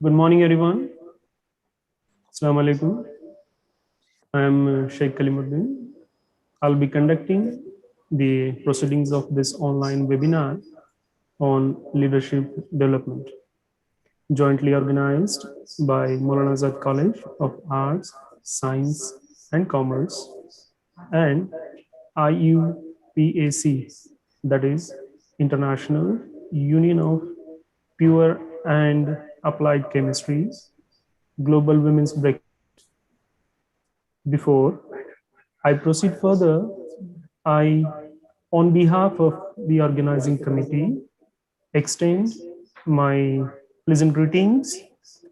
Good morning, everyone. Assalamu alaikum. I am Sheikh Kalimuddin. I'll be conducting the proceedings of this online webinar on leadership development, jointly organized by Maulana Azad College of Arts, Science and Commerce and IUPAC, that is International Union of Pure and Applied Chemistry, Global Women's Break. Before I proceed further, I, on behalf of the organizing committee, extend my pleasant greetings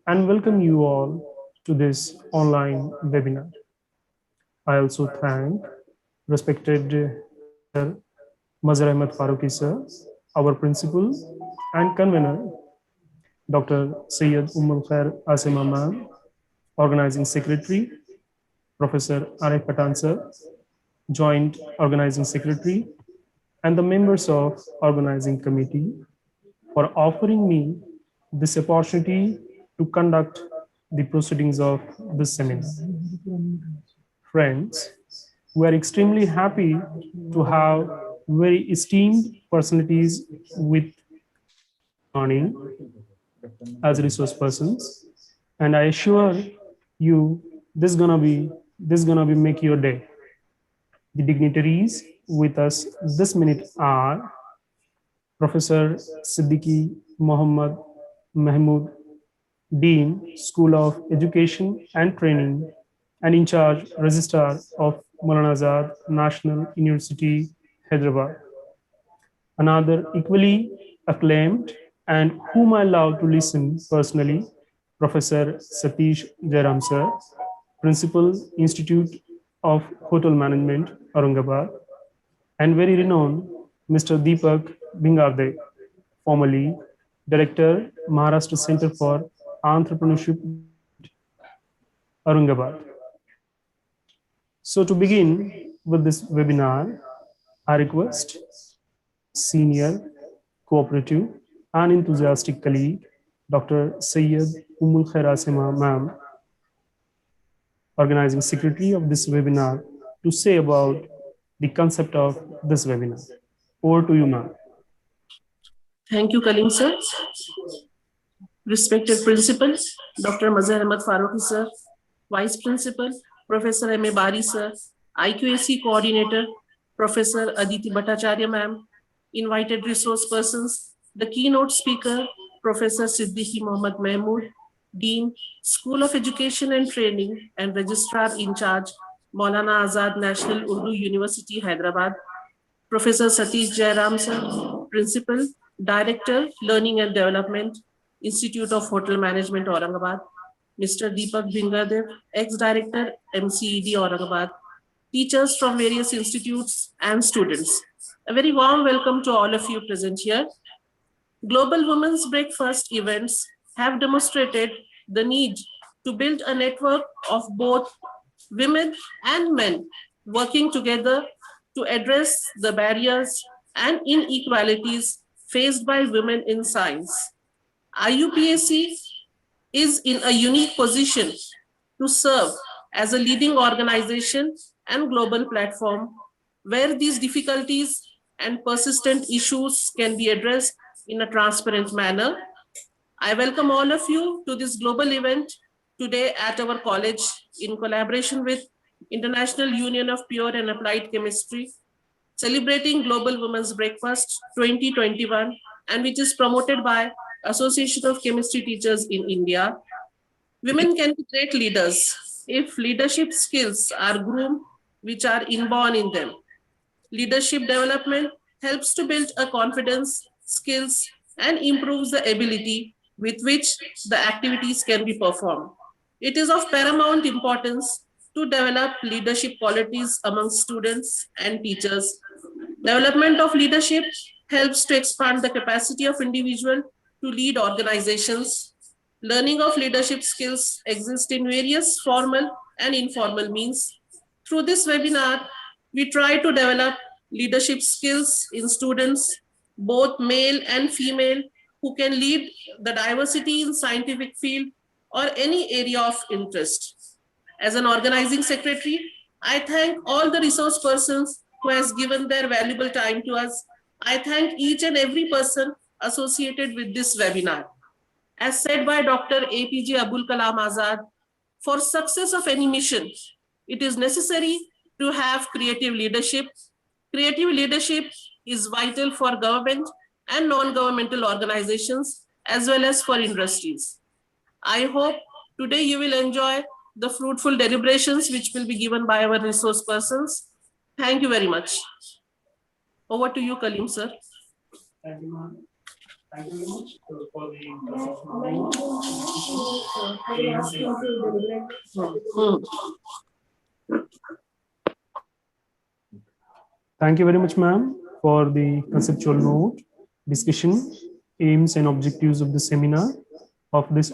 and welcome you all to this online webinar. I also thank respected Dr. Mazhar Ahmed Farooqi sir, our principal and convener, Dr. Syed Khair Asima ma'am, organizing secretary, Professor Arif Patan sir, joint organizing secretary, and the members of organizing committee for offering me this opportunity to conduct the proceedings of this seminar. Friends, we are extremely happy to have very esteemed personalities with morning as resource persons, and I assure you this gonna be make your day. The dignitaries with us this minute are Professor Siddiqui Muhammad Mahmoud, Dean, School of Education and Training, and in charge Registrar of Maulana Azad National University, Hyderabad. Another equally acclaimed and whom I love to listen personally, Professor Satish Jairam sir, Principal Institute of Hotel Management, Aurangabad, and very renowned Mr. Deepak Bingarde, formerly Director, Maharashtra Center for Entrepreneurship, Aurangabad. So to begin with this webinar, I request senior, cooperative, and enthusiastic colleague, Dr. Syed Khair Asima ma'am, organizing secretary of this webinar, to say about the concept of this webinar. Over to you, ma'am. Thank you, Kalim sir. Respected Principal, Dr. Mazhar Ahmed Farooqi sir, Vice Principal, Professor M.A. Bari sir, IQAC Coordinator, Professor Aditi Bhattacharya ma'am, invited resource persons, the keynote speaker, Professor Siddiqui Mohammed Mahmoud, Dean, School of Education and Training and Registrar in Charge, Maulana Azad National Urdu University, Hyderabad, Professor Satish Jairam sir, Principal, Director, Learning and Development, Institute of Hotel Management, Aurangabad, Mr. Deepak Bingadev, Ex-Director, MCED, Aurangabad, teachers from various institutes and students. A very warm welcome to all of you present here. Global Women's Breakfast events have demonstrated the need to build a network of both women and men working together to address the barriers and inequalities faced by women in science. IUPAC is in a unique position to serve as a leading organization and global platform where these difficulties and persistent issues can be addressed in a transparent manner. I welcome all of you to this global event today at our college in collaboration with International Union of Pure and Applied Chemistry, celebrating Global Women's Breakfast 2021, and which is promoted by Association of Chemistry Teachers in India. Women can be great leaders if leadership skills are groomed, which are inborn in them. Leadership development helps to build a confidence, skills, and improves the ability with which the activities can be performed. It is of paramount importance to develop leadership qualities among students and teachers. Development of leadership helps to expand the capacity of individual to lead organizations. Learning of leadership skills exists in various formal and informal means. Through this webinar, we try to develop leadership skills in students, both male and female, who can lead the diversity in scientific field or any area of interest. As an organizing secretary, I thank all the resource persons who has given their valuable time to us. I thank each and every person associated with this webinar. As said by Dr. APJ Abul Kalam Azad, for success of any mission, it is necessary to have creative leadership. Creative leadership is vital for government and non-governmental organizations as well as for industries. I hope today you will enjoy the fruitful deliberations which will be given by our resource persons. Thank you very much. Over to you, Kalim, sir. Thank you, ma'am. Thank you very much for the Thank you very much, ma'am, for the conceptual note, discussion, aims and objectives of the seminar of this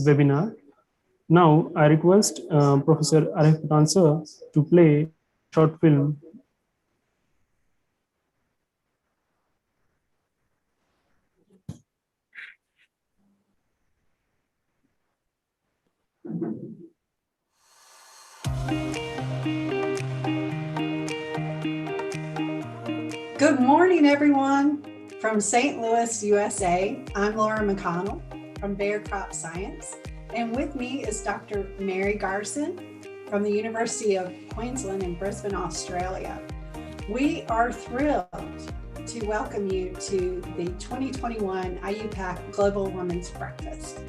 webinar. Now, I request Professor Arif Khan sir to play a short film. Good morning, everyone. From St. Louis, USA, I'm Laura McConnell from Bayer Crop Science. And with me is Dr. Mary Garson from the University of Queensland in Brisbane, Australia. We are thrilled to welcome you to the 2021 IUPAC Global Women's Breakfast.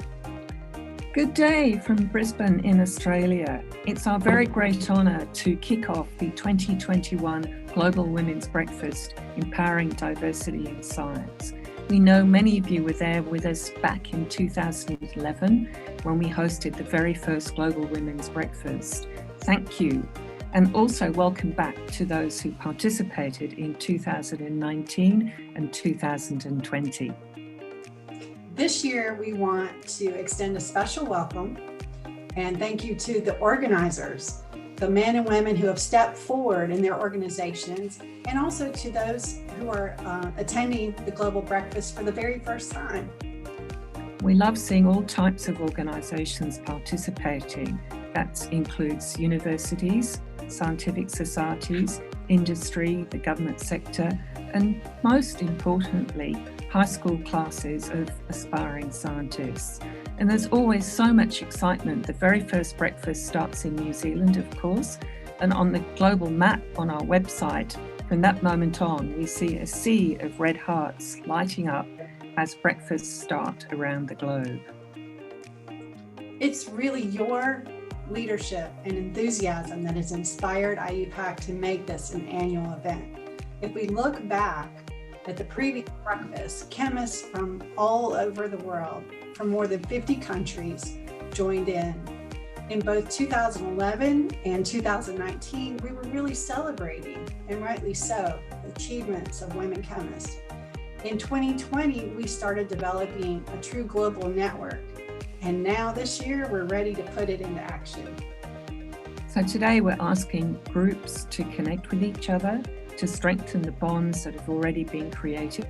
Good day from Brisbane in Australia. It's our very great honour to kick off the 2021 Global Women's Breakfast, Empowering Diversity in Science. We know many of you were there with us back in 2011 when we hosted the very first Global Women's Breakfast. Thank you. And also welcome back to those who participated in 2019 and 2020. This year, we want to extend a special welcome and thank you to the organizers, the men and women who have stepped forward in their organizations, and also to those who are attending the Global Breakfast for the very first time. We love seeing all types of organizations participating. That includes universities, scientific societies, industry, the government sector, and most importantly, high school classes of aspiring scientists. And there's always so much excitement. The very first breakfast starts in New Zealand, of course, and on the global map on our website, from that moment on, we see a sea of red hearts lighting up as breakfasts start around the globe. It's really your leadership and enthusiasm that has inspired IUPAC to make this an annual event. If we look back at the previous breakfast, chemists from all over the world, from more than 50 countries, joined in. In both 2011 and 2019, we were really celebrating, and rightly so, the achievements of women chemists. In 2020, we started developing a true global network, and now this year, we're ready to put it into action. So today we're asking groups to connect with each other, to strengthen the bonds that have already been created,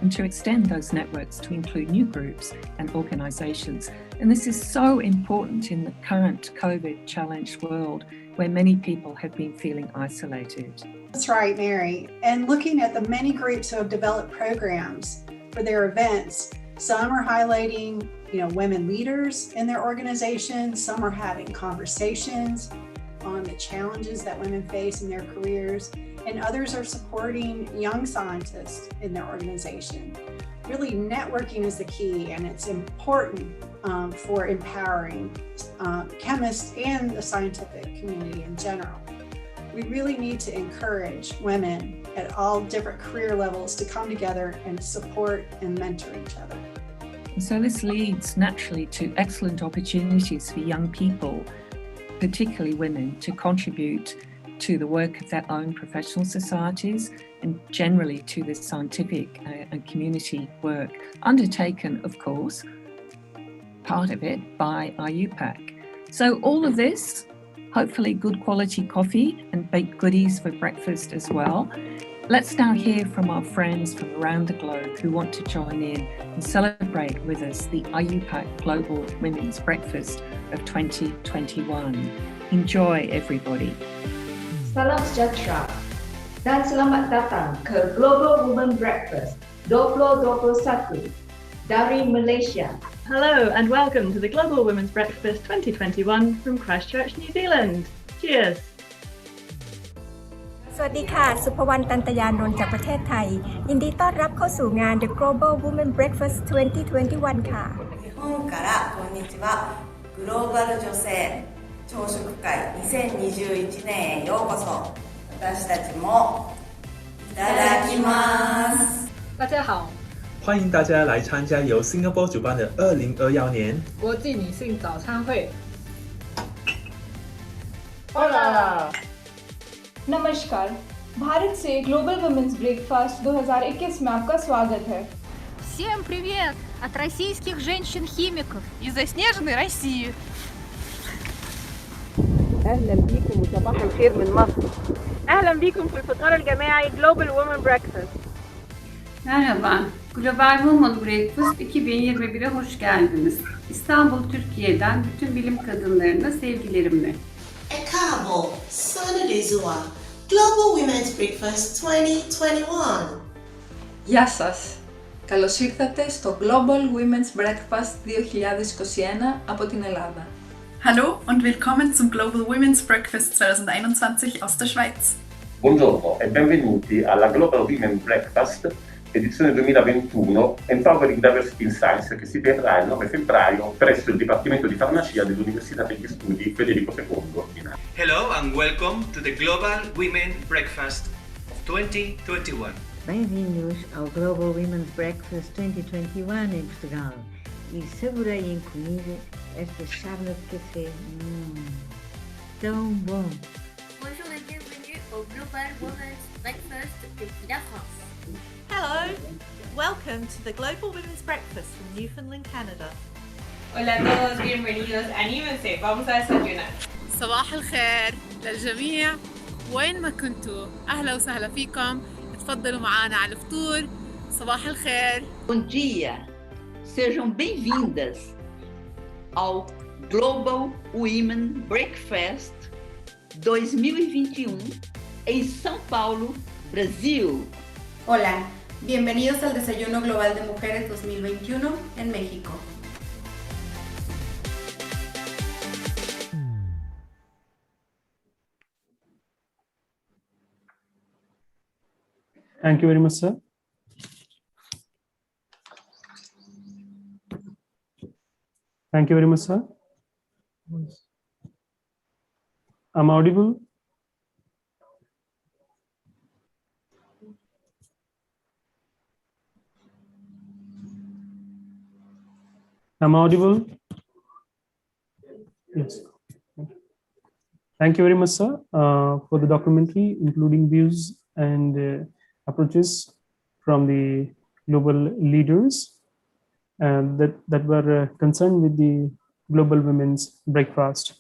and to extend those networks to include new groups and organizations. And this is so important in the current COVID-challenged world where many people have been feeling isolated. That's right, Mary. And looking at the many groups who have developed programs for their events, some are highlighting, women leaders in their organizations, some are having conversations on the challenges that women face in their careers, and others are supporting young scientists in their organization. Really, networking is the key, and it's important for empowering chemists and the scientific community in general. We really need to encourage women at all different career levels to come together and support and mentor each other. And so this leads naturally to excellent opportunities for young people, particularly women, to contribute to the work of their own professional societies and generally to the scientific and community work undertaken, of course, part of it by IUPAC. So all of this, hopefully good quality coffee and baked goodies for breakfast as well. Let's now hear from our friends from around the globe who want to join in and celebrate with us the IUPAC Global Women's Breakfast of 2021. Enjoy, everybody. Salam sejahtera dan selamat datang ke Global Women Breakfast 2021 dari Malaysia. Hello and welcome to the Global Women's Breakfast 2021 from Christchurch, New Zealand. Cheers! สวัสดีค่ะสุภวรรณ ตันตยานนท์จากประเทศไทยยินดีต้อนรับเข้าสู่งาน The Global Women Breakfast 2021 ค่ะ日本からこんにちはグローバル女性朝食会2021年へようこそ私たちもいただきます大家好欢迎大家来参加由 Singapore 主办的2021年国际女性早餐会 Hola! नमस्कार भारत से global women's breakfast 2021 में आपका स्वागत है Всем привет от российских женщин-химиков из заснеженной России. أهلا بكم وصباح الخير من مصر. أهلا بكم في الفطار الجماعي Global Women Breakfast. Merhaba, Global Women Breakfast 2021'e hoş geldiniz. İstanbul, Türkiye'den bütün bilim kadınlarına sevgilerimle. Academicians, Sanadizua, Global Women's Breakfast 2021. Γεια σας! Καλώς ήρθατε στο Global Women's Breakfast 2021 από την Ελλάδα. Hallo und willkommen zum Global Women's Breakfast 2021 aus der Schweiz. Buongiorno e benvenuti alla Global Women's Breakfast edizione 2021 Empowering Diversity in Science che si terrà il 9 febbraio presso il Dipartimento di Farmacia dell'Università degli Studi Federico II. Hello and welcome to the Global Women's Breakfast of 2021. Bem-vindos ao Global Women's Breakfast 2021 em Portugal e saboreiem comigo esta chávena de café. Tão bom! Bonjour et bienvenue au Global Women's Breakfast depuis la France. Hello, welcome to the Global Women's Breakfast from Newfoundland, Canada. Hola a todos, bienvenidos. Anímense, vamos a desayunar. صباح الخير للجميع وين ما كنتوا أهلا وسهلا فيكم تفضلوا معنا على الفطور صباح الخير Bom dia, sejam bem-vindas ao Global Women Breakfast 2021 em São Paulo, Brasil. Hola, bienvenidos al Desayuno Global de Mujeres 2021 en México. Thank you very much, sir. Thank you very much, sir. I'm audible? I'm audible? Yes. Thank you very much, sir, for the documentary, including views and approaches from the global leaders that were concerned with the Global Women's Breakfast.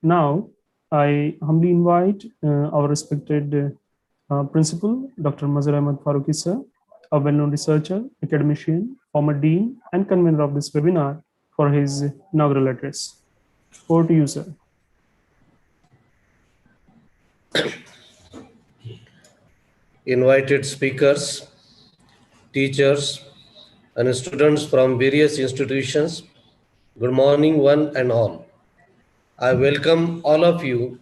Now, I humbly invite our respected principal, Dr. Mazhar Ahmad Farooqi, sir, a well-known researcher, academician, former dean, and convener of this webinar for his inaugural address. Over to you, sir. Invited speakers, teachers, and students from various institutions, good morning one and all. I welcome all of you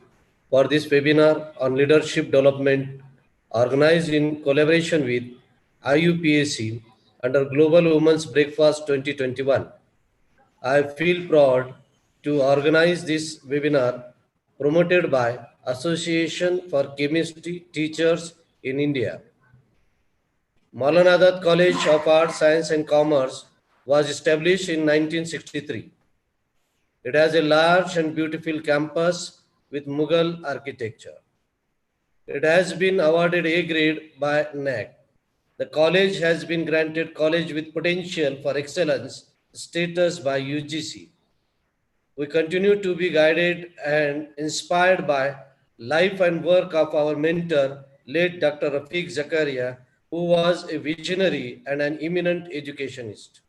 for this webinar on leadership development organized in collaboration with IUPAC under Global Women's Breakfast 2021. I feel proud to organize this webinar promoted by Association for Chemistry Teachers in India. Maulana Azad College of Arts, Science and Commerce was established in 1963. It has a large and beautiful campus with Mughal architecture. It has been awarded A grade by NAC. The college has been granted College with Potential for Excellence status by UGC. We continue to be guided and inspired by life and work of our mentor, late Dr. Rafiq Zakaria, who was a visionary and an eminent educationist.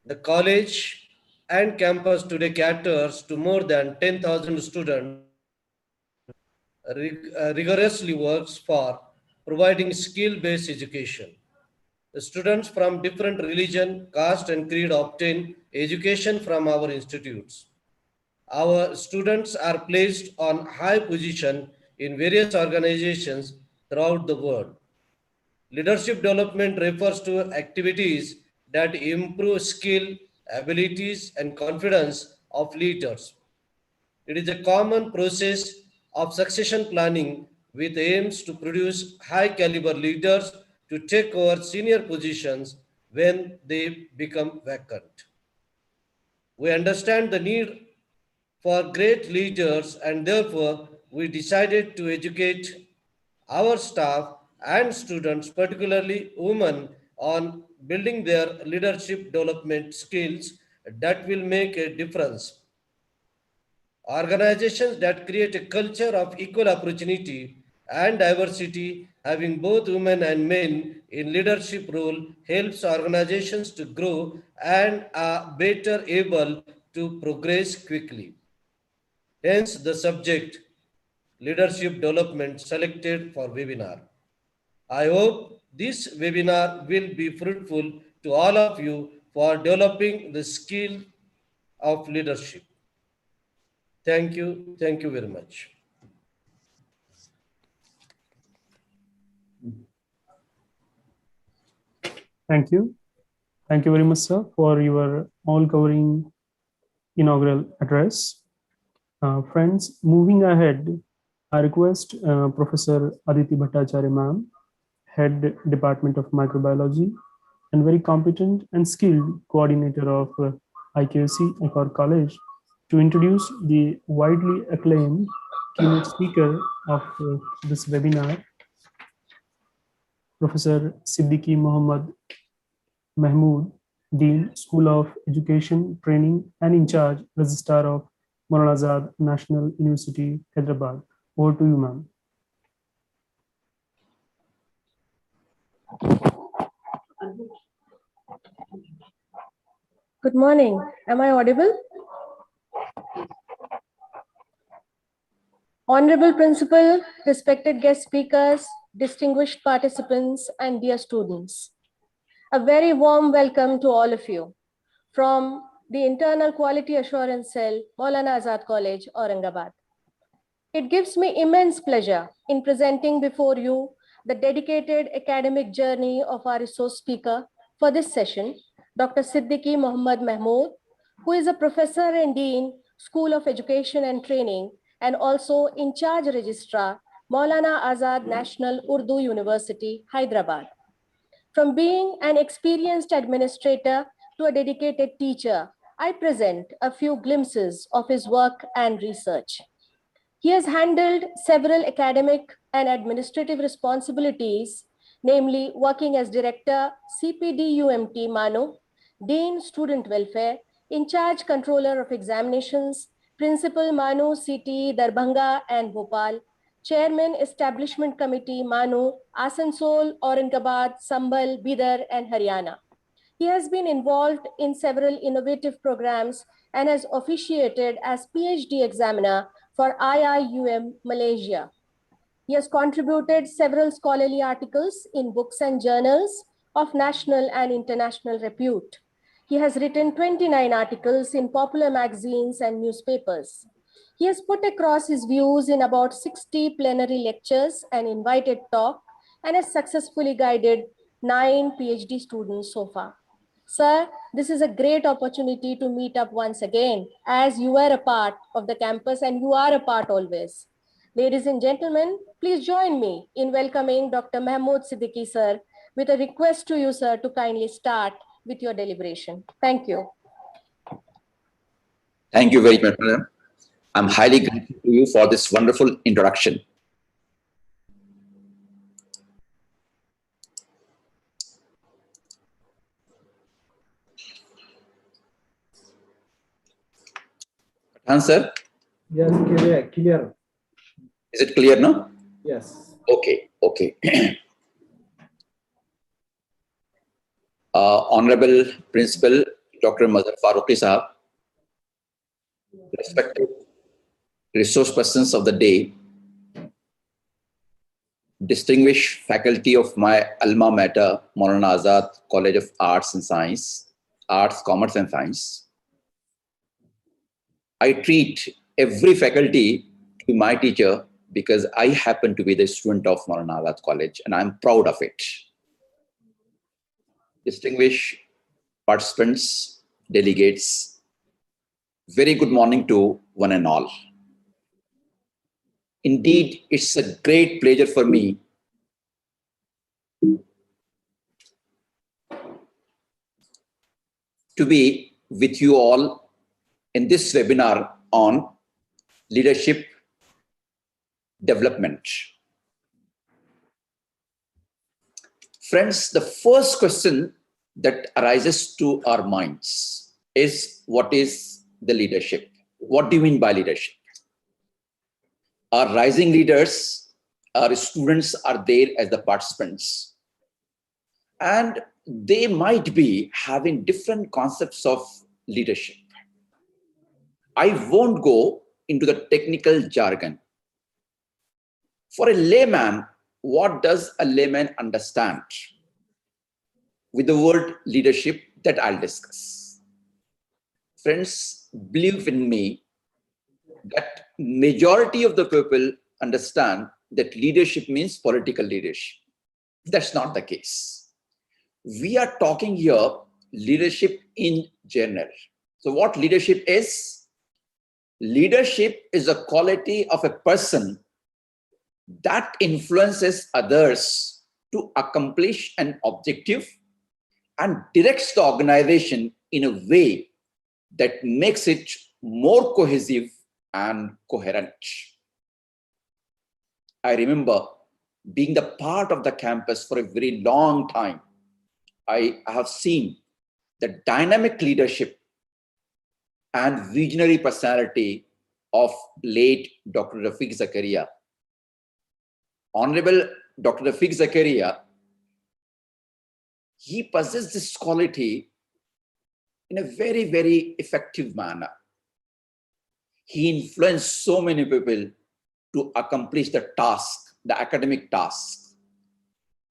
The college and campus today caters to more than 10,000 students, rigorously works for providing skill-based education. The students from different religion, caste and creed obtain education from our institutes. Our students are placed on high position in various organizations throughout the world. Leadership development refers to activities that improve skill, abilities, and confidence of leaders. It is a common process of succession planning with aims to produce high caliber leaders to take over senior positions when they become vacant. We understand the need for great leaders, and therefore we decided to educate our staff and students, particularly women, on building their leadership development skills that will make a difference. Organizations that create a culture of equal opportunity and diversity, having both women and men in leadership role, helps organizations to grow and are better able to progress quickly. Hence the subject, leadership development, selected for webinar. I hope this webinar will be fruitful to all of you for developing the skill of leadership. Thank you very much. Thank you. Thank you very much, sir, for your all-covering inaugural address. Friends, moving ahead, I request Professor Aditi Bhattacharya ma'am, Head Department of Microbiology and very competent and skilled coordinator of IKC, Accord College, to introduce the widely acclaimed keynote speaker of this webinar, Professor Siddiqui Mahmoud, Dean, School of Education, Training, and in charge, Registrar of Maulana Azad National University, Hyderabad. Over to you, ma'am. Good morning. Am I audible? Honorable Principal, respected guest speakers, distinguished participants, and dear students. A very warm welcome to all of you from the Internal Quality Assurance Cell, Maulana Azad College, Aurangabad. It gives me immense pleasure in presenting before you the dedicated academic journey of our resource speaker for this session, Dr. Siddiqui Mahmoud, who is a professor and dean, School of Education and Training, and also in charge registrar, Maulana Azad National Urdu University, Hyderabad. From being an experienced administrator to a dedicated teacher, I present a few glimpses of his work and research. He has handled several academic and administrative responsibilities, namely working as Director, CPD-UMT Mano, Dean Student Welfare, In Charge Controller of Examinations, Principal Mano CT Darbhanga and Bhopal, Chairman Establishment Committee Manu, Asansol, Aurangabad, Sambhal, Bidar, and Haryana. He has been involved in several innovative programs and has officiated as PhD examiner for IIUM Malaysia. He has contributed several scholarly articles in books and journals of national and international repute. He has written 29 articles in popular magazines and newspapers. He has put across his views in about 60 plenary lectures and invited talk, and has successfully guided 9 PhD students so far. Sir, this is a great opportunity to meet up once again, as you were a part of the campus and you are a part always. Ladies and gentlemen, please join me in welcoming Dr. Mahmoud Siddiqui, sir, with a request to you, sir, to kindly start with your deliberation. Thank you. Thank you very much, madam. I'm highly grateful to you for this wonderful introduction. Answer? Yes, clear. Is it clear now? Yes. Okay. Honorable Principal Dr. Mazhar Farooqi Sahab, respected resource persons of the day, distinguished faculty of my alma mater, Maulana Azad College of Arts, Commerce and Science. I treat every faculty to be my teacher because I happen to be the student of Maulana Azad College and I'm proud of it. Distinguished participants, delegates, very good morning to one and all. Indeed, it's a great pleasure for me to be with you all in this webinar on leadership development. Friends, the first question that arises to our minds is, what is the leadership? What do you mean by leadership? Our rising leaders, our students are there as the participants, and they might be having different concepts of leadership. I won't go into the technical jargon. For a layman, what does a layman understand with the word leadership that I'll discuss? Friends, believe in me that majority of the people understand that leadership means political leadership. That's not the case. We are talking here leadership in general. So what leadership is? Leadership is a quality of a person that influences others to accomplish an objective and directs the organization in a way that makes it more cohesive and coherent. I remember being the part of the campus for a very long time. I have seen the dynamic leadership and visionary personality of late Dr. Rafiq Zakaria. Honorable Dr. Rafiq Zakaria, he possessed this quality in a very, very effective manner. He influenced so many people to accomplish the task, the academic task,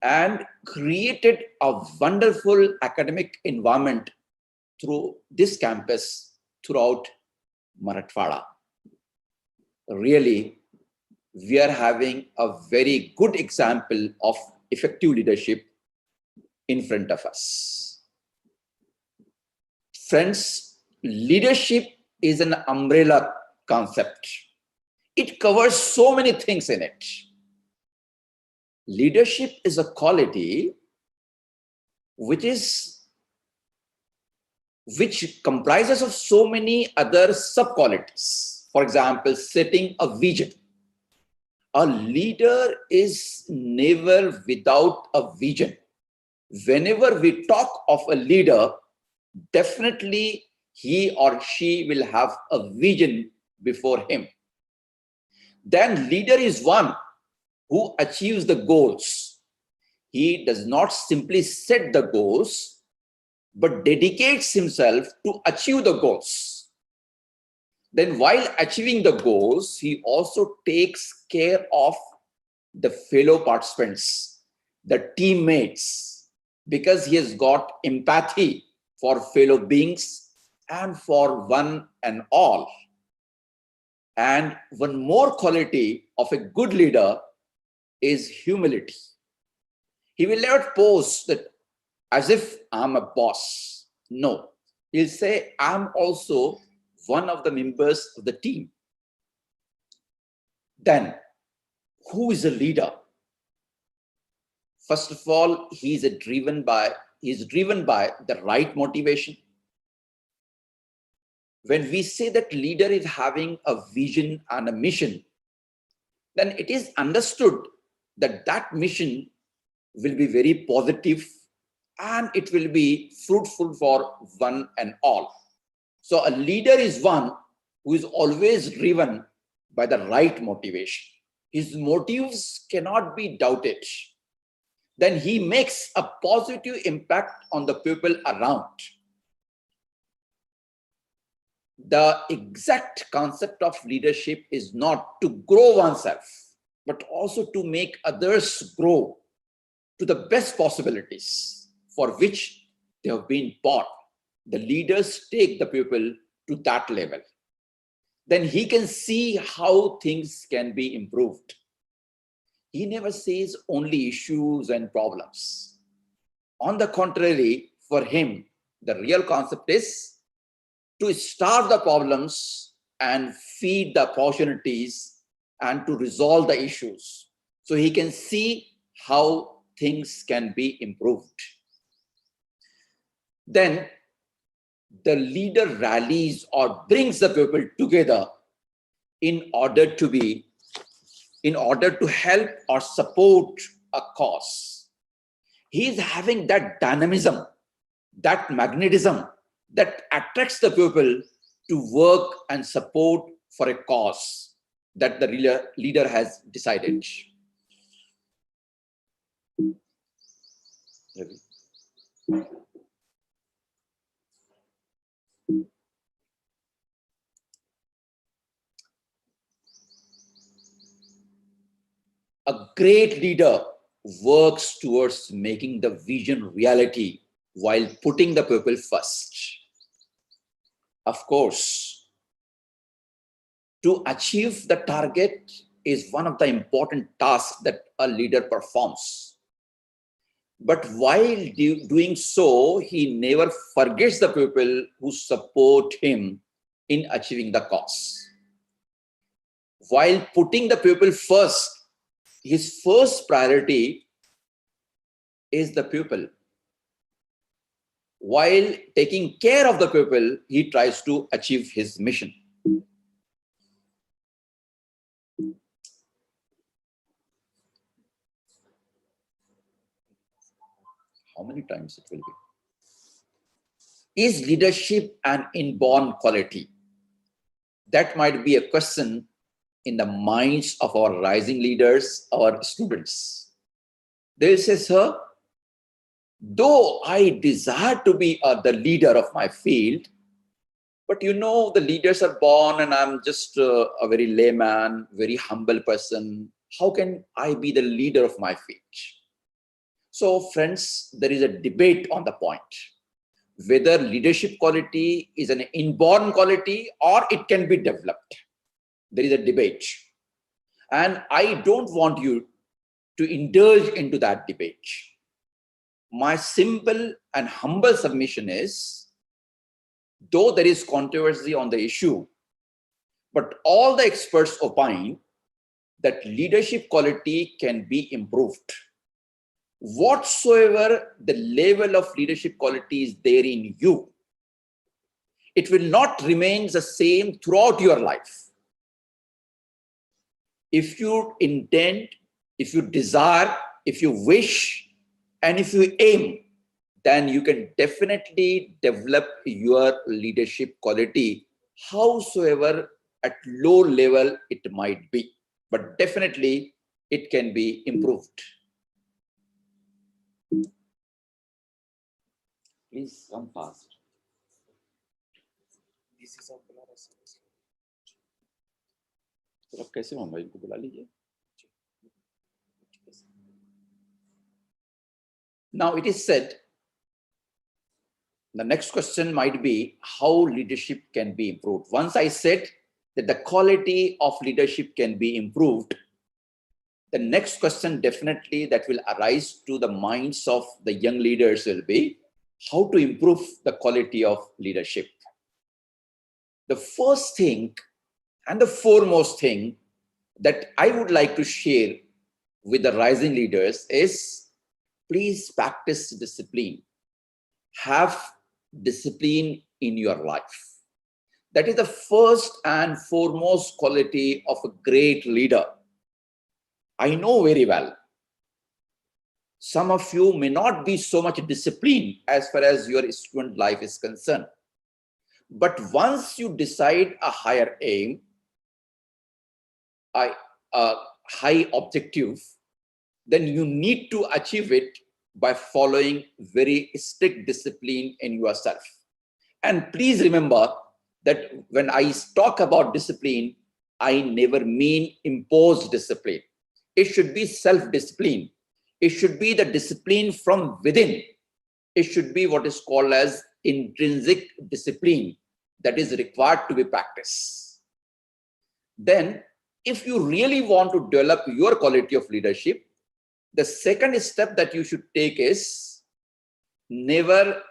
and created a wonderful academic environment through this campus throughout Marathwada. Really, we are having a very good example of effective leadership in front of us. Friends, leadership is an umbrella concept. It covers so many things in it. Leadership is a quality which comprises of so many other sub-qualities. For example, setting a vision. A leader is never without a vision. Whenever we talk of a leader, definitely he or she will have a vision before him. Then leader is one who achieves the goals. He does not simply set the goals, but dedicates himself to achieve the goals. Then while achieving the goals, he also takes care of the fellow participants, the teammates, because he has got empathy for fellow beings and for one and all. And one more quality of a good leader is humility. He will never pose that as if I'm a boss. No, he'll say, I'm also one of the members of the team. Then, who is a leader? First of all, he is driven by the right motivation. When we say that leader is having a vision and a mission, then it is understood that that mission will be very positive and it will be fruitful for one and all. So a leader is one who is always driven by the right motivation. his motives cannot be doubted, then he makes a positive impact on the people around. The exact concept of leadership is not to grow oneself, but also to make others grow to the best possibilities for which they have been born. The leaders take the people to that level. Then he can see how things can be improved. He never says only issues and problems. On the contrary, for him, the real concept is to start the problems and feed the opportunities and to resolve the issues. So he can see how things can be improved. Then the leader rallies or brings the people together in order to help or support a cause. He is having that dynamism, that magnetism that attracts the people to work and support for a cause that the leader has decided. A great leader works towards making the vision reality while putting the people first. Of course, to achieve the target is one of the important tasks that a leader performs. But while doing so, he never forgets the people who support him in achieving the cause. While putting the people first, his first priority is the pupil. While taking care of the pupil, he tries to achieve his mission. How many times it will be? Is leadership an inborn quality? That might be a question in the minds of our rising leaders, our students. They will say, sir, though I desire to be the leader of my field, but you know, the leaders are born and I'm just a very layman, very humble person. How can I be the leader of my field? So friends, there is a debate on the point, whether leadership quality is an inborn quality or it can be developed. There is a debate. And I don't want you to indulge into that debate. My simple and humble submission is, though there is controversy on the issue, but all the experts opine that leadership quality can be improved. Whatsoever the level of leadership quality is there in you, it will not remain the same throughout your life. If you intend, if you desire, if you wish, and if you aim, then you can definitely develop your leadership quality, howsoever at low level it might be. But definitely it can be improved. Please come fast. कैसे होगा इनको बुला लीजिए. Now it is said, the next question might be how leadership can be improved. Once I said that the quality of leadership can be improved, the next question definitely that will arise to the minds of the young leaders will be how to improve the quality of leadership. The first thing and the foremost thing that I would like to share with the rising leaders is, please practice discipline. Have discipline in your life. That is the first and foremost quality of a great leader. I know very well, some of you may not be so much disciplined as far as your student life is concerned. But once you decide a higher aim, high objective, then you need to achieve it by following very strict discipline in yourself. And please remember that when I talk about discipline, I never mean imposed discipline. It should be self-discipline. It should be the discipline from within. It should be what is called as intrinsic discipline that is required to be practiced. Then, if you really want to develop your quality of leadership, the second step that you should take is never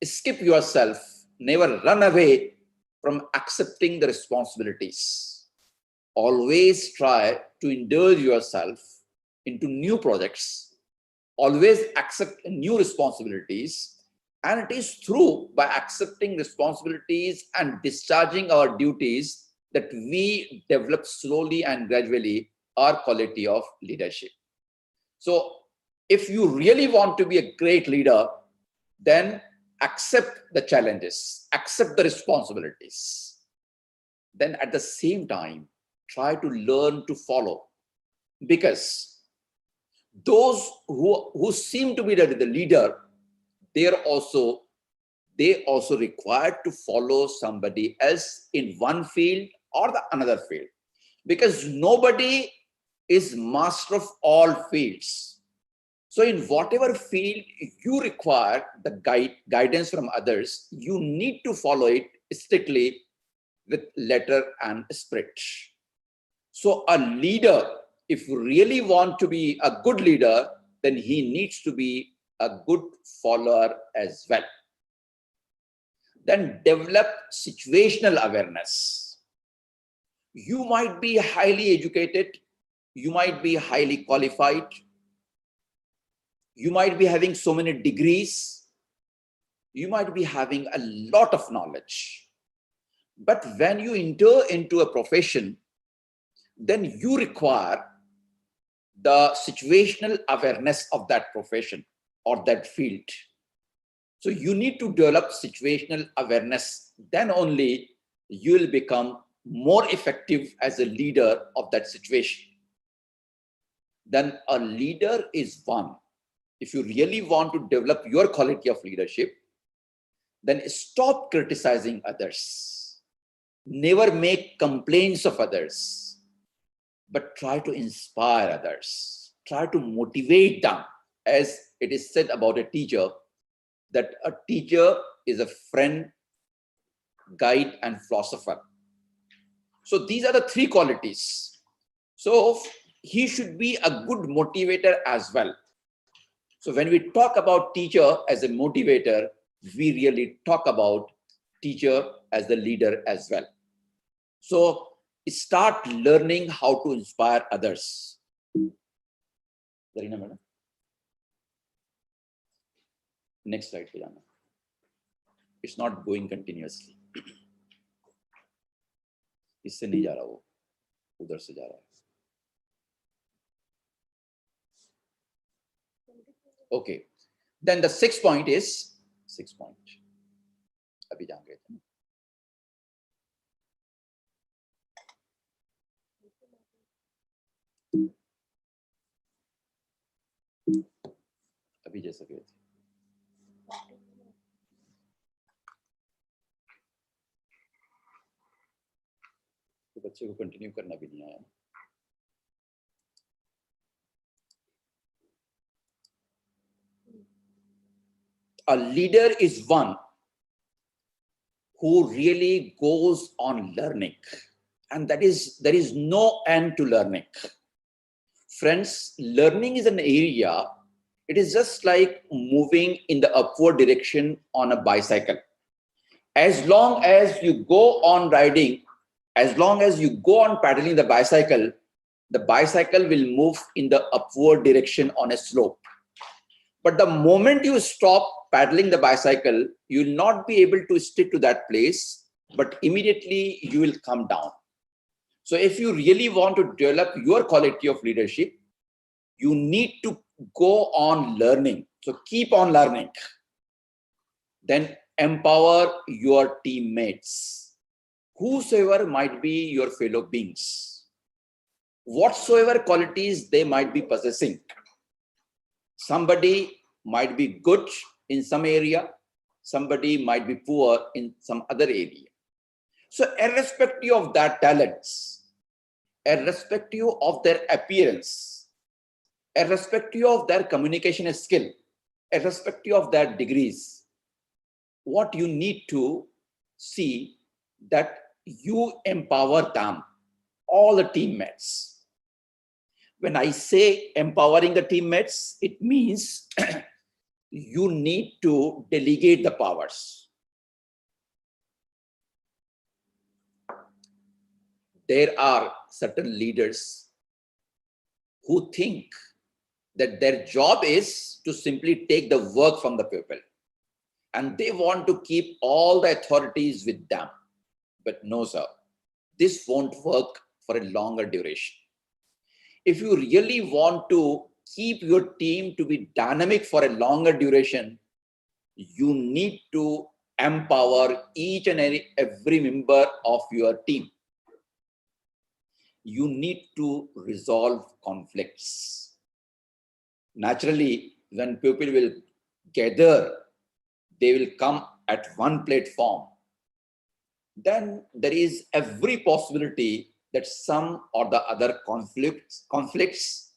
skip yourself, never run away from accepting the responsibilities. Always try to indulge yourself into new projects. Always accept new responsibilities. And it is through by accepting responsibilities and discharging our duties that we develop slowly and gradually our quality of leadership. So if you really want to be a great leader, then accept the challenges, accept the responsibilities. Then at the same time, try to learn to follow. Because those who seem to be the leader, they also required to follow somebody else in one field or the another field. Because nobody is master of all fields. So in whatever field you require the guidance from others, you need to follow it strictly with letter and spirit. So a leader, if you really want to be a good leader, then he needs to be a good follower as well. Then develop situational awareness. You might be highly educated, you might be highly qualified, you might be having so many degrees, you might be having a lot of knowledge. But when you enter into a profession, then you require the situational awareness of that profession or that field. So you need to develop situational awareness. Then only you will become more effective as a leader of that situation. Then a leader is one. If you really want to develop your quality of leadership, then stop criticizing others. Never make complaints of others, but try to inspire others. Try to motivate them. As it is said about a teacher, that a teacher is a friend, guide, and philosopher. So these are the three qualities. So he should be a good motivator as well. So when we talk about teacher as a motivator, we really talk about teacher as the leader as well. So start learning how to inspire others. Zarina madam. Next slide, Pujana. It's not going continuously. इससे नहीं जा रहा वो, उधर से जा रहा है. Okay. Then the sixth point is अभी जान गए थे. अभी जैसे गए थे. तो बच्चे को कंटिन्यू करना भी नहीं आया. A leader is one who really goes on learning, and there is no end to learning. Friends, learning is an area, it is just like moving in the upward direction on a bicycle. As long as you go on riding, as long as you go on paddling the bicycle will move in the upward direction on a slope. But the moment you stop paddling the bicycle, you will not be able to stick to that place, but immediately you will come down. So if you really want to develop your quality of leadership, you need to go on learning. So keep on learning. Then empower your teammates, whosoever might be your fellow beings. whatsoever qualities they might be possessing. Somebody might be good in some area, somebody might be poor in some other area. So irrespective of their talents, irrespective of their appearance, irrespective of their communication skill, irrespective of their degrees, what you need to see that you empower them, all the teammates. When I say empowering the teammates, it means you need to delegate the powers. There are certain leaders who think that their job is to simply take the work from the people, and they want to keep all the authorities with them. But no, sir, this won't work for a longer duration. If you really want to keep your team to be dynamic for a longer duration, you need to empower each and every member of your team. You need to resolve conflicts. Naturally, when people will gather, they will come at one platform. Then there is every possibility that some or the other conflicts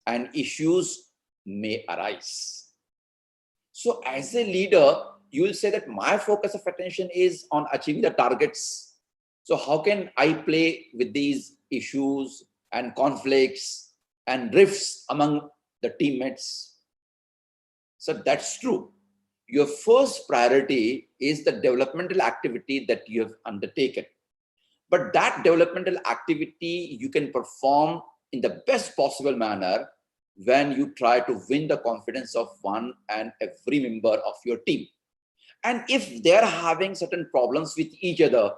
and issues may arise. So as a leader, you will say that my focus of attention is on achieving the targets. So how can I play with these issues and conflicts and rifts among the teammates? So that's true. Your first priority is the developmental activity that you have undertaken. But that developmental activity you can perform in the best possible manner when you try to win the confidence of one and every member of your team. And if they're having certain problems with each other,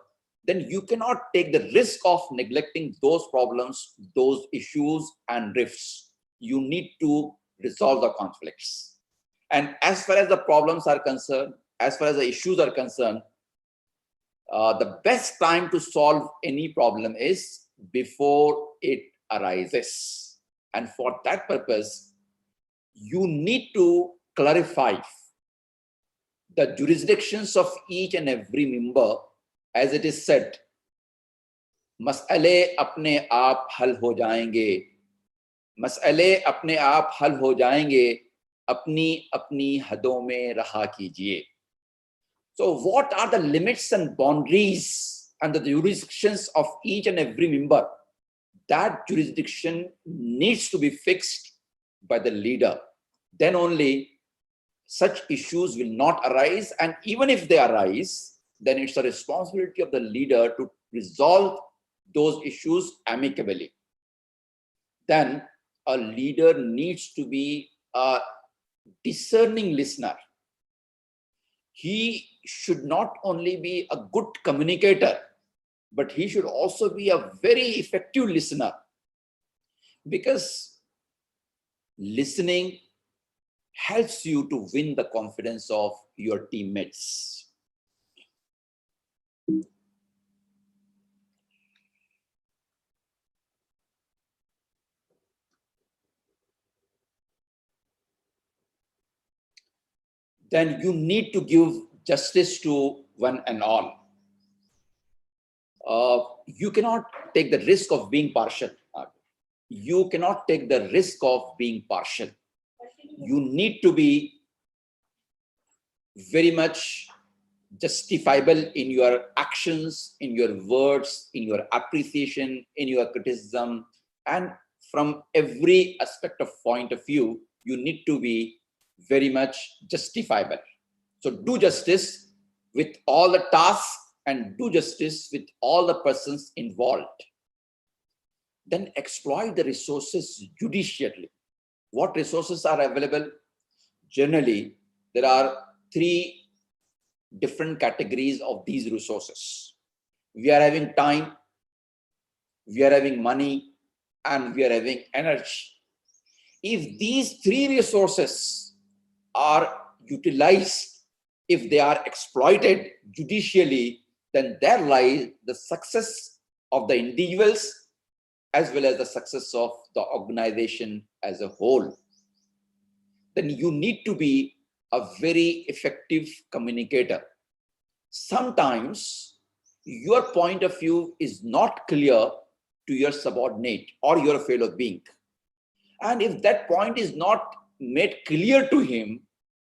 then you cannot take the risk of neglecting those problems, those issues and rifts. You need to resolve the conflicts. And as far as the problems are concerned, as far as the issues are concerned, the best time to solve any problem is before it arises. And for that purpose, you need to clarify the jurisdictions of each and every member. As it is said, मसले अपने आप हल हो जाएंगे, मसले अपने आप हल हो जाएंगे, अपनी अपनी हदों में रहा कीजिए. So what are the limits and boundaries and the jurisdictions of each and every member? That jurisdiction needs to be fixed by the leader. Then only such issues will not arise, and even if they arise, then it's the responsibility of the leader to resolve those issues amicably. Then a leader needs to be a discerning listener. He should not only be a good communicator, but he should also be a very effective listener, because listening helps you to win the confidence of your teammates. Then you need to give justice to one and all. You cannot take the risk of being partial. You cannot take the risk of being partial. You need to be very much justifiable in your actions, in your words, in your appreciation, in your criticism, and from every aspect of point of view, you need to be very much justifiable. So do justice with all the tasks and do justice with all the persons involved. Then exploit the resources judiciously. What resources are available? Generally, there are 3 different categories of these resources. We are having time, we are having money, and we are having energy. If these 3 resources are utilized, if they are exploited judicially, then there lies the success of the individuals as well as the success of the organization as a whole, then you need to be a very effective communicator. Sometimes your point of view is not clear to your subordinate or your fellow being. And if that point is not made clear to him,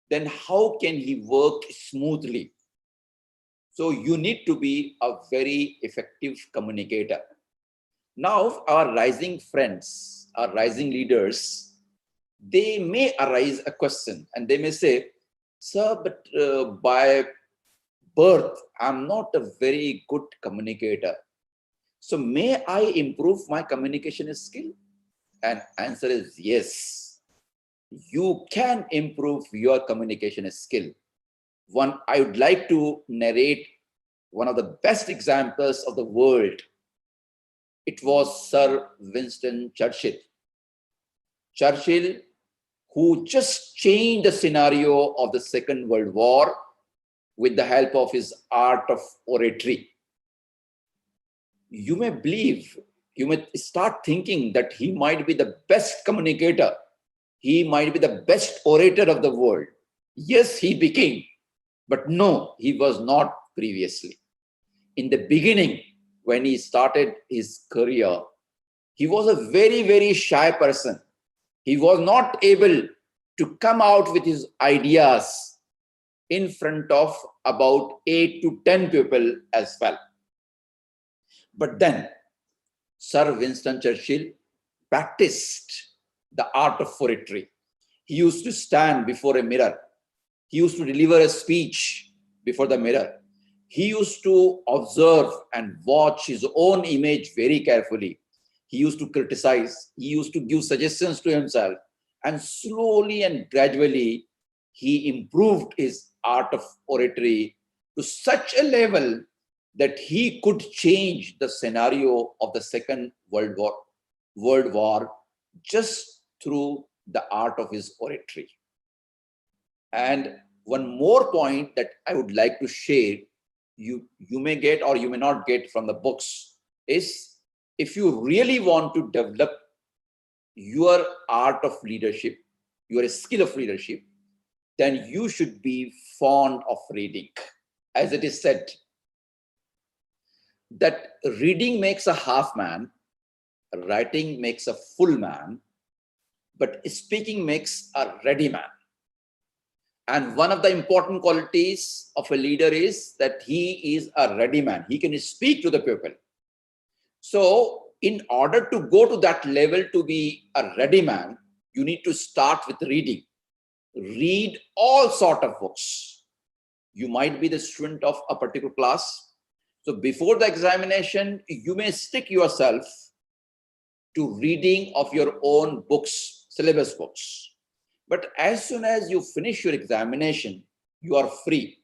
then how can he work smoothly? So you need to be a very effective communicator. Now, our rising friends, our rising leaders, they may arise a question and they may say, sir, but by birth, I'm not a very good communicator. So may I improve my communication skill? And answer is yes. You can improve your communication skill. I would like to narrate one of the best examples of the world. It was Sir Winston Churchill. Churchill, who just changed the scenario of the Second World War with the help of his art of oratory. You may believe, you may start thinking that he might be the best communicator. He might be the best orator of the world. Yes, he became, but no, he was not previously. In the beginning, when he started his career, he was a very, very shy person. He was not able to come out with his ideas in front of about 8 to 10 people as well. But then, Sir Winston Churchill practiced the art of oratory. He used to stand before a mirror. He used to deliver a speech before the mirror. He used to observe and watch his own image very carefully. He used to criticize. He used to give suggestions to himself. And slowly and gradually, he improved his art of oratory to such a level that he could change the scenario of the Second World War just through the art of his oratory. And one more point that I would like to share, you may get or you may not get from the books, is if you really want to develop your art of leadership, your skill of leadership, then you should be fond of reading. As it is said, that reading makes a half man, writing makes a full man, but speaking makes a ready man. And one of the important qualities of a leader is that he is a ready man. He can speak to the people. So in order to go to that level to be a ready man, you need to start with reading. Read all sort of books. You might be the student of a particular class. So before the examination, you may stick yourself to reading of your own books, syllabus books. But as soon as you finish your examination, you are free.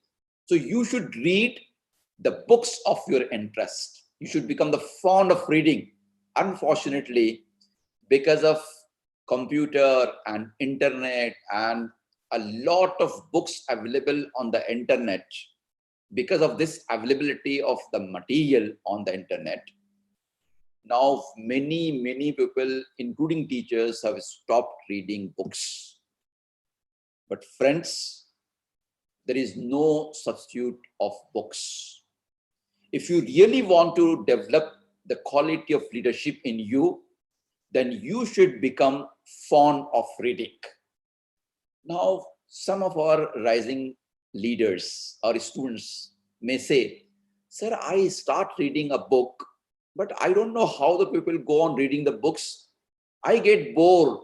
So you should read the books of your interest. You should become the fond of reading. Unfortunately, because of computer and internet and a lot of books available on the internet, because of this availability of the material on the internet, now many people, including teachers, have stopped reading books. But friends, there is no substitute of books. If you really want to develop the quality of leadership in you, then you should become fond of reading. Now, some of our rising leaders, our students may say, sir, I start reading a book, but I don't know how the people go on reading the books. I get bored.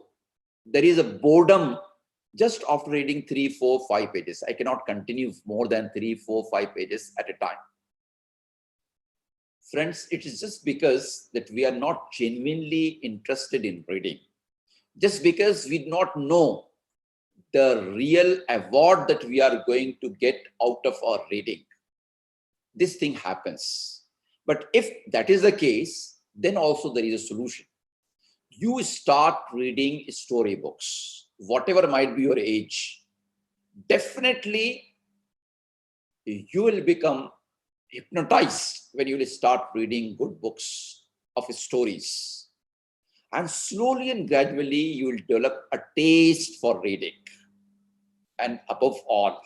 There is a boredom just after reading 3, 4, 5 pages. I cannot continue more than 3, 4, 5 pages at a time. Friends, it is just because that we are not genuinely interested in reading. Just because we do not know the real award that we are going to get out of our reading. This thing happens. But if that is the case, then also there is a solution. You start reading storybooks, whatever might be your age. Definitely, you will become hypnotized when you will start reading good books of stories. And slowly and gradually, you will develop a taste for reading. And above all,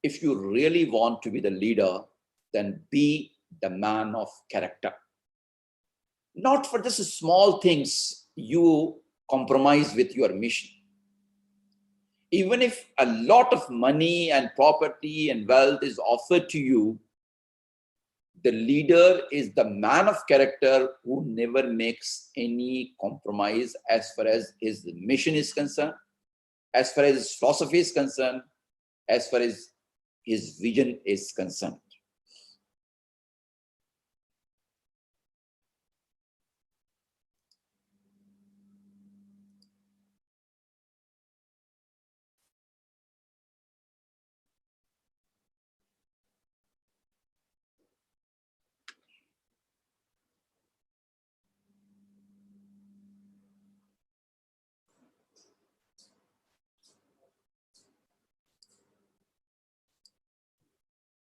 if you really want to be the leader, then be the man of character. Not for just small things you compromise with your mission. Even if a lot of money and property and wealth is offered to you, the leader is the man of character who never makes any compromise as far as his mission is concerned, as far as his philosophy is concerned, as far as his vision is concerned.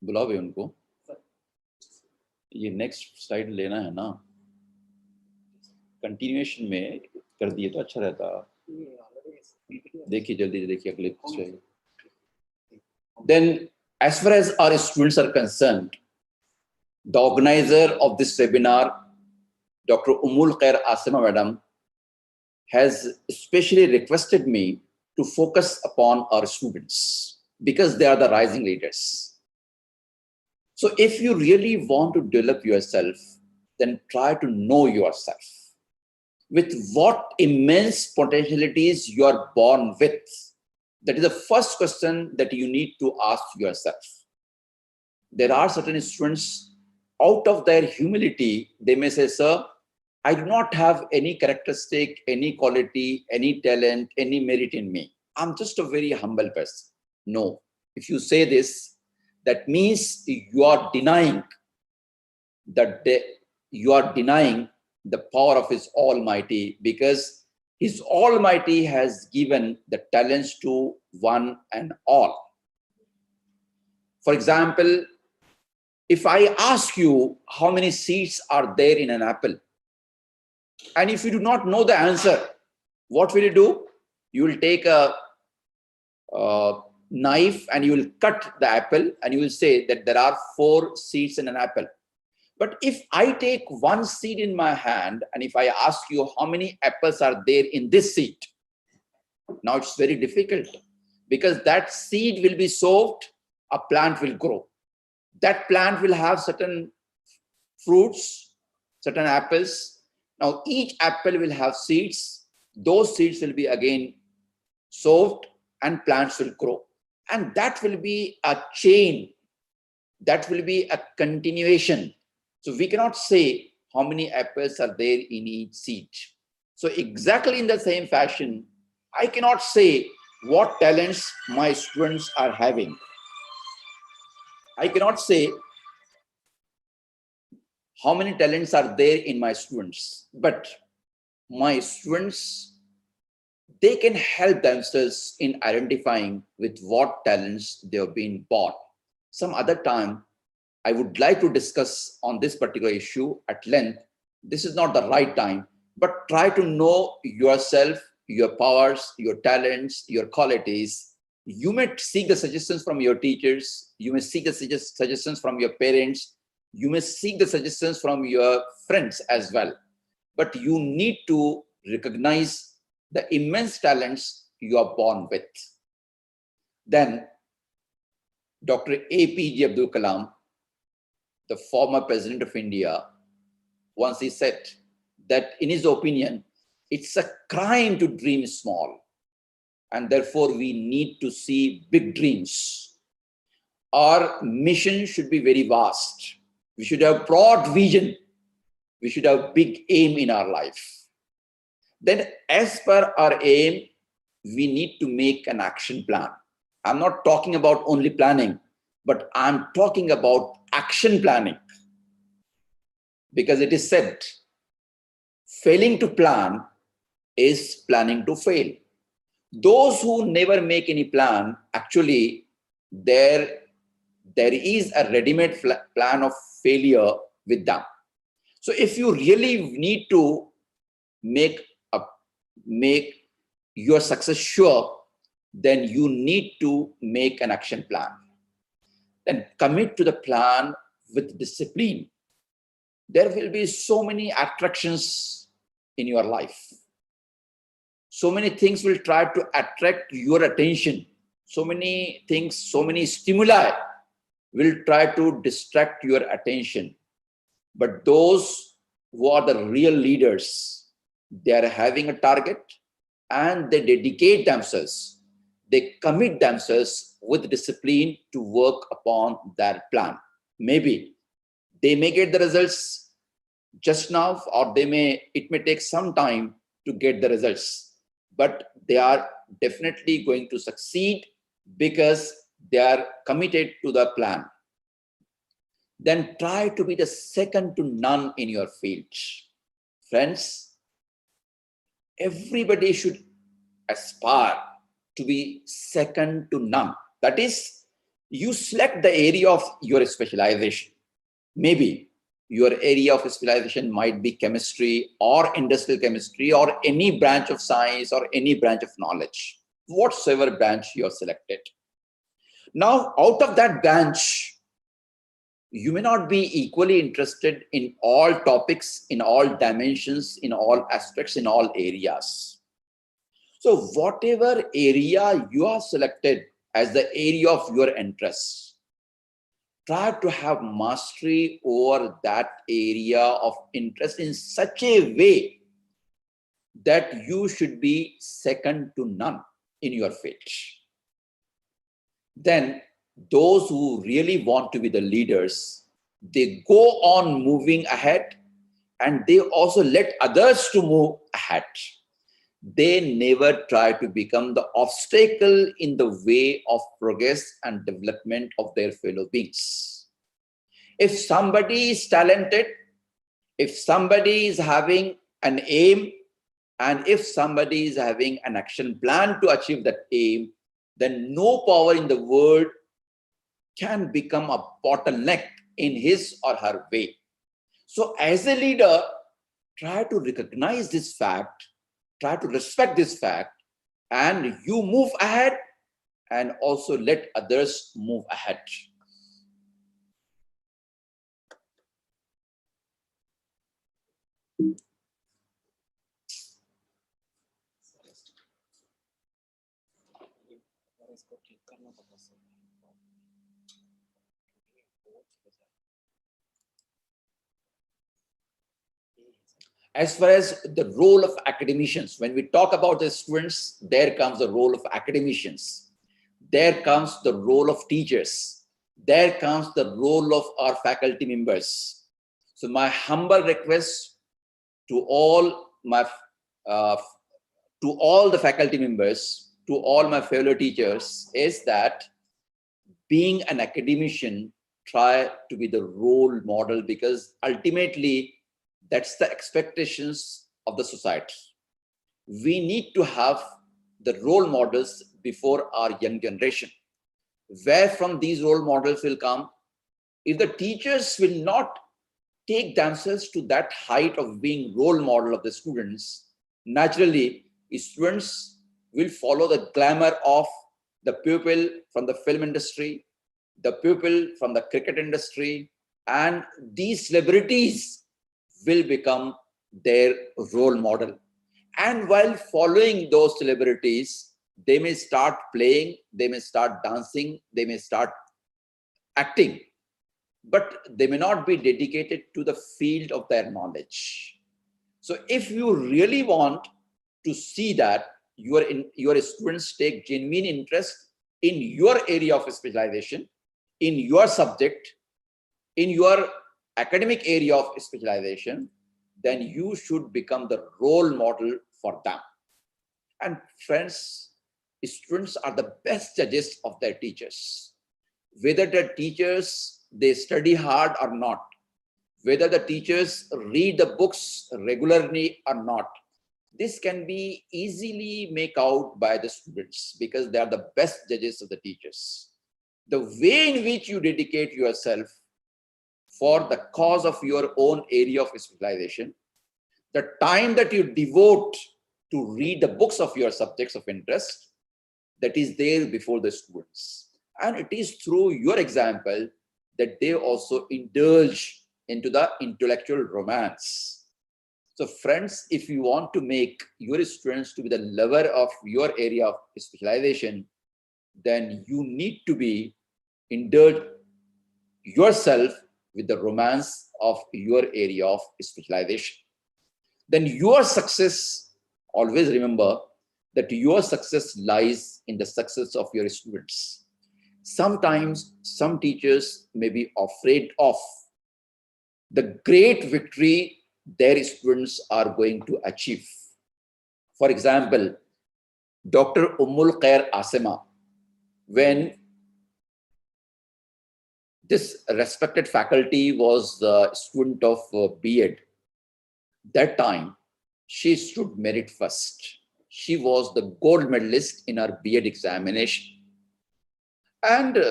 बुलाओगे उनको ये next slide लेना है ना continuation में कर दिए तो अच्छा रहता देखिए जल्दी देखिए अगले slide then as far as our students are concerned the organizer of this webinar Dr. Ummul Khair Asima madam has especially requested me to focus upon our students because they are the rising leaders. So if you really want to develop yourself, then try to know yourself. With what immense potentialities you are born with. That is the first question that you need to ask yourself. There are certain students, out of their humility, they may say, sir, I do not have any characteristic, any quality, any talent, any merit in me. I'm just a very humble person. No, if you say this, that means you are denying the power of his Almighty, because his Almighty has given the talents to one and all. For example, if I ask you how many seeds are there in an apple, and if you do not know the answer, what will you do? You will take a knife and you will cut the apple and you will say that there are 4 seeds in an apple. But if I take one seed in my hand and if I ask you how many apples are there in this seed, now it's very difficult because that seed will be soaked, a plant will grow. That plant will have certain fruits, certain apples. Now each apple will have seeds. Those seeds will be again soaked and plants will grow. And that will be a chain. That will be a continuation. So we cannot say how many apples are there in each seed. So exactly in the same fashion, I cannot say what talents my students are having. I cannot say how many talents are there in my students, but my students, they can help themselves in identifying with what talents they have been born. Some other time, I would like to discuss on this particular issue at length. This is not the right time, but try to know yourself, your powers, your talents, your qualities. You may seek the suggestions from your teachers. You may seek the suggestions from your parents. You may seek the suggestions from your friends as well. But you need to recognize the immense talents you are born with. Then, Dr. APJ Abdul Kalam, the former president of India, once he said that in his opinion, it's a crime to dream small. And therefore, we need to see big dreams. Our mission should be very vast. We should have broad vision. We should have big aim in our life. Then as per our aim, we need to make an action plan. I'm not talking about only planning, but I'm talking about action planning. Because it is said, failing to plan is planning to fail. Those who never make any plan, actually, there is a ready-made plan of failure with them. So if you really need to make make your success sure, then you need to make an action plan. Then commit to the plan with discipline. There will be so many attractions in your life. So many things will try to attract your attention. So many things, so many stimuli will try to distract your attention. But those who are the real leaders, they are having a target and they dedicate themselves. They commit themselves with discipline to work upon that plan. Maybe they may get the results just now, or it may take some time to get the results, but they are definitely going to succeed because they are committed to the plan. Then try to be the second to none in your field. Friends, everybody should aspire to be second to none. That is, you select the area of your specialization. Maybe your area of specialization might be chemistry or industrial chemistry or any branch of science or any branch of knowledge, whatsoever branch you have selected. Now, out of that branch, you may not be equally interested in all topics, in all dimensions, in all aspects, in all areas. So whatever area you have selected as the area of your interest, try to have mastery over that area of interest in such a way that you should be second to none in your field. Then those who really want to be the leaders, they go on moving ahead and they also let others to move ahead. They never try to become the obstacle in the way of progress and development of their fellow beings. If somebody is talented, if somebody is having an aim, and if somebody is having an action plan to achieve that aim, then no power in the world can become a bottleneck in his or her way. So as a leader, try to recognize this fact, try to respect this fact, and you move ahead and also let others move ahead. As far as the role of academicians, when we talk about the students, there comes the role of academicians. There comes the role of teachers. There comes the role of our faculty members. So my humble request to all the faculty members, to all my fellow teachers, is that being an academician, try to be the role model, because ultimately that's the expectations of the society. We need to have the role models before our young generation. Where from these role models will come? If the teachers will not take themselves to that height of being role model of the students, naturally, students will follow the glamour of the pupil from the film industry, the pupil from the cricket industry, and these celebrities will become their role model. And while following those celebrities, they may start playing, they may start dancing, they may start acting, but they may not be dedicated to the field of their knowledge. So if you really want to see that your students take genuine interest in your area of specialization, in your subject, in your academic area of specialization, then you should become the role model for them. And friends, students are the best judges of their teachers. Whether the teachers, they study hard or not, whether the teachers read the books regularly or not, this can be easily made out by the students, because they are the best judges of the teachers. The way in which you dedicate yourself for the cause of your own area of specialization, the time that you devote to read the books of your subjects of interest that is there before the students. And it is through your example that they also indulge into the intellectual romance. So friends, if you want to make your students to be the lover of your area of specialization, then you need to be indulge yourself with the romance of your area of specialization. Then your success, always remember that your success lies in the success of your students. Sometimes some teachers may be afraid of the great victory their students are going to achieve. For example, Dr. Ummul Khair Asima, when this respected faculty was the student of B.Ed, that time she stood merit first. She was the gold medalist in her B.Ed examination. And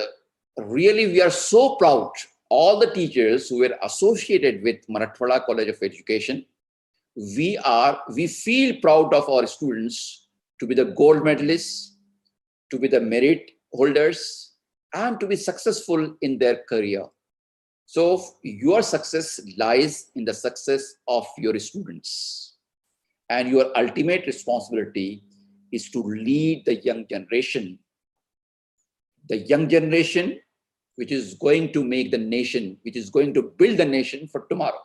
really, we are so proud, all the teachers who were associated with Marathwada College of Education, we feel proud of our students to be the gold medalists, to be the merit holders, and to be successful in their career. So your success lies in the success of your students. And your ultimate responsibility is to lead the young generation which is going to make the nation, which is going to build the nation for tomorrow.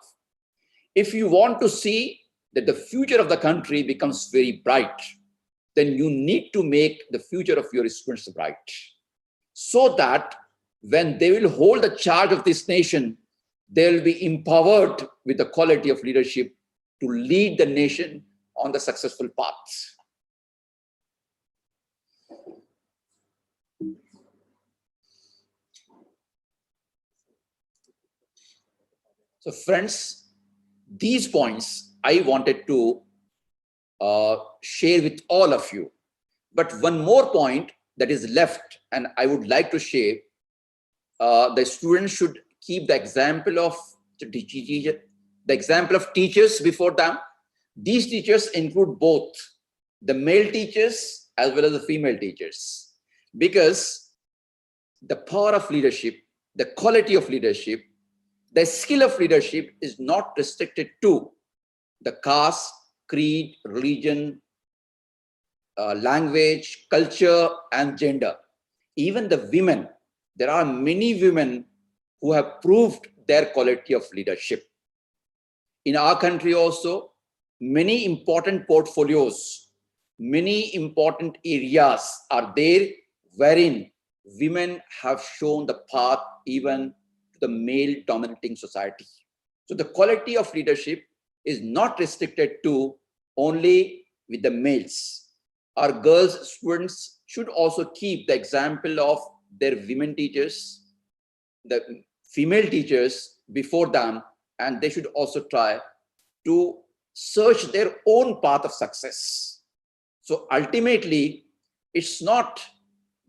If you want to see that the future of the country becomes very bright, then you need to make the future of your students bright, so that when they will hold the charge of this nation, they will be empowered with the quality of leadership to lead the nation on the successful path. So friends, these points I wanted to share with all of you. But one more point that is left, and I would like to share, the students should keep the example of teachers before them. These teachers include both the male teachers as well as the female teachers, because the power of leadership, the quality of leadership, the skill of leadership is not restricted to the caste, creed, religion, language, culture, and gender. Even the women, there are many women who have proved their quality of leadership. In our country also, many important portfolios, many important areas are there wherein women have shown the path even to the male dominating society. So the quality of leadership is not restricted to only with the males. Our girls students should also keep the example of their women teachers, the female teachers before them, and they should also try to search their own path of success. So ultimately, it's not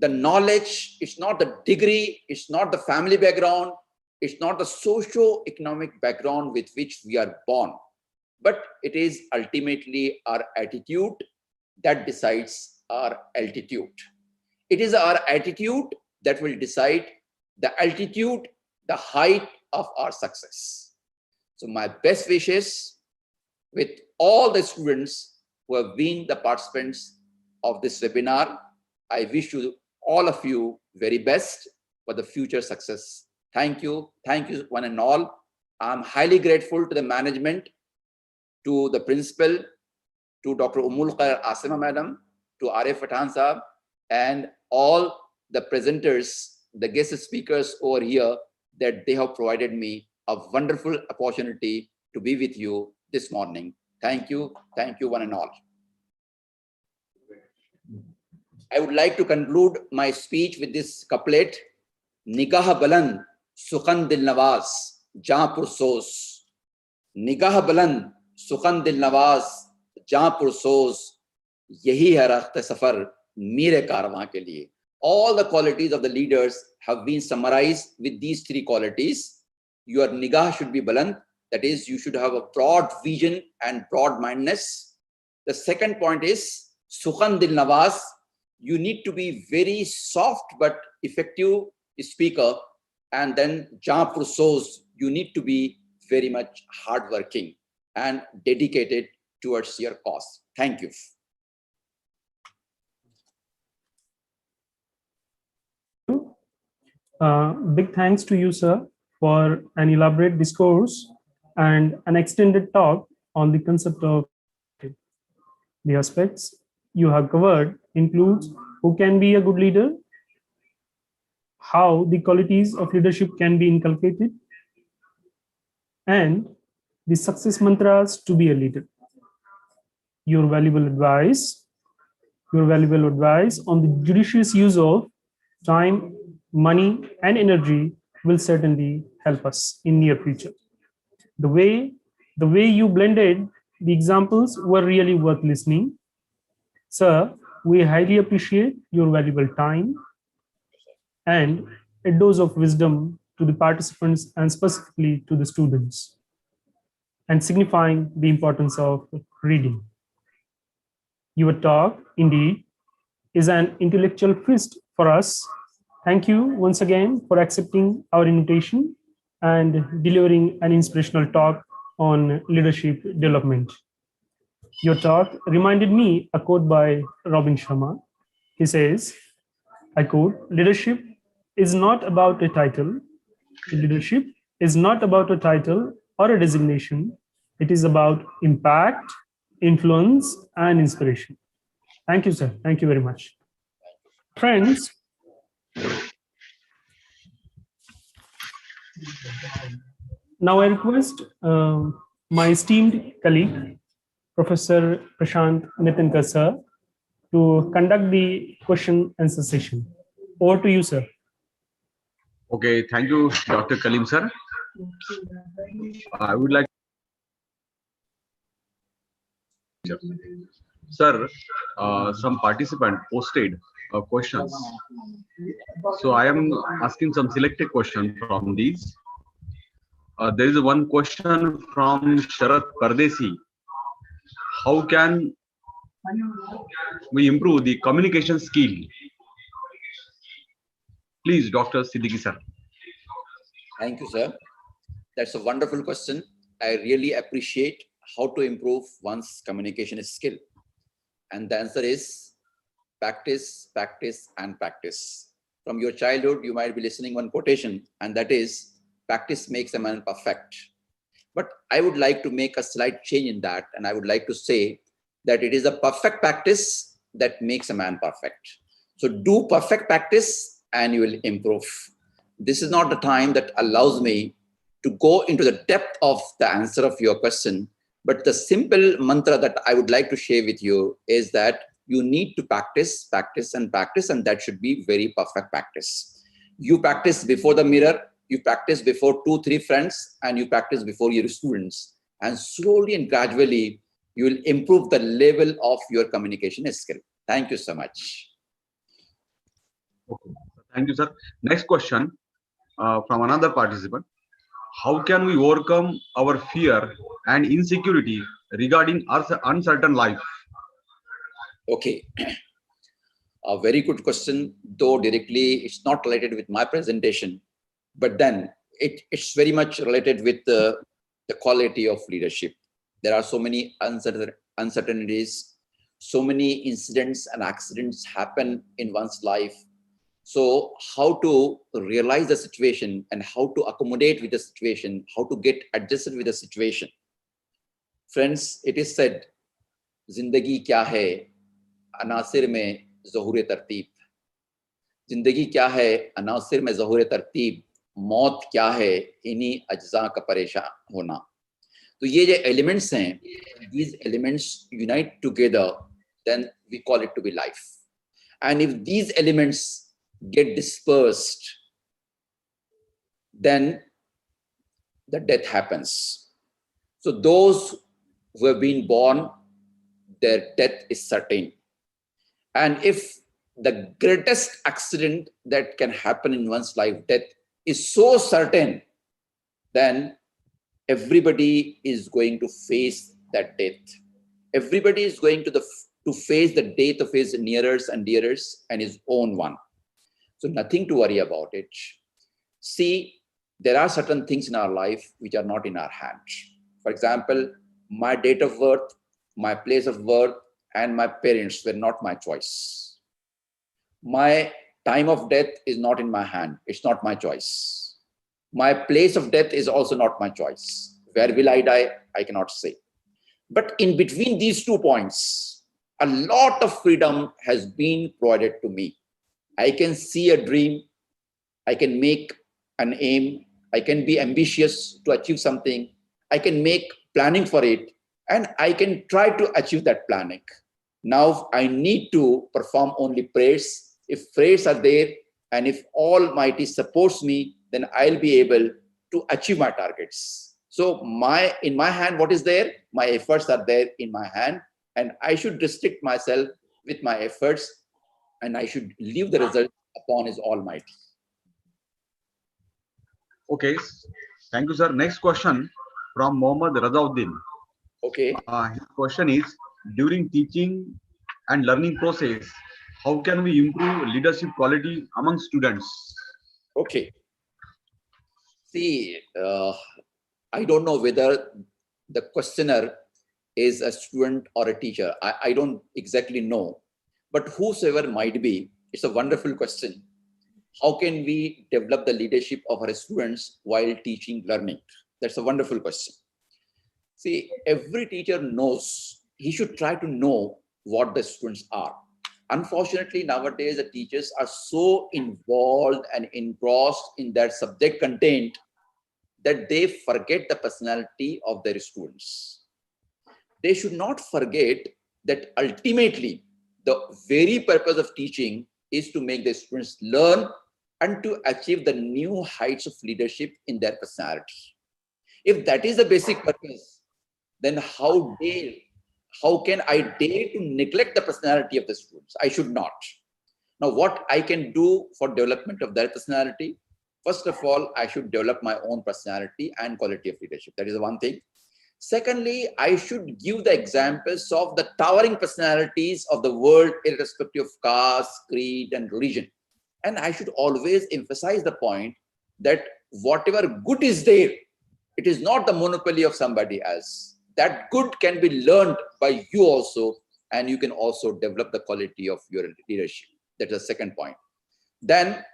the knowledge, it's not the degree, it's not the family background, it's not the socio-economic background with which we are born, but it is ultimately our attitude that decides our altitude. It is our attitude that will decide the altitude, the height of our success. So my best wishes with all the students who have been the participants of this webinar. I wish you, all of you, very best for the future success. Thank you one and all. I'm highly grateful to the management, to the principal, to Dr. Ummul Khair Asima Madam, to Arif Pathan Sahab, and all the presenters, the guest speakers over here, that they have provided me a wonderful opportunity to be with you this morning. Thank you one and all. I would like to conclude my speech with this couplet. Nigah baland, sukhan dil nawaz, jaan pursoz. Nigah baland, sukhan dil nawaz, jaan pursoz. Yahi hai rakhte safar, mere karwan ke liye. All the qualities of the leaders have been summarized with these three qualities. Your nigah should be baland, that is, you should have a broad vision and broad mindedness. The second point is Sukhan Dil Nawaz. You need to be very soft but effective speaker. And then Jahanpur Soz, you need to be very much hardworking and dedicated towards your cause. Thank you. Big thanks to you, sir, for an elaborate discourse and an extended talk on the concept of the aspects you have covered includes who can be a good leader, how the qualities of leadership can be inculcated, and the success mantras to be a leader. Your valuable advice on the judicious use of time, money, and energy will certainly help us in near future. The way you blended the examples were really worth listening. Sir, we highly appreciate your valuable time and a dose of wisdom to the participants and specifically to the students, and signifying the importance of reading. Your talk, indeed, is an intellectual feast for us. Thank you once again for accepting our invitation and delivering an inspirational talk on leadership development. Your talk reminded me a quote by Robin Sharma. He says, I quote, leadership is not about a title. Leadership is not about a title or a designation. It is about impact, influence, and inspiration. Thank you, sir. Thank you very much. Friends, now I request my esteemed colleague, Professor Prashant Nitinkar, sir, to conduct the question and answer session. Over to you, sir. Okay, thank you, Dr. Kalim, sir. I would like, sir, some participant posted questions. So I am asking some selected questions from these. There is one question from Sharat Pardesi. How can we improve the communication skill? Please, Dr. Siddiqui, sir. Thank you, sir. That's a wonderful question. I really appreciate how to improve one's communication skill. And the answer is practice, practice, and practice. From your childhood, you might be listening one quotation, and that is, practice makes a man perfect. But I would like to make a slight change in that, and I would like to say that it is a perfect practice that makes a man perfect. So do perfect practice and you will improve. This is not the time that allows me to go into the depth of the answer of your question, but the simple mantra that I would like to share with you is that you need to practice, practice, and practice, and that should be very perfect practice. You practice before the mirror, you practice before 2-3 friends, and you practice before your students. And slowly and gradually, you will improve the level of your communication skill. Thank you so much. Okay. Thank you, sir. Next question from another participant. How can we overcome our fear and insecurity regarding our uncertain life? Okay. A very good question, though directly it's not related with my presentation, but then it's very much related with the quality of leadership. There are so many uncertainties, so many incidents and accidents happen in one's life. So how to realize the situation and how to accommodate with the situation, how to get adjusted with the situation. Friends, it is said, Zindagi kya hai, anasir mein zuhur tartib. Zindagi kya hai, anasir mein zuhur tartib. Maut kya hai, inhi ajza ka pareshan hona. So ye je elements hain, these elements unite together, then we call it to be life. And if these elements get dispersed, then the death happens. So those who have been born, their death is certain. And if the greatest accident that can happen in one's life, death, is so certain, then everybody is going to face that death. Everybody is going to face the death of his nearest and dearest and his own one. So nothing to worry about it. See, there are certain things in our life which are not in our hands. For example, my date of birth, my place of birth, and my parents were not my choice. My time of death is not in my hand. It's not my choice. My place of death is also not my choice. Where will I die? I cannot say. But in between these 2 points, a lot of freedom has been provided to me. I can see a dream. I can make an aim. I can be ambitious to achieve something. I can make planning for it, and I can try to achieve that planning. Now I need to perform only prayers. If prayers are there, and if Almighty supports me, then I'll be able to achieve my targets. So in my hand, what is there? My efforts are there in my hand, and I should restrict myself with my efforts, and I should leave the result upon His Almighty. Okay, thank you, sir. Next question from Mohammad Razauddin. Okay. His question is, during teaching and learning process, how can we improve leadership quality among students? Okay. See, I don't know whether the questioner is a student or a teacher. I don't exactly know. But whosoever might be, it's a wonderful question. How can we develop the leadership of our students while teaching learning? That's a wonderful question. See, every teacher knows, he should try to know what the students are. Unfortunately, nowadays, the teachers are so involved and engrossed in their subject content that they forget the personality of their students. They should not forget that ultimately, the very purpose of teaching is to make the students learn and to achieve the new heights of leadership in their personality. If that is the basic purpose, then how can I dare to neglect the personality of the students? I should not. Now, what I can do for development of their personality? First of all, I should develop my own personality and quality of leadership. That is one thing. Secondly, I should give the examples of the towering personalities of the world, irrespective of caste, creed, and religion. And I should always emphasize the point that whatever good is there, it is not the monopoly of somebody else. That good can be learned by you also, and you can also develop the quality of your leadership. That's the second point. Then,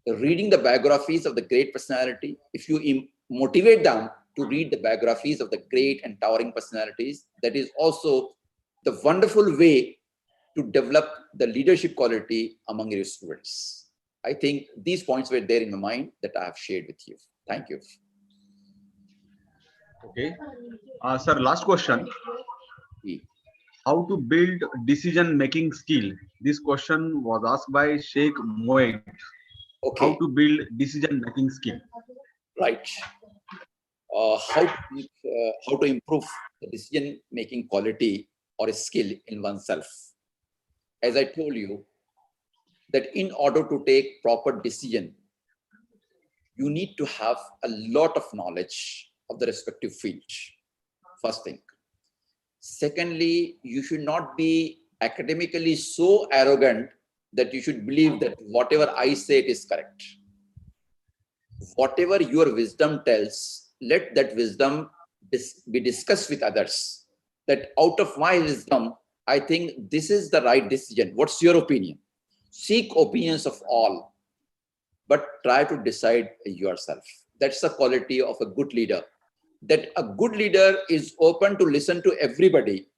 reading the biographies of the great personality, if you motivate them to read the biographies of the great and towering personalities, that is also the wonderful way to develop the leadership quality among your students. I think these points were there in my mind that I have shared with you. Thank you. Okay. Sir, last question. How to build decision-making skill? This question was asked by Sheikh Moed. Okay. How to build decision-making skill? Right. How to improve the decision-making quality or a skill in oneself. As I told you, that in order to take proper decision, you need to have a lot of knowledge of the respective field. First thing. Secondly, you should not be academically so arrogant that you should believe that whatever I say it is correct. Whatever your wisdom tells, let that wisdom be discussed with others. That out of my wisdom, I think this is the right decision. What's your opinion? Seek opinions of all, but try to decide yourself. That's the quality of a good leader. That a good leader is open to listen to everybody,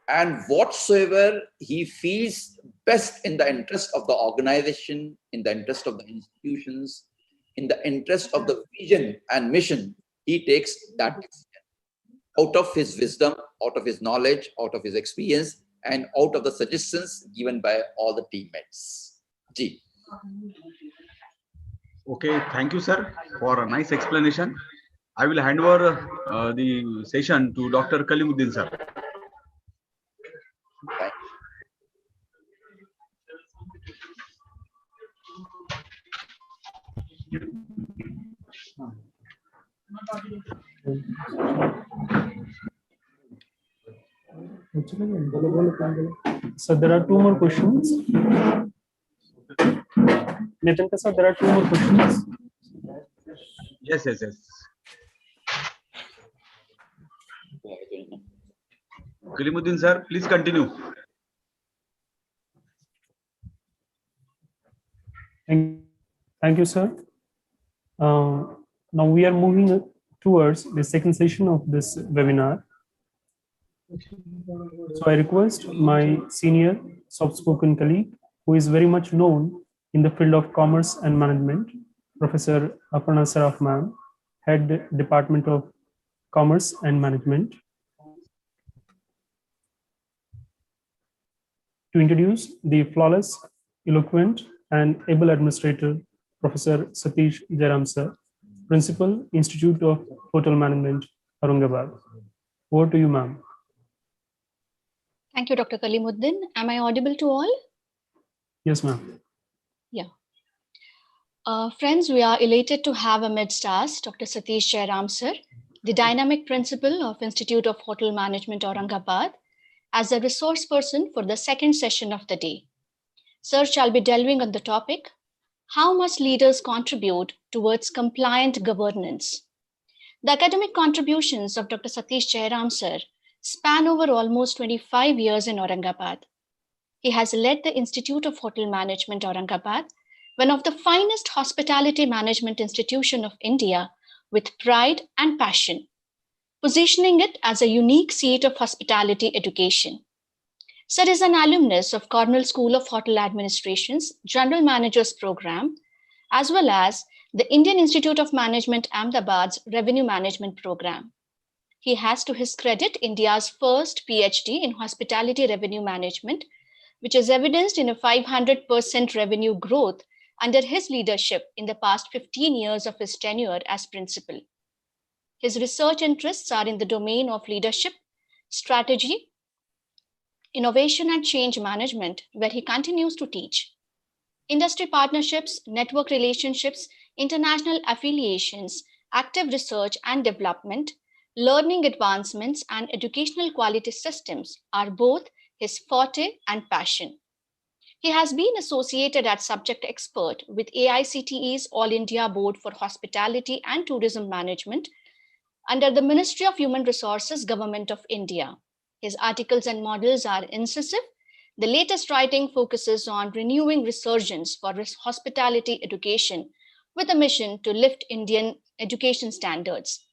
and whatsoever he feels best in the interest of the organization, in the interest of the institutions, in the interest of the vision and mission, he takes that decision out of his wisdom, out of his knowledge, out of his experience, and out of the suggestions given by all the teammates. Ji. Okay, thank you, sir, for a nice explanation. I will hand over the session to Dr. Kalimuddin, sir. So there are two more questions. Nitin sir, there are two more questions. Yes. Kalimuddin sir, please continue. Thank you, sir. Now we are moving towards the second session of this webinar. So I request my senior soft-spoken colleague, who is very much known in the field of commerce and management, Professor Aparna Saraf ma'am, Head Department of Commerce and Management, to introduce the flawless, eloquent, and able administrator, Professor Satish Jairam sir, Principal, Institute of Hotel Management, Aurangabad. Over to you, ma'am. Thank you, Dr. Kalimuddin. Am I audible to all? Yes, ma'am. Yeah. Friends, we are elated to have amidst us Dr. Satish Jairam sir, the dynamic principal of Institute of Hotel Management, Aurangabad, as a resource person for the second session of the day. Sir shall be delving on the topic, how must leaders contribute towards compliant governance? The academic contributions of Dr. Satish Jairam sir span over almost 25 years in Aurangabad. He has led the Institute of Hotel Management, Aurangabad, one of the finest hospitality management institutions of India, with pride and passion, positioning it as a unique seat of hospitality education. Sir is an alumnus of Cornell School of Hotel Administration's General Managers Program, as well as the Indian Institute of Management Ahmedabad's Revenue Management Program. He has to his credit India's first PhD in Hospitality Revenue Management, which is evidenced in a 500% revenue growth under his leadership in the past 15 years of his tenure as principal. His research interests are in the domain of leadership, strategy, innovation and change management, where he continues to teach. Industry partnerships, network relationships, international affiliations, active research and development, learning advancements, and educational quality systems are both his forte and passion. He has been associated as subject expert with AICTE's All India Board for Hospitality and Tourism Management under the Ministry of Human Resources, Government of India. His articles and models are incisive. The latest writing focuses on renewing resurgence for hospitality education with a mission to lift Indian education standards.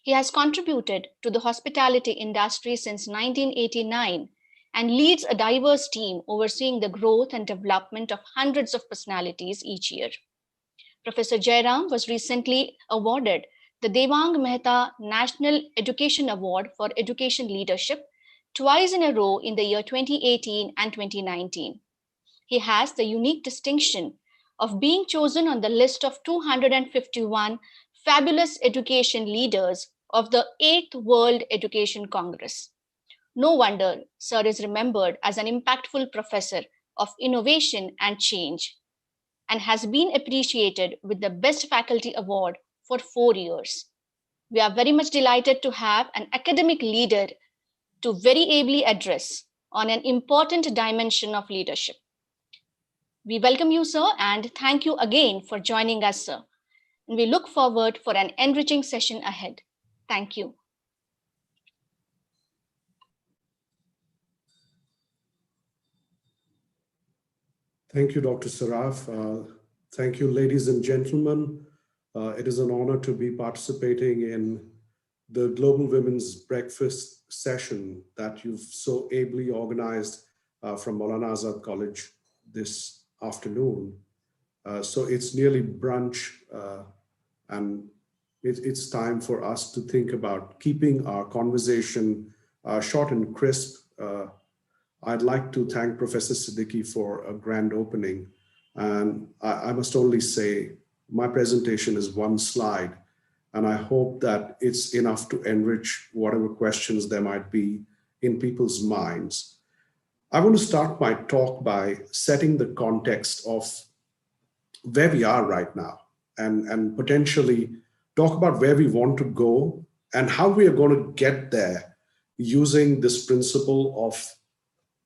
He has contributed to the hospitality industry since 1989 and leads a diverse team overseeing the growth and development of hundreds of personalities each year. Professor Jairam was recently awarded the Devang Mehta National Education Award for Education Leadership twice in a row in the year 2018 and 2019. He has the unique distinction of being chosen on the list of 251 fabulous education leaders of the 8th World Education Congress. No wonder Sir is remembered as an impactful professor of innovation and change, and has been appreciated with the Best Faculty Award for 4 years. We are very much delighted to have an academic leader to very ably address on an important dimension of leadership. We welcome you, sir, and thank you again for joining us, sir. And we look forward for an enriching session ahead. Thank you. Thank you, Dr. Saraf. Thank you, ladies and gentlemen. It is an honor to be participating in the Global Women's Breakfast session that you've so ably organized from Maulana Azad College this afternoon. So it's nearly brunch, and it's time for us to think about keeping our conversation short and crisp. I'd like to thank Professor Siddiqui for a grand opening. And I must only say, my presentation is one slide, and I hope that it's enough to enrich whatever questions there might be in people's minds. I want to start my talk by setting the context of where we are right now, and potentially talk about where we want to go and how we are going to get there using this principle of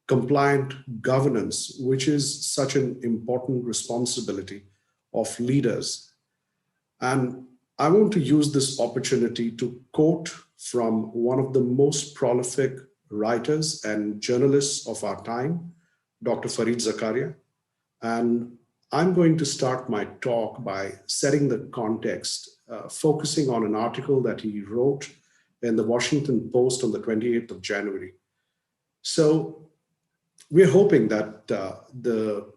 compliant governance, which is such an important responsibility of leaders. And I want to use this opportunity to quote from one of the most prolific writers and journalists of our time, Dr. Fareed Zakaria. And I'm going to start my talk by setting the context, focusing on an article that he wrote in the Washington Post on the 28th of January. So we're hoping that the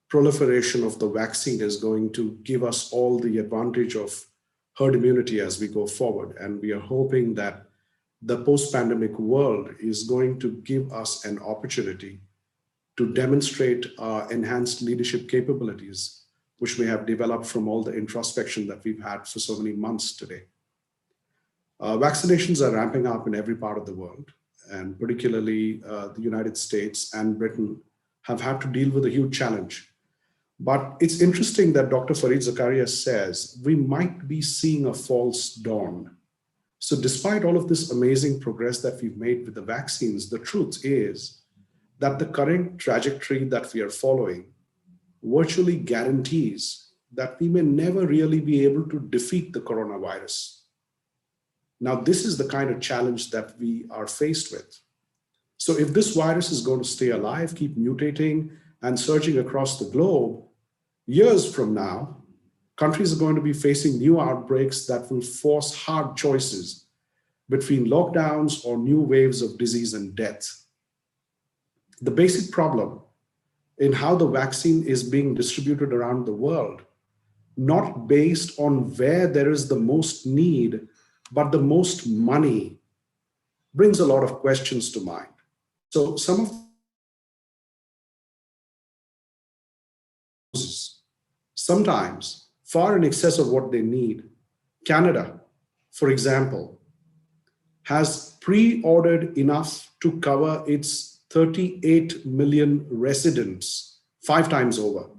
proliferation of the vaccine is going to give us all the advantage of herd immunity as we go forward. And we are hoping that the post-pandemic world is going to give us an opportunity to demonstrate our enhanced leadership capabilities, which we have developed from all the introspection that we've had for so many months today. Vaccinations are ramping up in every part of the world, and particularly the United States and Britain have had to deal with a huge challenge. But it's interesting that Dr. Fareed Zakaria says we might be seeing a false dawn. So despite all of this amazing progress that we've made with the vaccines, the truth is that the current trajectory that we are following virtually guarantees that we may never really be able to defeat the coronavirus. Now, this is the kind of challenge that we are faced with. So if this virus is going to stay alive, keep mutating and surging across the globe, years from now, countries are going to be facing new outbreaks that will force hard choices between lockdowns or new waves of disease and death. The basic problem in how the vaccine is being distributed around the world, not based on where there is the most need, but the most money, brings a lot of questions to mind. So some of sometimes far in excess of what they need. Canada, for example, has pre-ordered enough to cover its 38 million residents 5 times over.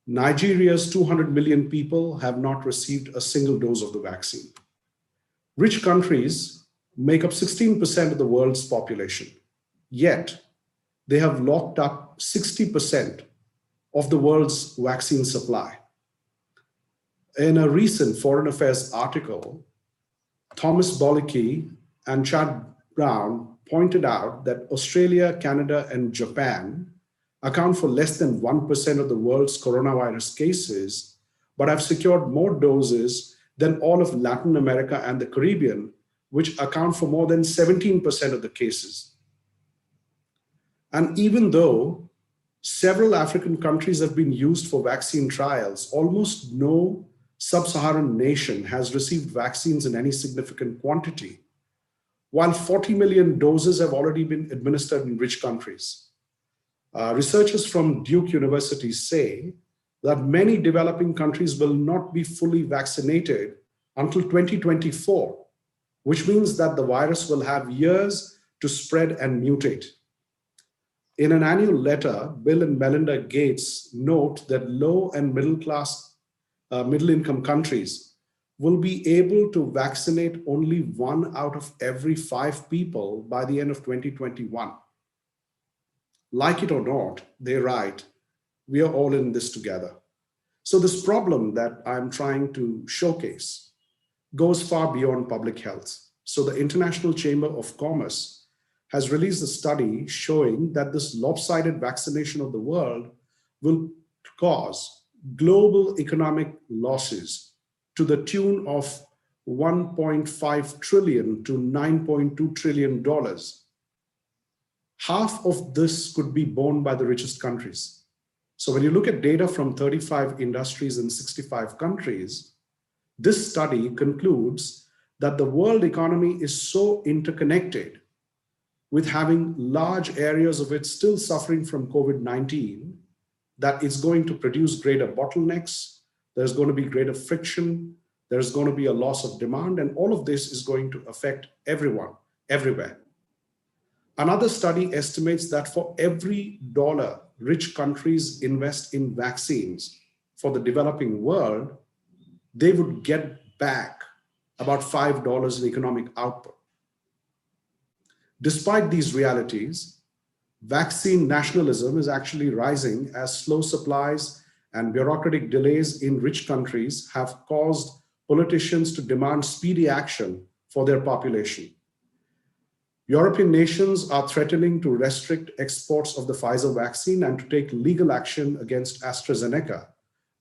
Nigeria's 200 million people have not received a single dose of the vaccine. Rich countries make up 16% of the world's population, yet they have locked up 60% of the world's vaccine supply. In a recent Foreign Affairs article, Thomas Bollicki and Chad Brown pointed out that Australia, Canada, and Japan account for less than 1% of the world's coronavirus cases, but have secured more doses than all of Latin America and the Caribbean, which account for more than 17% of the cases. And even though several African countries have been used for vaccine trials, almost no sub-Saharan nation has received vaccines in any significant quantity, while 40 million doses have already been administered in rich countries. Researchers from Duke University say that many developing countries will not be fully vaccinated until 2024, which means that the virus will have years to spread and mutate. In an annual letter, Bill and Melinda Gates note that low and middle-income countries will be able to vaccinate only 1 out of every 5 people by the end of 2021. Like it or not, they write, we are all in this together. So this problem that I'm trying to showcase goes far beyond public health. So the International Chamber of Commerce has released a study showing that this lopsided vaccination of the world will cause global economic losses to the tune of $1.5 trillion to $9.2 trillion. Half of this could be borne by the richest countries. So when you look at data from 35 industries in 65 countries, this study concludes that the world economy is so interconnected, with having large areas of it still suffering from COVID-19, that it's going to produce greater bottlenecks, there's going to be greater friction, there's going to be a loss of demand, and all of this is going to affect everyone, everywhere. Another study estimates that for every dollar rich countries invest in vaccines for the developing world, they would get back about $5 in economic output. Despite these realities, vaccine nationalism is actually rising as slow supplies and bureaucratic delays in rich countries have caused politicians to demand speedy action for their population. European nations are threatening to restrict exports of the Pfizer vaccine and to take legal action against AstraZeneca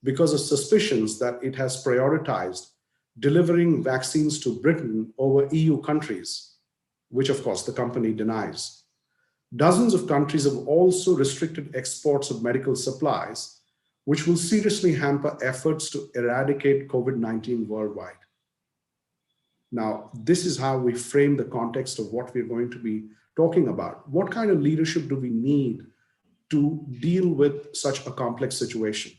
because of suspicions that it has prioritized delivering vaccines to Britain over EU countries, which of course the company denies. Dozens of countries have also restricted exports of medical supplies, which will seriously hamper efforts to eradicate COVID-19 worldwide. Now, this is how we frame the context of what we're going to be talking about. What kind of leadership do we need to deal with such a complex situation?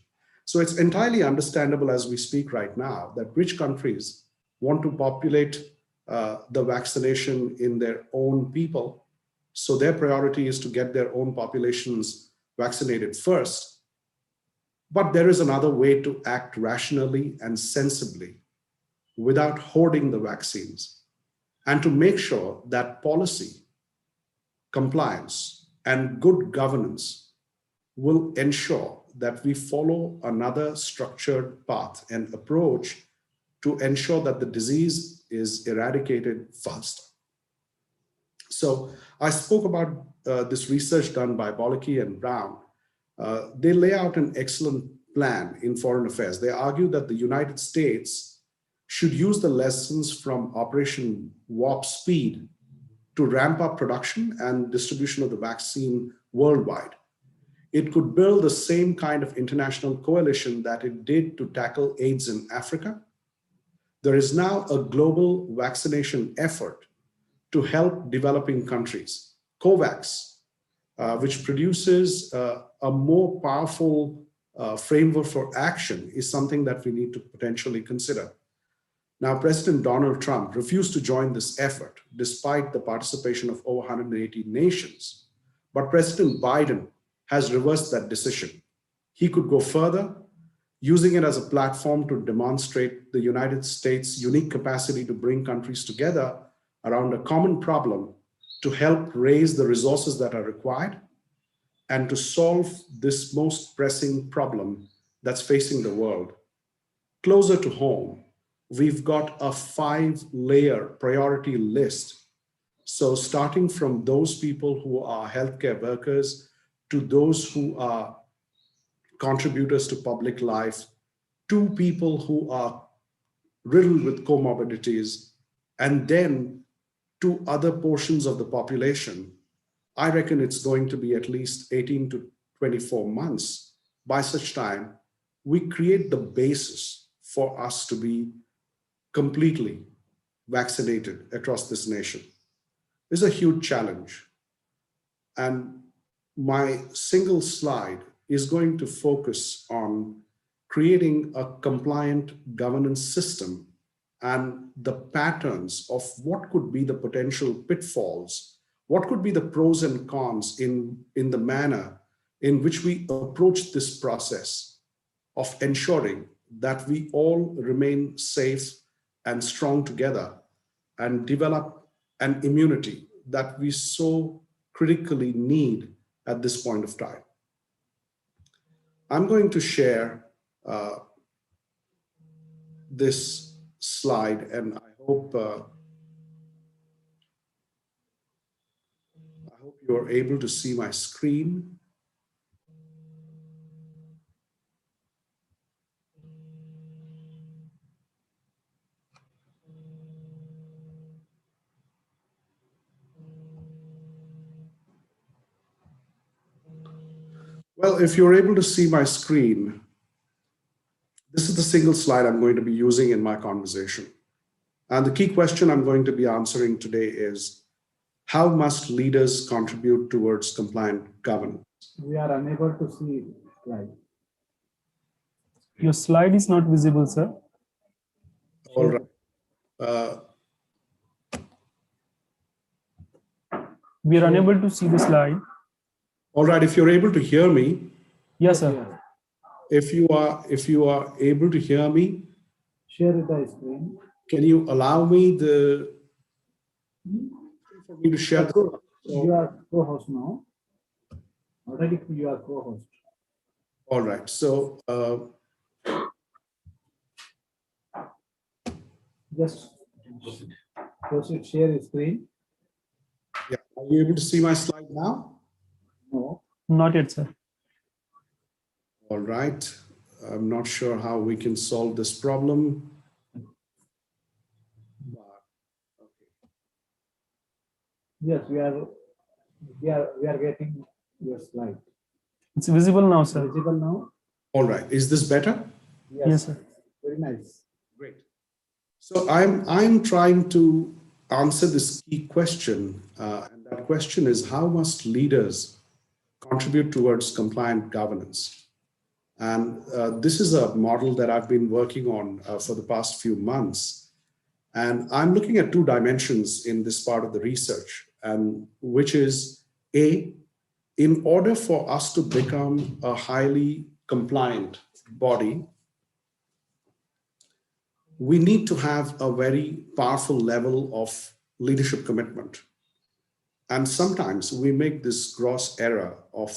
So it's entirely understandable as we speak right now that rich countries want to populate the vaccination in their own people. So their priority is to get their own populations vaccinated first. But there is another way to act rationally and sensibly without hoarding the vaccines, and to make sure that policy, compliance, and good governance will ensure that we follow another structured path and approach to ensure that the disease is eradicated faster. So I spoke about this research done by Bollicki and Brown. They lay out an excellent plan in foreign affairs. They argue that the United States should use the lessons from Operation Warp Speed to ramp up production and distribution of the vaccine worldwide. It could build the same kind of international coalition that it did to tackle AIDS in Africa. There is now a global vaccination effort to help developing countries. COVAX, which produces a more powerful framework for action, is something that we need to potentially consider. Now, President Donald Trump refused to join this effort despite the participation of over 180 nations. But President Biden has reversed that decision. He could go further, using it as a platform to demonstrate the United States' unique capacity to bring countries together around a common problem to help raise the resources that are required and to solve this most pressing problem that's facing the world. Closer to home, we've got a 5-layer priority list. So starting from those people who are healthcare workers to those who are contributors to public life, to people who are riddled with comorbidities, and then to other portions of the population, I reckon it's going to be at least 18 to 24 months. By such time, we create the basis for us to be completely vaccinated across this nation. It's a huge challenge. And my single slide is going to focus on creating a compliant governance system and the patterns of what could be the potential pitfalls, what could be the pros and cons in the manner in which we approach this process of ensuring that we all remain safe and strong together and develop an immunity that we so critically need at this point of time. I'm going to share this slide, and I hope you are able to see my screen. Well, if you're able to see my screen, this is the single slide I'm going to be using in my conversation. And the key question I'm going to be answering today is, how must leaders contribute towards compliant governance? We are unable to see slide. Your slide is not visible, sir. All right. We are unable to see the slide. All right, if you're able to hear me. Yes, sir. If you are able to hear me, share the screen. Can you allow me the for me to share the slide. You are co-host now. Already you are co-host. All right. So Just proceed, share your screen. yeah, are you able to see my slide now? No. Not yet, sir. All right. I'm not sure how we can solve this problem. Yes, we are getting your slide. It's visible now, sir. Visible now? All right. Is this better? Yes, sir. Very nice. Great. So I'm trying to answer this key question, and that question is, how must leaders contribute towards compliant governance? And this is a model that I've been working on for the past few months. And I'm looking at two dimensions in this part of the research, and which is A, in order for us to become a highly compliant body, we need to have a very powerful level of leadership commitment. And sometimes we make this gross error of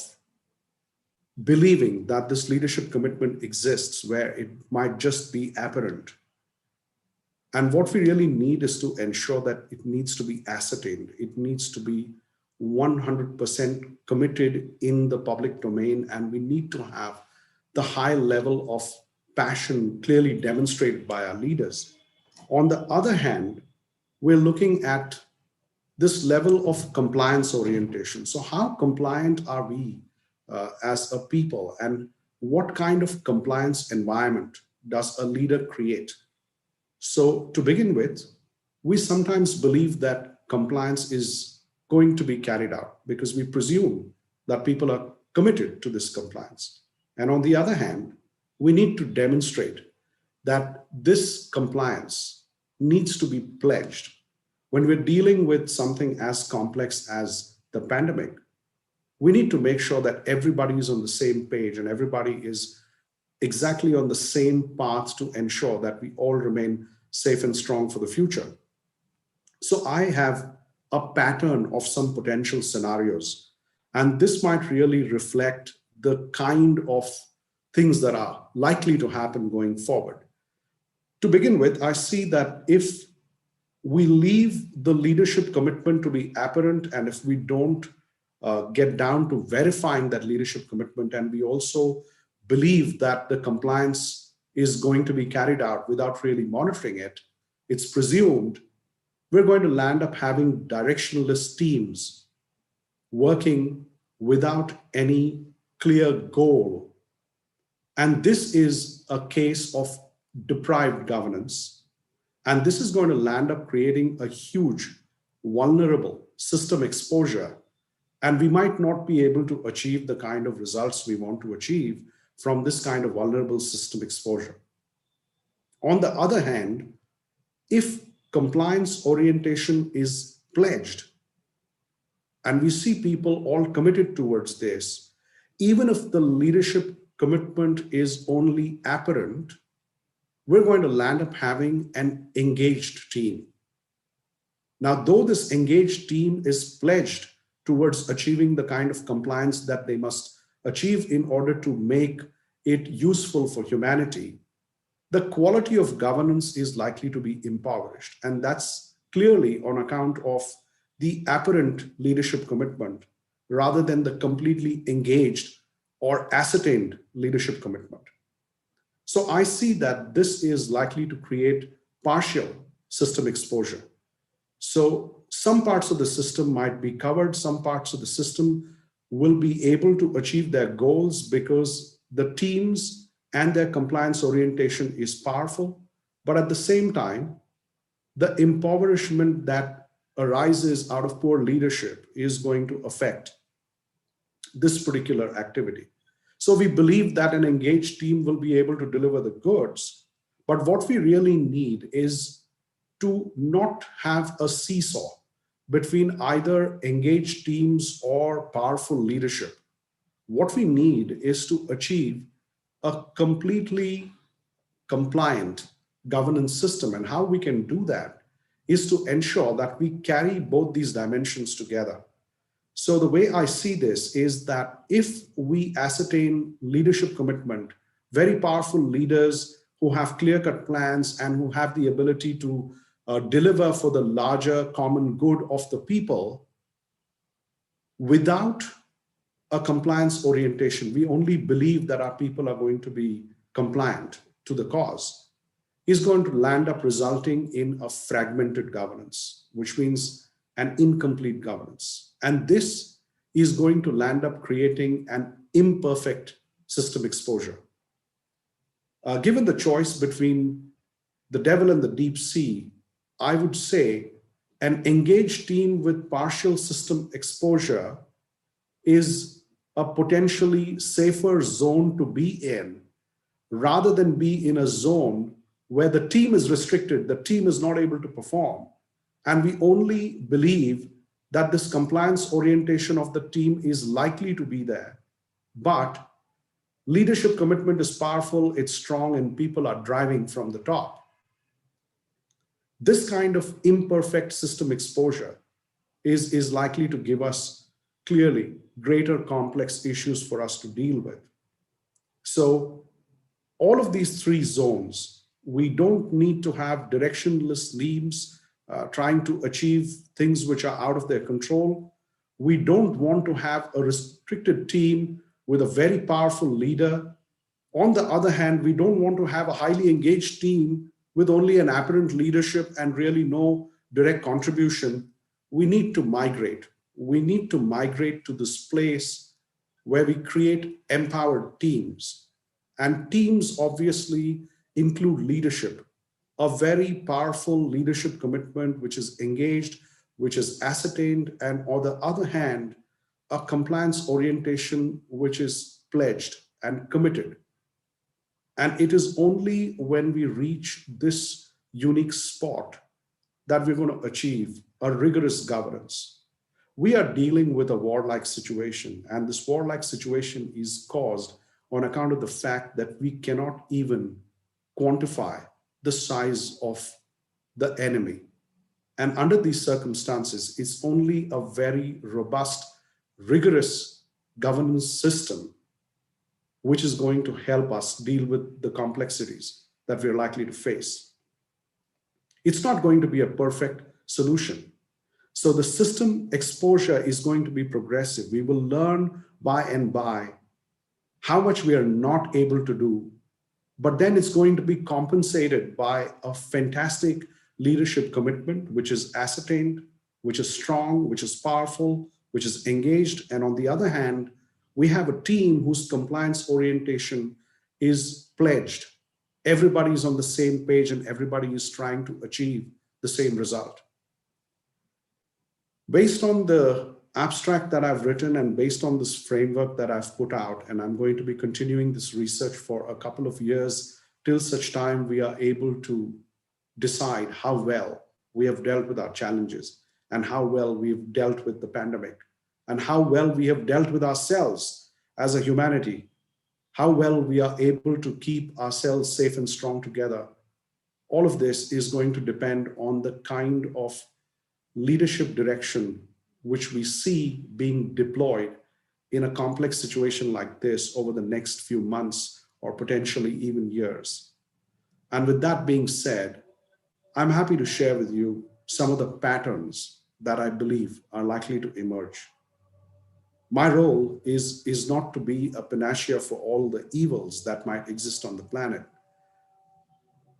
believing that this leadership commitment exists where it might just be apparent. And what we really need is to ensure that it needs to be ascertained. It needs to be 100% committed in the public domain, and we need to have the high level of passion clearly demonstrated by our leaders. On the other hand, we're looking at this level of compliance orientation. So how compliant are we as a people, and what kind of compliance environment does a leader create? So to begin with, we sometimes believe that compliance is going to be carried out because we presume that people are committed to this compliance. And on the other hand, we need to demonstrate that this compliance needs to be pledged. When we're dealing with something as complex as the pandemic, we need to make sure that everybody is on the same page and everybody is exactly on the same path to ensure that we all remain safe and strong for the future. So I have a pattern of some potential scenarios, and this might really reflect the kind of things that are likely to happen going forward. To begin with, I see that if we leave the leadership commitment to be apparent, and if we don't get down to verifying that leadership commitment, and we also believe that the compliance is going to be carried out without really monitoring it, it's presumed we're going to land up having directionless teams working without any clear goal. And this is a case of deprived governance. And this is going to land up creating a huge, vulnerable system exposure. And we might not be able to achieve the kind of results we want to achieve from this kind of vulnerable system exposure. On the other hand, if compliance orientation is pledged, and we see people all committed towards this, even if the leadership commitment is only apparent, we're going to land up having an engaged team. Now, though this engaged team is pledged towards achieving the kind of compliance that they must achieve in order to make it useful for humanity, the quality of governance is likely to be impoverished. And that's clearly on account of the apparent leadership commitment rather than the completely engaged or ascertained leadership commitment. So I see that this is likely to create partial system exposure. So some parts of the system might be covered, some parts of the system will be able to achieve their goals because the teams and their compliance orientation is powerful. But at the same time, the impoverishment that arises out of poor leadership is going to affect this particular activity. So we believe that an engaged team will be able to deliver the goods. But what we really need is to not have a seesaw between either engaged teams or powerful leadership. What we need is to achieve a completely compliant governance system. And how we can do that is to ensure that we carry both these dimensions together. So the way I see this is that if we ascertain leadership commitment, very powerful leaders who have clear-cut plans and who have the ability to deliver for the larger common good of the people, without a compliance orientation, we only believe that our people are going to be compliant to the cause, is going to land up resulting in a fragmented governance, which means an incomplete governance. And this is going to land up creating an imperfect system exposure. Given the choice between the devil and the deep sea, I would say an engaged team with partial system exposure is a potentially safer zone to be in, rather than be in a zone where the team is restricted, the team is not able to perform, and we only believe that this compliance orientation of the team is likely to be there. But leadership commitment is powerful, it's strong, and people are driving from the top. This kind of imperfect system exposure is likely to give us clearly greater complex issues for us to deal with. So all of these three zones, we don't need to have directionless teams trying to achieve things which are out of their control. We don't want to have a restricted team with a very powerful leader. On the other hand, we don't want to have a highly engaged team with only an apparent leadership and really no direct contribution. We need to migrate. We need to migrate to this place where we create empowered teams. And teams obviously include leadership, a very powerful leadership commitment which is engaged, which is ascertained, and on the other hand, a compliance orientation which is pledged and committed. And it is only when we reach this unique spot that we're going to achieve a rigorous governance. We are dealing with a warlike situation, and this warlike situation is caused on account of the fact that we cannot even quantify the size of the enemy. And under these circumstances, it's only a very robust, rigorous governance system which is going to help us deal with the complexities that we're likely to face. It's not going to be a perfect solution. So the system exposure is going to be progressive. We will learn by and by how much we are not able to do, but then it's going to be compensated by a fantastic leadership commitment, which is ascertained, which is strong, which is powerful, which is engaged. And on the other hand, we have a team whose compliance orientation is pledged. Everybody is on the same page and everybody is trying to achieve the same result. Based on the abstract that I've written and based on this framework that I've put out, and I'm going to be continuing this research for a couple of years till such time we are able to decide how well we have dealt with our challenges and how well we've dealt with the pandemic and how well we have dealt with ourselves as a humanity, how well we are able to keep ourselves safe and strong together. All of this is going to depend on the kind of leadership direction which we see being deployed in a complex situation like this over the next few months or potentially even years. And with that being said, I'm happy to share with you some of the patterns that I believe are likely to emerge. My role is not to be a panacea for all the evils that might exist on the planet.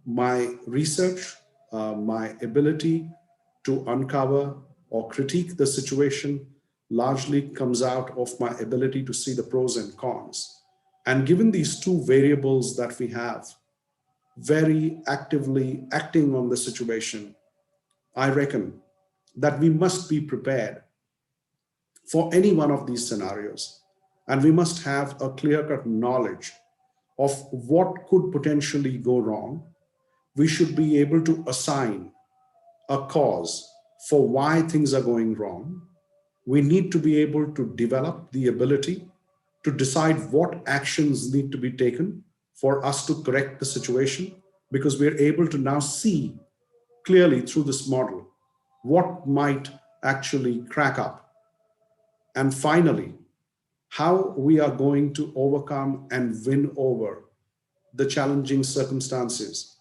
My research, my ability to uncover or critique the situation largely comes out of my ability to see the pros and cons. And given these two variables that we have, very actively acting on the situation, I reckon that we must be prepared for any one of these scenarios. And we must have a clear-cut knowledge of what could potentially go wrong. We should be able to assign a cause for why things are going wrong. We need to be able to develop the ability to decide what actions need to be taken for us to correct the situation, because we're able to now see clearly through this model what might actually crack up. And finally, how we are going to overcome and win over the challenging circumstances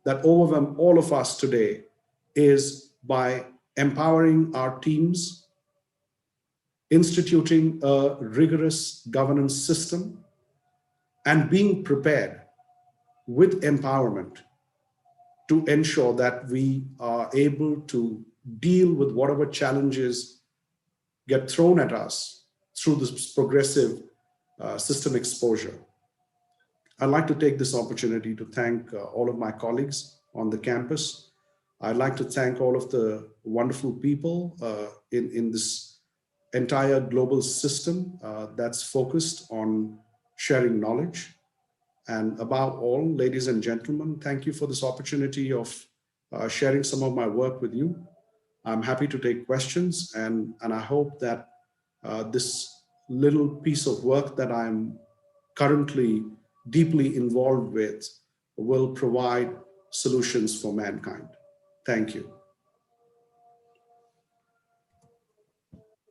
that overwhelm all of us today is by empowering our teams, instituting a rigorous governance system, and being prepared with empowerment to ensure that we are able to deal with whatever challenges get thrown at us through this progressive system exposure. I'd like to take this opportunity to thank all of my colleagues on the campus. I'd like to thank all of the wonderful people in this entire global system that's focused on sharing knowledge. And above all, ladies and gentlemen, thank you for this opportunity of sharing some of my work with you. I'm happy to take questions, and I hope that this little piece of work that I'm currently deeply involved with will provide solutions for mankind. Thank you.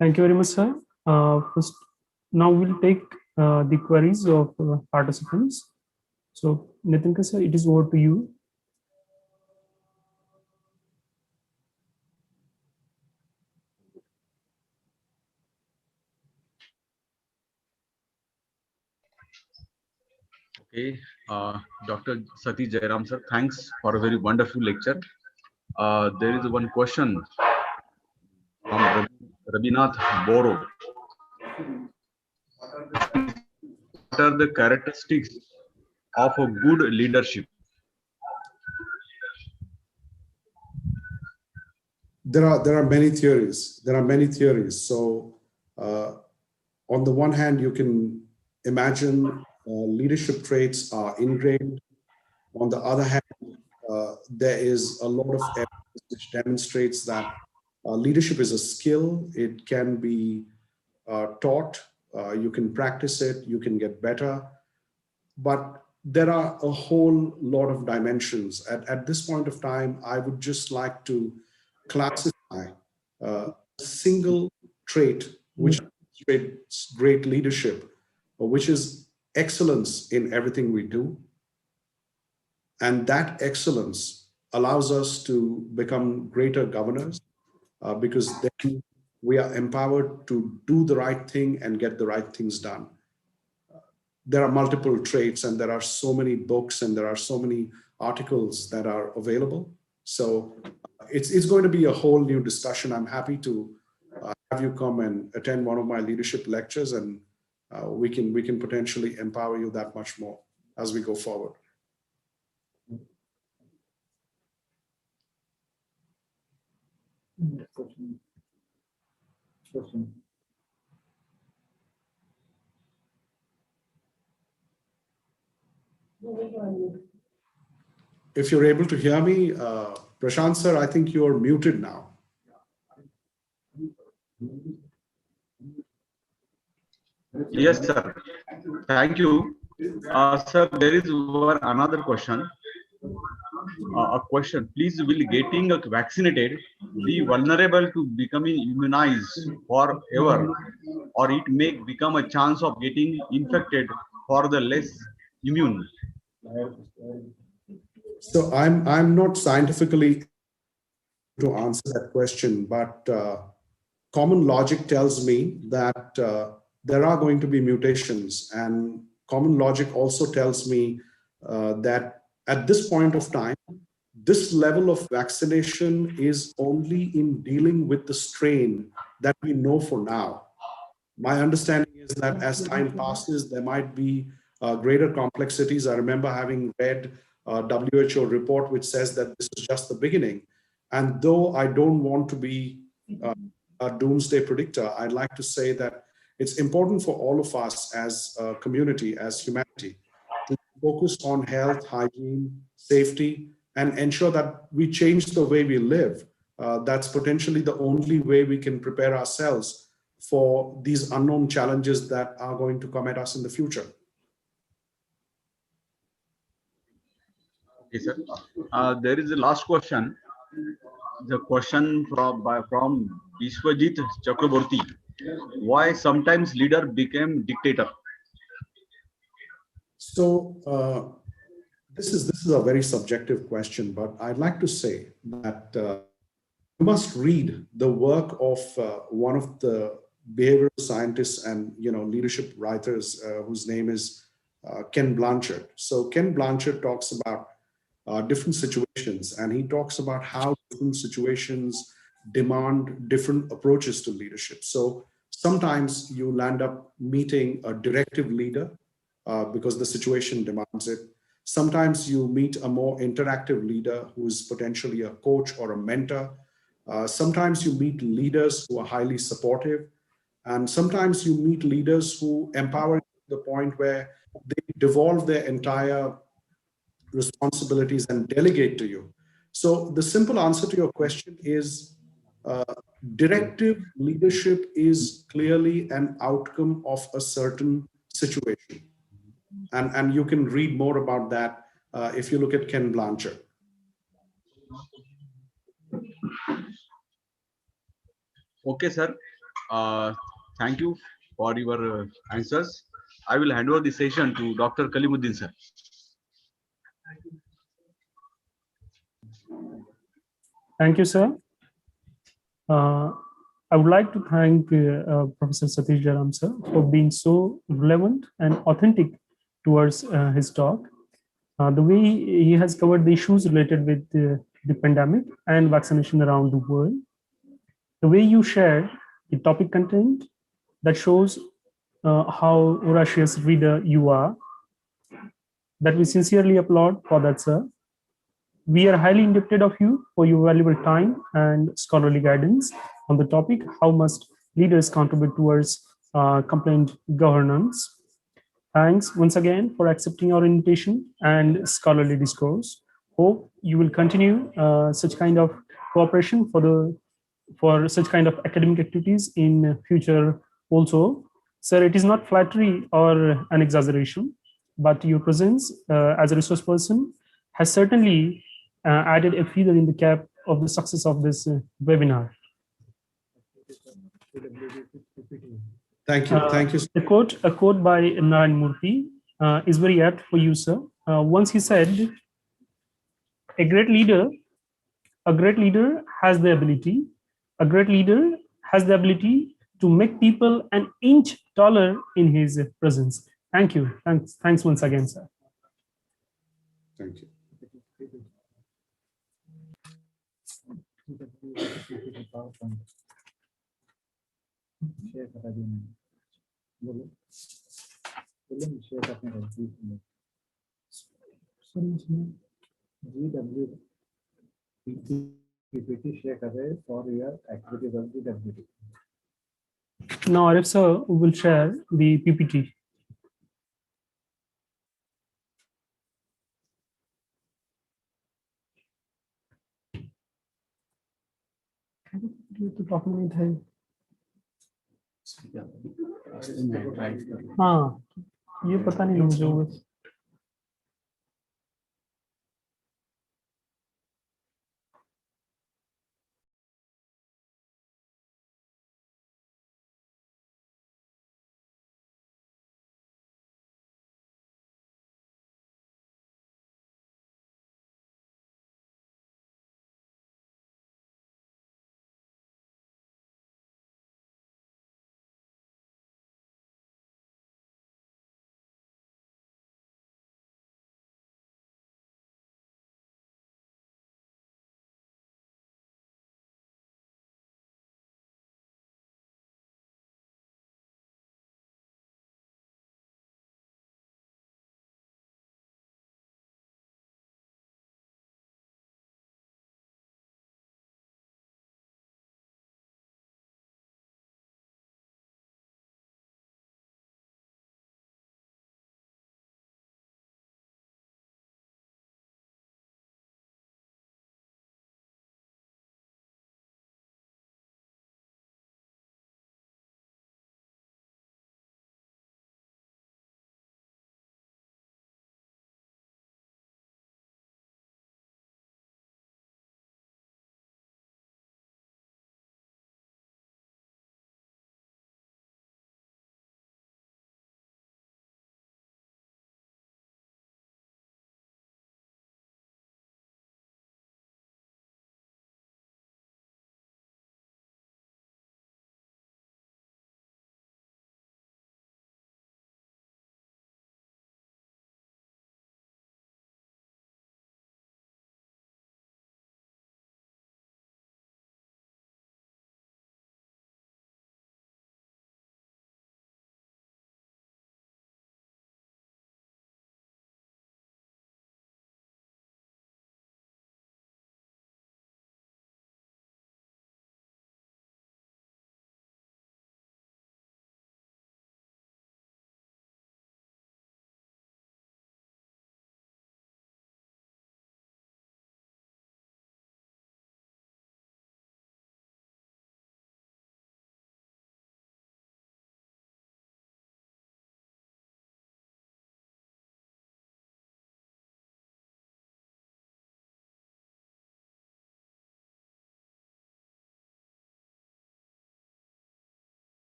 Thank you very much, sir. First, now we'll take the queries of participants. So, Nitinka sir, it is over to you. Okay, Dr. Satish Jairam sir, thanks for a very wonderful lecture. There is one question from Rabinath Boro. What are the characteristics of a good leadership? There are many theories. There are many theories. So on the one hand, you can imagine leadership traits are ingrained. On the other hand, there is a lot of evidence which demonstrates that leadership is a skill. It can be taught. You can practice it. You can get better. But there are a whole lot of dimensions. At this point of time, I would just like to classify a single trait which demonstrates great leadership, which is excellence in everything we do. And that excellence allows us to become greater governors because then we are empowered to do the right thing and get the right things done. There are multiple traits, and there are so many books, and there are so many articles that are available. So it's going to be a whole new discussion. I'm happy to have you come and attend one of my leadership lectures, and we can potentially empower you that much more as we go forward. If you're able to hear me, Prashant sir, I think you're muted now. Yes, sir. Thank you. Sir, there is another question. A question. Please, will getting vaccinated be vulnerable to becoming immunized forever, or it may become a chance of getting infected for the less immune? So I'm not scientifically to answer that question, but common logic tells me that there are going to be mutations, and common logic also tells me that at this point of time, this level of vaccination is only in dealing with the strain that we know for now. My understanding is that as time passes, there might be greater complexities. I remember having read a WHO report which says that this is just the beginning. And though I don't want to be a doomsday predictor, I'd like to say that it's important for all of us as a community, as humanity, to focus on health, hygiene, safety, and ensure that we change the way we live. That's potentially the only way we can prepare ourselves for these unknown challenges that are going to come at us in the future. Okay, sir. There is a last question The question from Vishwajit Chakraborty: why sometimes leader became dictator? So this is a very subjective question, but I'd like to say that you must read the work of one of the behavioral scientists and leadership writers whose name is Ken Blanchard. So Ken Blanchard talks about different situations, and he talks about how different situations demand different approaches to leadership. So sometimes you land up meeting a directive leader because the situation demands it. Sometimes you meet a more interactive leader who is potentially a coach or a mentor. Sometimes you meet leaders who are highly supportive. And sometimes you meet leaders who empower you to the point where they devolve their entire responsibilities and delegate to you. So the simple answer to your question is directive leadership is clearly an outcome of a certain situation. And you can read more about that if you look at Ken Blanchard. Okay, sir. Thank you for your answers. I will hand over the session to Dr. Kalimuddin, sir. Thank you, sir. I would like to thank Professor Satish Jaram, sir, for being so relevant and authentic towards his talk. The way he has covered the issues related with the pandemic and vaccination around the world, the way you share the topic content, that shows how voracious reader you are, that we sincerely applaud for that, sir. We are highly indebted of you for your valuable time and scholarly guidance on the topic, how must leaders contribute towards complaint governance. Thanks once again for accepting our invitation and scholarly discourse. Hope you will continue such kind of cooperation for such kind of academic activities in future also. Sir, it is not flattery or an exaggeration, but your presence as a resource person has certainly added a feather in the cap of the success of this webinar. Thank you. Thank you. A quote by Narayan Murthy is very apt for you, sir. Once he said, a great leader has the ability to make people an inch taller in his presence. Thank you. Thanks once again, sir. Thank you. PPT share for your activities of GWT. Now, Arif sir will share the PPT. हाँ, ये पता नहीं मुझे।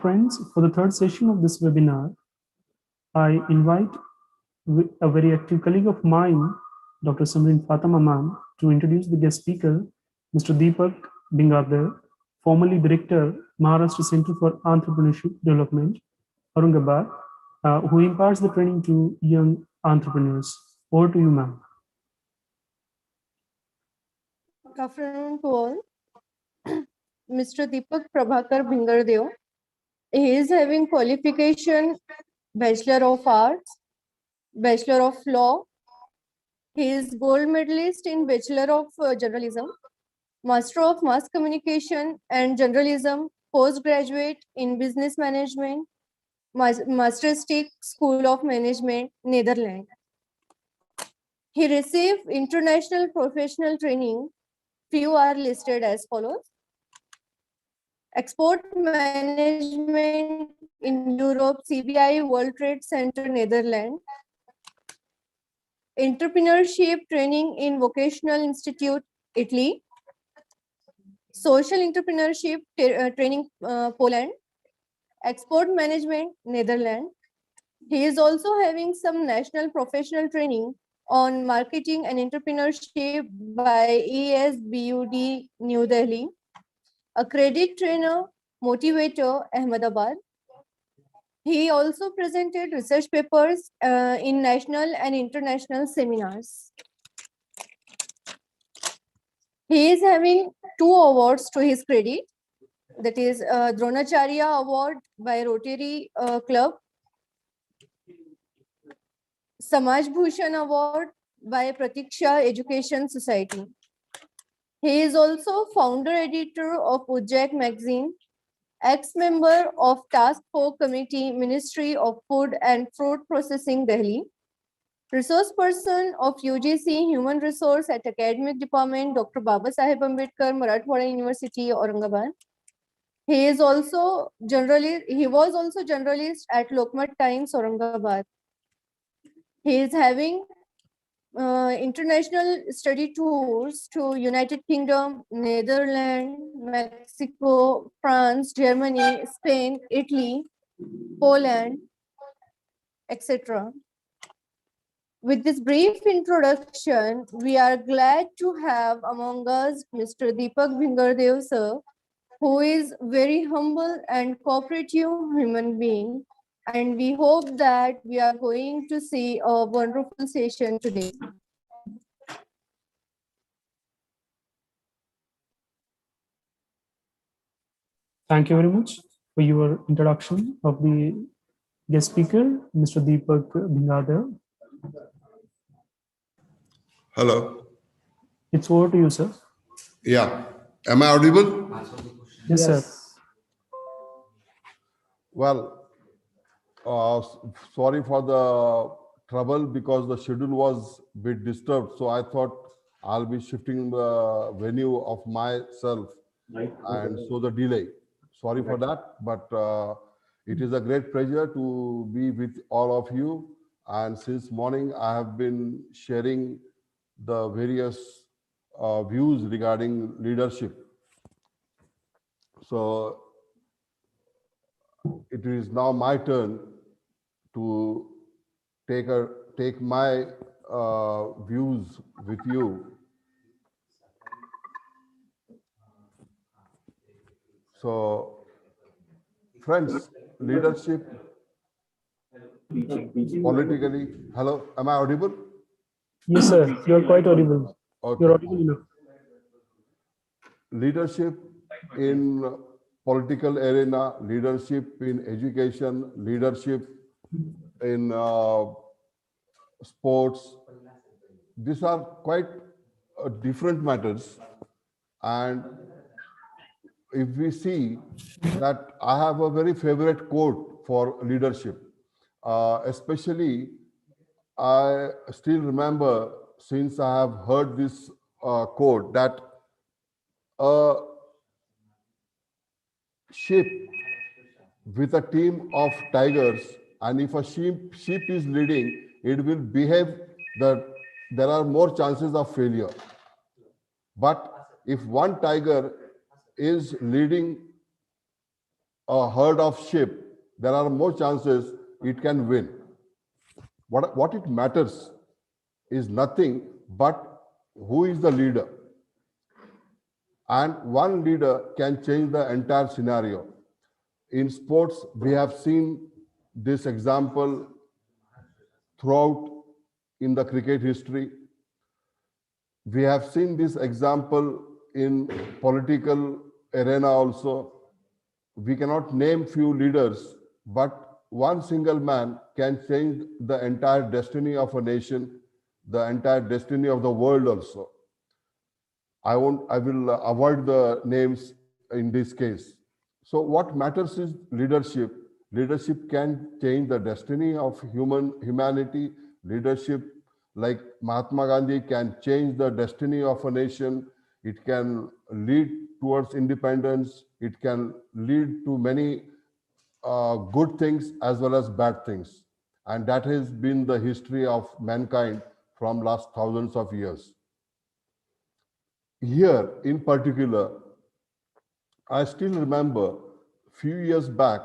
friends, for the third session of this webinar, I invite a very active colleague of mine, Dr. Samrin Fatima Ma'am, to introduce the guest speaker, Mr. Deepak Bingardev, formerly Director, Maharashtra Center for Entrepreneurship Development, Aurangabad, who imparts the training to young entrepreneurs. Over to you, ma'am. Good afternoon to all. Mr. Deepak Prabhakar Bingardev. He is having qualification Bachelor of Arts, Bachelor of Law. He is gold medalist in Bachelor of Journalism, Master of Mass Communication and Journalism, postgraduate in Business Management, Masterstick School of Management, Netherlands. He received international professional training. Few are listed as follows. Export Management in Europe, CBI World Trade Center, Netherlands. Entrepreneurship Training in Vocational Institute, Italy. Social Entrepreneurship Training, Poland. Export Management, Netherlands. He is also having some national professional training on marketing and entrepreneurship by ESBUD, New Delhi. A credit trainer, motivator, Ahmedabad. He also presented research papers in national and international seminars. He is having 2 awards to his credit. That is Dronacharya Award by Rotary Club, Samaj Bhushan Award by Pratiksha Education Society. He is also founder editor of Ujjaik magazine, ex-member of Task Force Committee, Ministry of Food and Fruit Processing, Delhi. Resource person of UGC Human Resource at Academic Department, Dr. Baba Saheb Ambedkar, Marathwada University, Aurangabad. He was also journalist at Lokmat Times, Aurangabad. He is having international study tours to United Kingdom, Netherlands, Mexico, France, Germany, Spain, Italy, Poland, etc. With this brief introduction, we are glad to have among us Mr. Deepak Bingardev sir, who is very humble and cooperative human being. And we hope that we are going to see a wonderful session today. Thank you very much for your introduction of the guest speaker, Mr. Deepak Bingardev. Hello. It's over to you, sir. Yeah. Am I audible? Yes, sir. Well, sorry for the trouble because the schedule was a bit disturbed. So I thought I'll be shifting the venue of myself, and so the delay. Sorry for that, but it is a great pleasure to be with all of you. And since morning, I have been sharing the various views regarding leadership. So it is now my turn to take my views with you. So, friends, leadership politically. Hello, am I audible? Yes, sir. You're quite audible. Okay. You're audible enough. Leadership in political arena, leadership in education, leadership in sports. These are quite different matters. And if we see that I have a very favorite quote for leadership, especially I still remember, since I have heard this quote, that a sheep with a team of tigers, and if a sheep is leading, it will behave that there are more chances of failure. But if one tiger is leading a herd of sheep, there are more chances it can win. What it matters is nothing but who is the leader. And one leader can change the entire scenario. In sports, we have seen this example throughout in the cricket history. We have seen this example in political arena also. We cannot name few leaders, but one single man can change the entire destiny of a nation, the entire destiny of the world also. I will avoid the names in this case. So what matters is leadership. Leadership can change the destiny of humanity. Leadership like Mahatma Gandhi can change the destiny of a nation. It can lead towards independence. It can lead to many good things as well as bad things. And that has been the history of mankind from last thousands of years. Here in particular, I still remember few years back,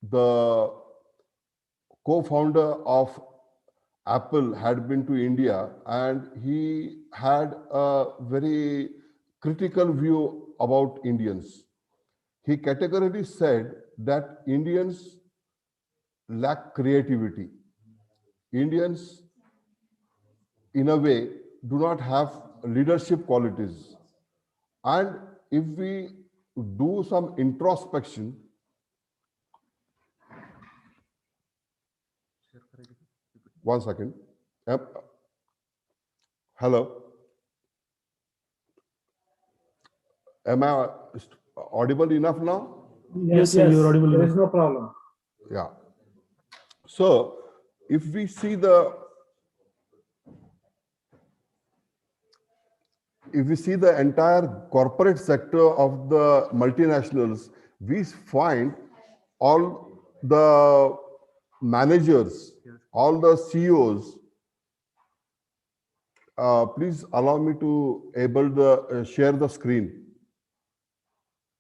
the co-founder of Apple had been to India and he had a very critical view about Indians. He categorically said that Indians lack creativity. Indians, in a way, do not have leadership qualities. And if we do some introspection, one second. Hello. Am I audible enough now? Yes, sir, you're audible. There is no problem. Yeah. So if we see the entire corporate sector of the multinationals, we find all the managers, all the CEOs. Please allow me to share the screen.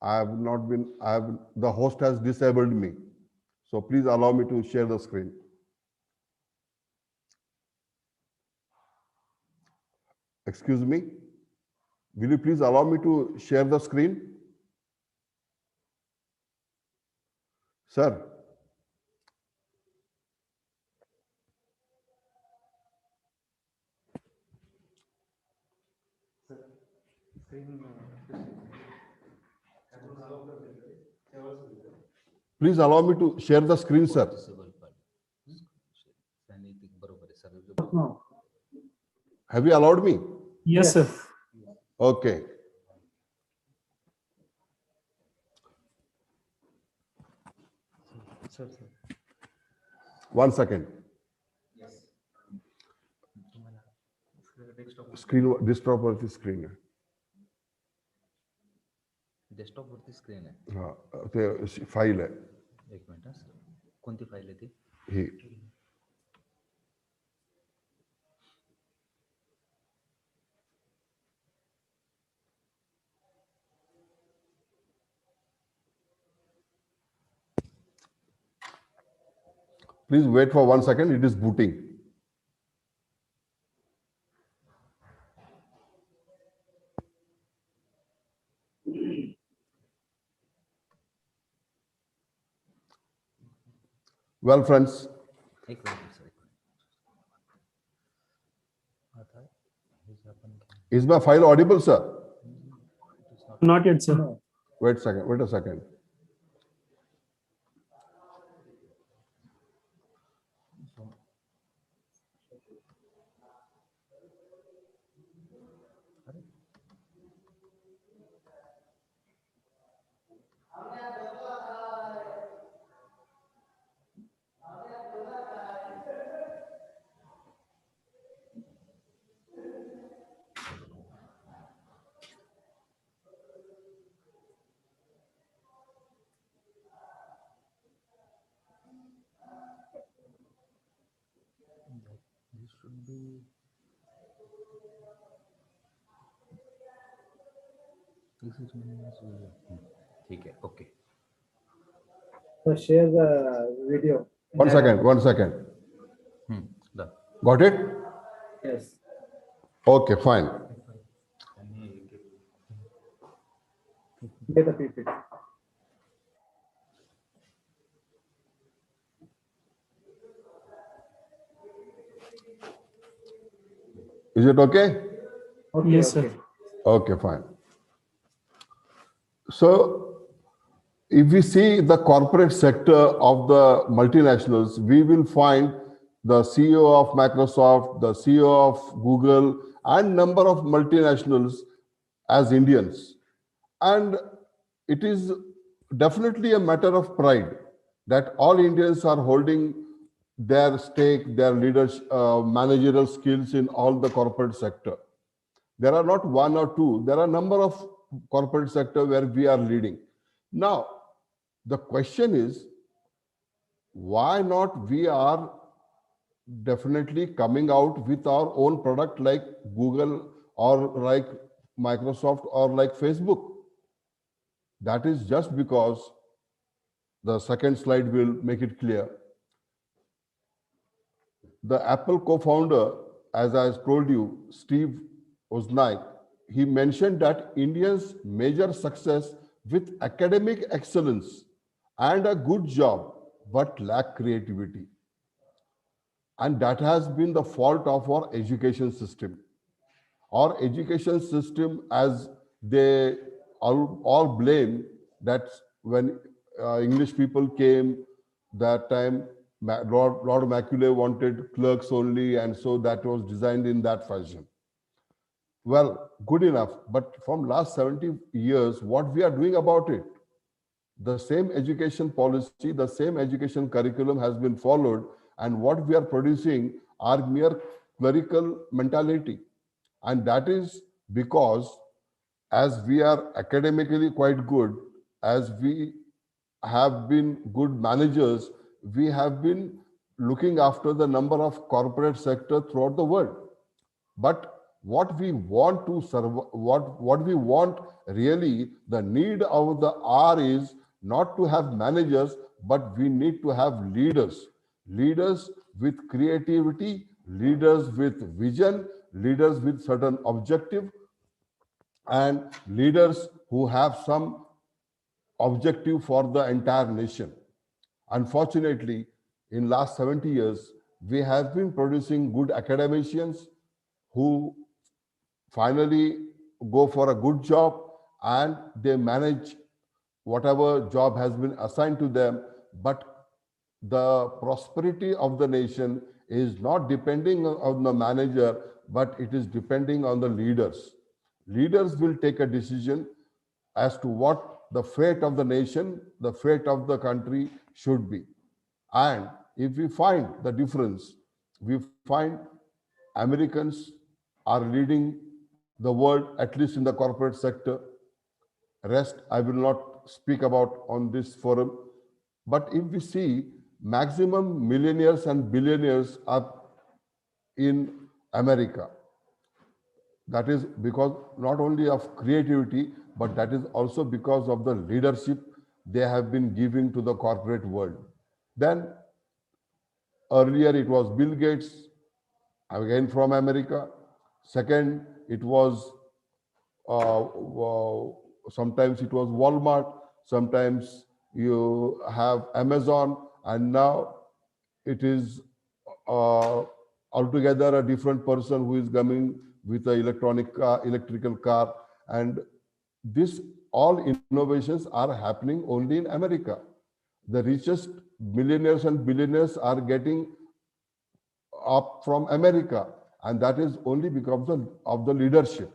The host has disabled me. So please allow me to share the screen. Excuse me. Will you please allow me to share the screen? Sir. Please allow me to share the screen, sir. No. Have you allowed me? Yes, sir. Okay. One second. Screen, desktop वरती screen है. Desktop वरती screen आहे. हाँ, ते file आहे. एक minute sir. कोणती file आहे ती? ही. Please wait for 1 second. It is booting. Well, friends. Is my file audible, sir? Not yet, sir. Wait a second. Wait a second. This should be. ठीक है. Okay. So share the video. One second, 1 second. Done. Got it? Yes. Okay, fine. Get the PPT. Is it okay? Okay, Yes, okay. sir. Okay, fine. So, if we see the corporate sector of the multinationals, we will find the CEO of Microsoft, the CEO of Google, and number of multinationals as Indians. And it is definitely a matter of pride that all Indians are holding their stake, their leadership, managerial skills in all the corporate sector. There are not one or two, there are a number of corporate sector where we are leading. Now, the question is, why not we are definitely coming out with our own product like Google or like Microsoft or like Facebook? That is just because the second slide will make it clear. The Apple co-founder, as I told you, Steve Wozniak, he mentioned that Indians measure success with academic excellence and a good job, but lack creativity. And that has been the fault of our education system. Our education system, as they all blame that when English people came, that time Lord Macaulay wanted clerks only, and so that was designed in that fashion. Well, good enough, but from last 70 years, what we are doing about it? The same education policy, the same education curriculum has been followed, and what we are producing are mere clerical mentality. And that is because as we are academically quite good, as we have been good managers, we have been looking after the number of corporate sector throughout the world. But what we want to serve, what we want really, the need of the hour is not to have managers, but we need to have leaders. Leaders with creativity, leaders with vision, leaders with certain objective, and leaders who have some objective for the entire nation. Unfortunately, in last 70 years, we have been producing good academicians who finally go for a good job and they manage whatever job has been assigned to them, but the prosperity of the nation is not depending on the manager, but it is depending on the leaders. Leaders will take a decision as to what the fate of the nation, the fate of the country should be. And if we find the difference, we find Americans are leading the world, at least in the corporate sector. Rest, I will not speak about on this forum. But if we see, maximum millionaires and billionaires are in America. That is because not only of creativity, but that is also because of the leadership they have been giving to the corporate world. Then earlier it was Bill Gates, again from America. Second, it was sometimes it was Walmart, sometimes you have Amazon, and now it is altogether a different person who is coming with an electrical car. And this all innovations are happening only in America. The richest millionaires and billionaires are getting up from America, and that is only because of the leadership.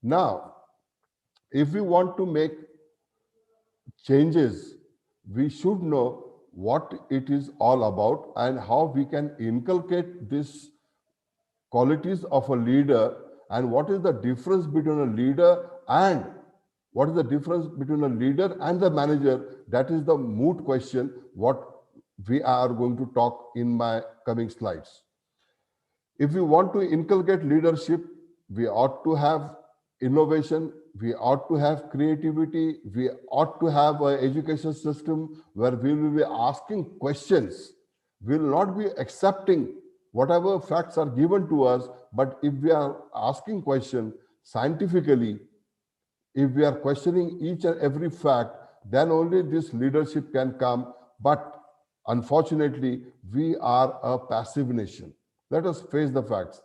Now, if we want to make changes, we should know what it is all about and how we can inculcate these qualities of a leader, and what is the difference between a leader and what is the difference between a leader and the manager. That is the moot question, what we are going to talk in my coming slides. If we want to inculcate leadership, we ought to have innovation, we ought to have creativity, we ought to have an education system where we will be asking questions. We will not be accepting whatever facts are given to us, but if we are asking questions scientifically, if we are questioning each and every fact, then only this leadership can come. But unfortunately, we are a passive nation. Let us face the facts.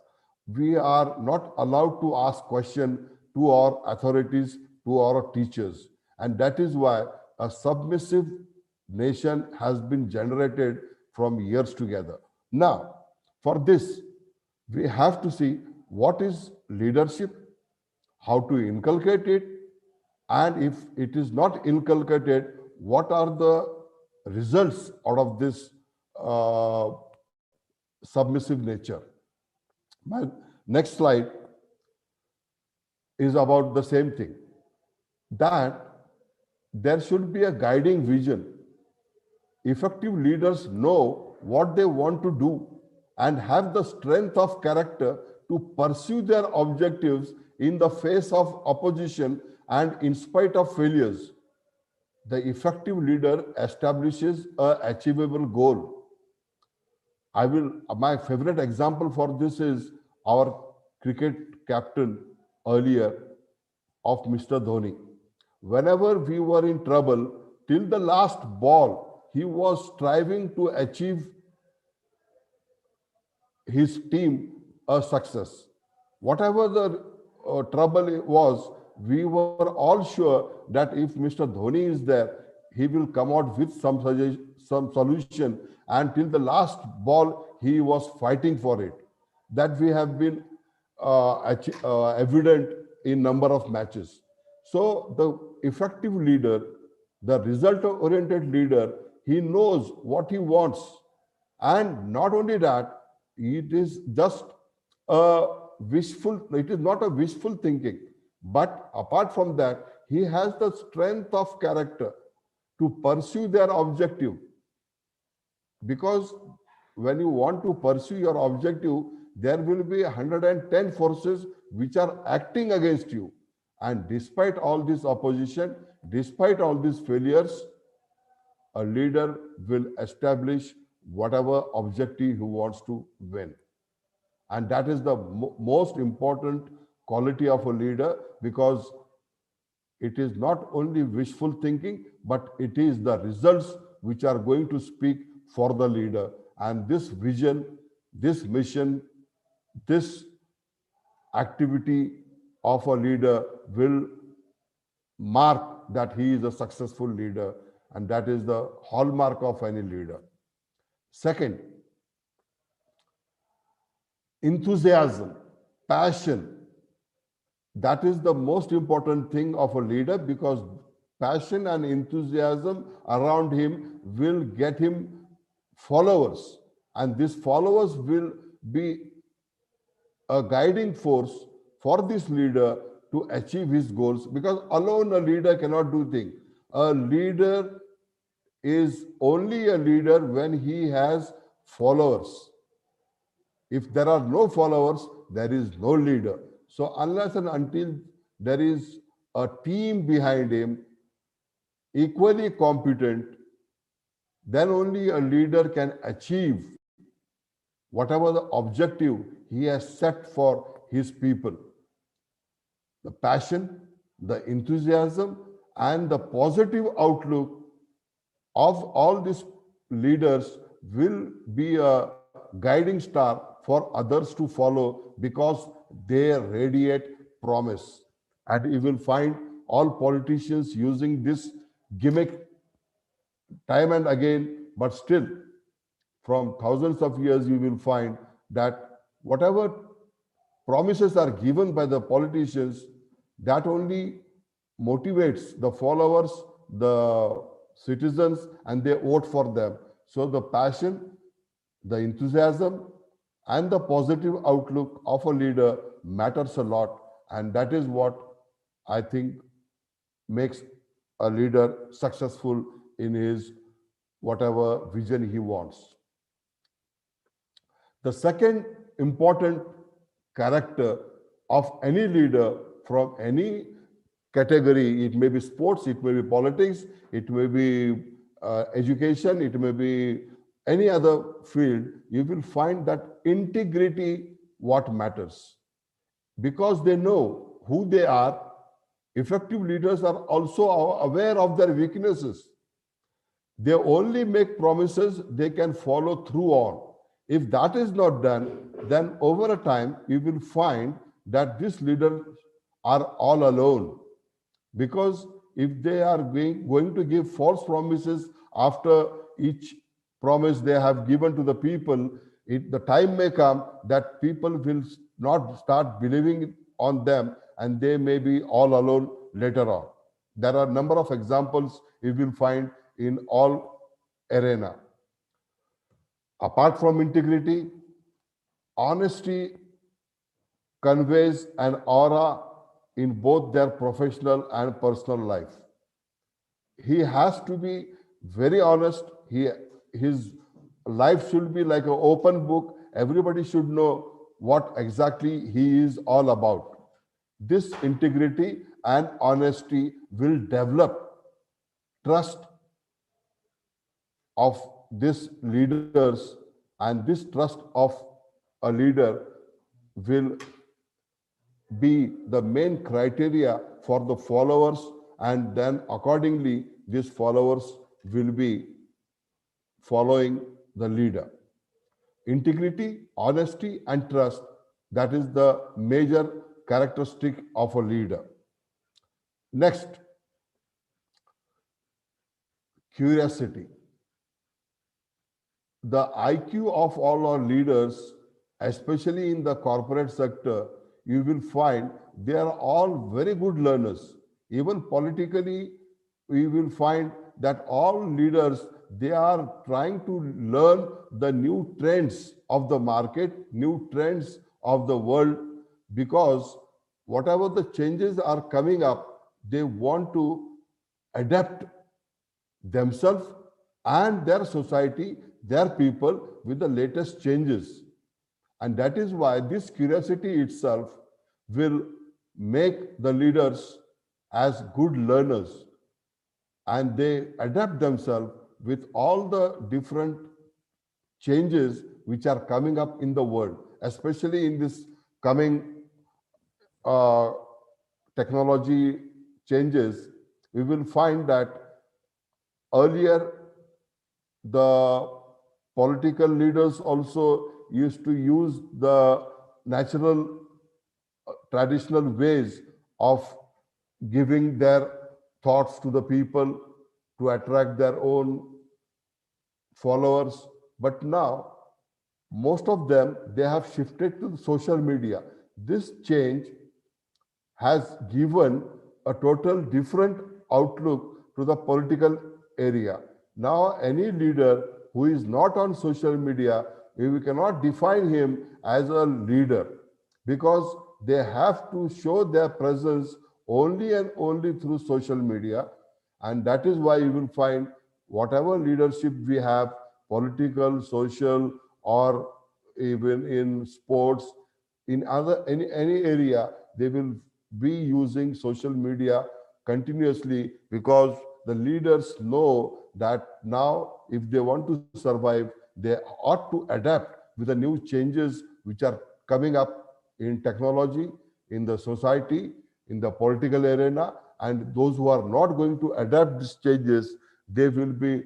We are not allowed to ask questions to our authorities, to our teachers. And that is why a submissive nation has been generated from years together. Now, for this, we have to see what is leadership, how to inculcate it, and if it is not inculcated, what are the results out of this submissive nature. My next slide is about the same thing, that there should be a guiding vision. Effective leaders know what they want to do and have the strength of character to pursue their objectives in the face of opposition and in spite of failures. The effective leader establishes an achievable goal. My favorite example for this is our cricket captain earlier of Mr. Dhoni. Whenever we were in trouble, till the last ball, he was striving to achieve his team a success. Whatever the trouble it was, we were all sure that if Mr. Dhoni is there, he will come out with some solution. And till the last ball, he was fighting for it. That we have been evident in number of matches. So the effective leader, the result-oriented leader, he knows what he wants. And not only that, it is just it is not a wishful thinking. But apart from that, he has the strength of character to pursue their objective. Because when you want to pursue your objective, there will be 110 forces which are acting against you. And despite all this opposition, despite all these failures, a leader will establish whatever objective he wants to win. And that is the most important quality of a leader, because it is not only wishful thinking, but it is the results which are going to speak for the leader. And this vision, this mission, this activity of a leader will mark that he is a successful leader, and that is the hallmark of any leader. Second, enthusiasm, passion. That is the most important thing of a leader, because passion and enthusiasm around him will get him followers, and these followers will be a guiding force for this leader to achieve his goals, because alone a leader cannot do things. A leader is only a leader when he has followers. If there are no followers, there is no leader. So unless and until there is a team behind him, equally competent, then only a leader can achieve whatever the objective he has set for his people. The passion, the enthusiasm, and the positive outlook of all these leaders will be a guiding star for others to follow, because they radiate promise. And you will find all politicians using this gimmick time and again, but still, from thousands of years, you will find that whatever promises are given by the politicians, that only motivates the followers, the citizens, and they vote for them. So the passion, the enthusiasm, and the positive outlook of a leader matters a lot. And that is what I think makes a leader successful in his whatever vision he wants. The second important character of any leader from any category. It may be sports, it may be politics, it may be education, it may be any other field. You will find that integrity what matters, because they know who they are. Effective leaders are also aware of their weaknesses. They only make promises they can follow through on. If that is not done, then over a time you will find that these leaders are all alone. Because if they are going to give false promises after each promise they have given to the people, the time may come that people will not start believing on them, and they may be all alone later on. There are a number of examples you will find in all arena. Apart from integrity, honesty conveys an aura in both their professional and personal life. He has to be very honest. His life should be like an open book. Everybody should know what exactly he is all about. This integrity and honesty will develop trust of these leaders, and this trust of a leader will be the main criteria for the followers, and then accordingly these followers will be following the leader. Integrity, honesty, and trust, that is the major characteristic of a leader. Next, curiosity. The IQ of all our leaders, especially in the corporate sector, you will find they are all very good learners. Even politically, we will find that all leaders, they are trying to learn the new trends of the market, new trends of the world, because whatever the changes are coming up, they want to adapt themselves and their society, their people with the latest changes. And that is why this curiosity itself will make the leaders as good learners, and they adapt themselves with all the different changes which are coming up in the world, especially in this coming technology changes. We will find that earlier the political leaders also used to use the natural traditional ways of giving their thoughts to the people to attract their own followers. But now most of them, they have shifted to social media. This change has given a total different outlook to the political area. Now any leader who is not on social media, we cannot define him as a leader, because they have to show their presence only and only through social media. And that is why you will find whatever leadership we have, political, social, or even in sports, in any area, they will be using social media continuously, because the leaders know that now if they want to survive, they ought to adapt with the new changes which are coming up in technology, in the society, in the political arena. And those who are not going to adapt these changes, they will be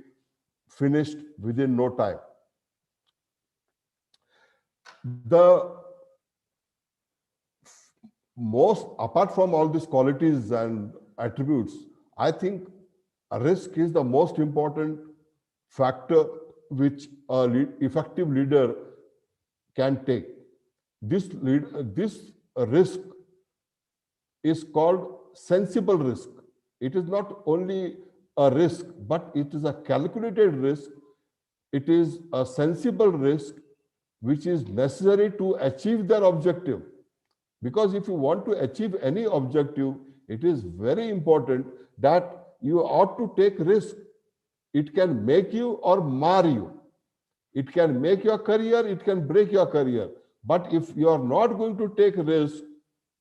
finished within no time. The most, apart from all these qualities and attributes, I think a risk is the most important factor which an effective leader can take. This risk is called sensible risk. It is not only a risk, but it is a calculated risk. It is a sensible risk which is necessary to achieve their objective. Because if you want to achieve any objective, it is very important that you ought to take risk. It can make you or mar you. It can make your career, it can break your career. But if you are not going to take risk,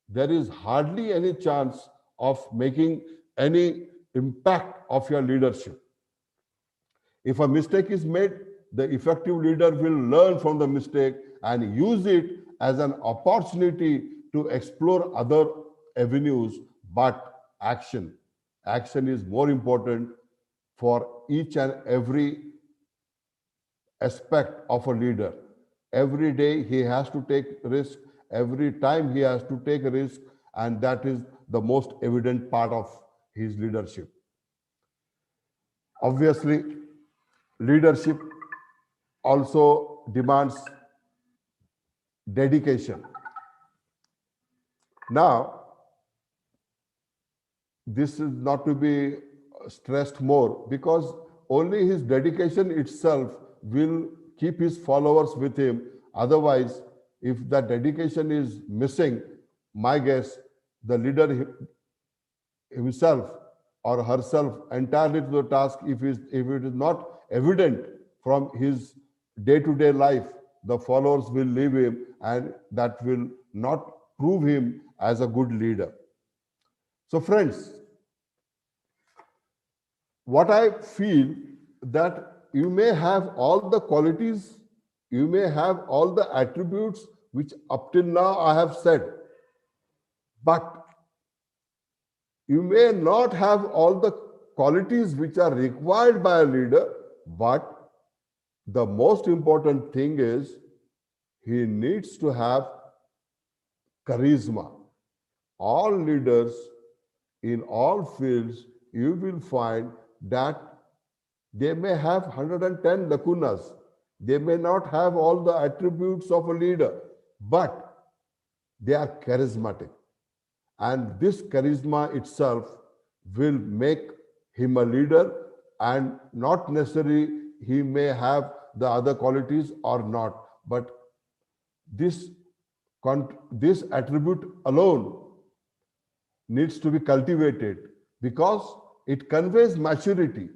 there is hardly any chance of making any impact of your leadership. If a mistake is made, the effective leader will learn from the mistake and use it as an opportunity to explore other avenues. But action is more important for each and every aspect of a leader. Every day he has to take risk, every time he has to take a risk, and that is the most evident part of his leadership. Obviously, leadership also demands dedication. Now, this is not to be stressed more, because only his dedication itself will keep his followers with him. Otherwise, if that dedication is missing, my guess, the leader himself or herself entirely to the task, if it is not evident from his day-to-day life, the followers will leave him, and that will not prove him as a good leader. So friends, what I feel, that you may have all the qualities, you may have all the attributes which up till now I have said, but you may not have all the qualities which are required by a leader, but the most important thing is he needs to have charisma. All leaders in all fields, you will find that they may have 110 lacunas. They may not have all the attributes of a leader, but they are charismatic. And this charisma itself will make him a leader, and not necessarily he may have the other qualities or not, but this attribute alone needs to be cultivated, because it conveys maturity,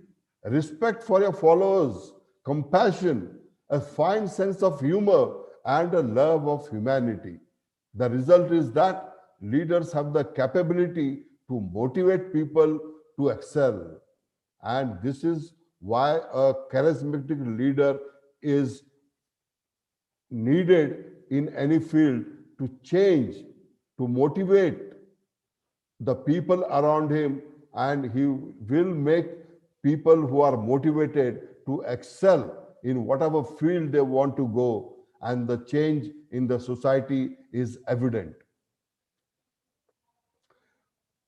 respect for your followers, compassion, a fine sense of humor, and a love of humanity. The result is that leaders have the capability to motivate people to excel. And this is why a charismatic leader is needed in any field, to change, to motivate the people around him, and he will make people who are motivated to excel in whatever field they want to go, and the change in the society is evident.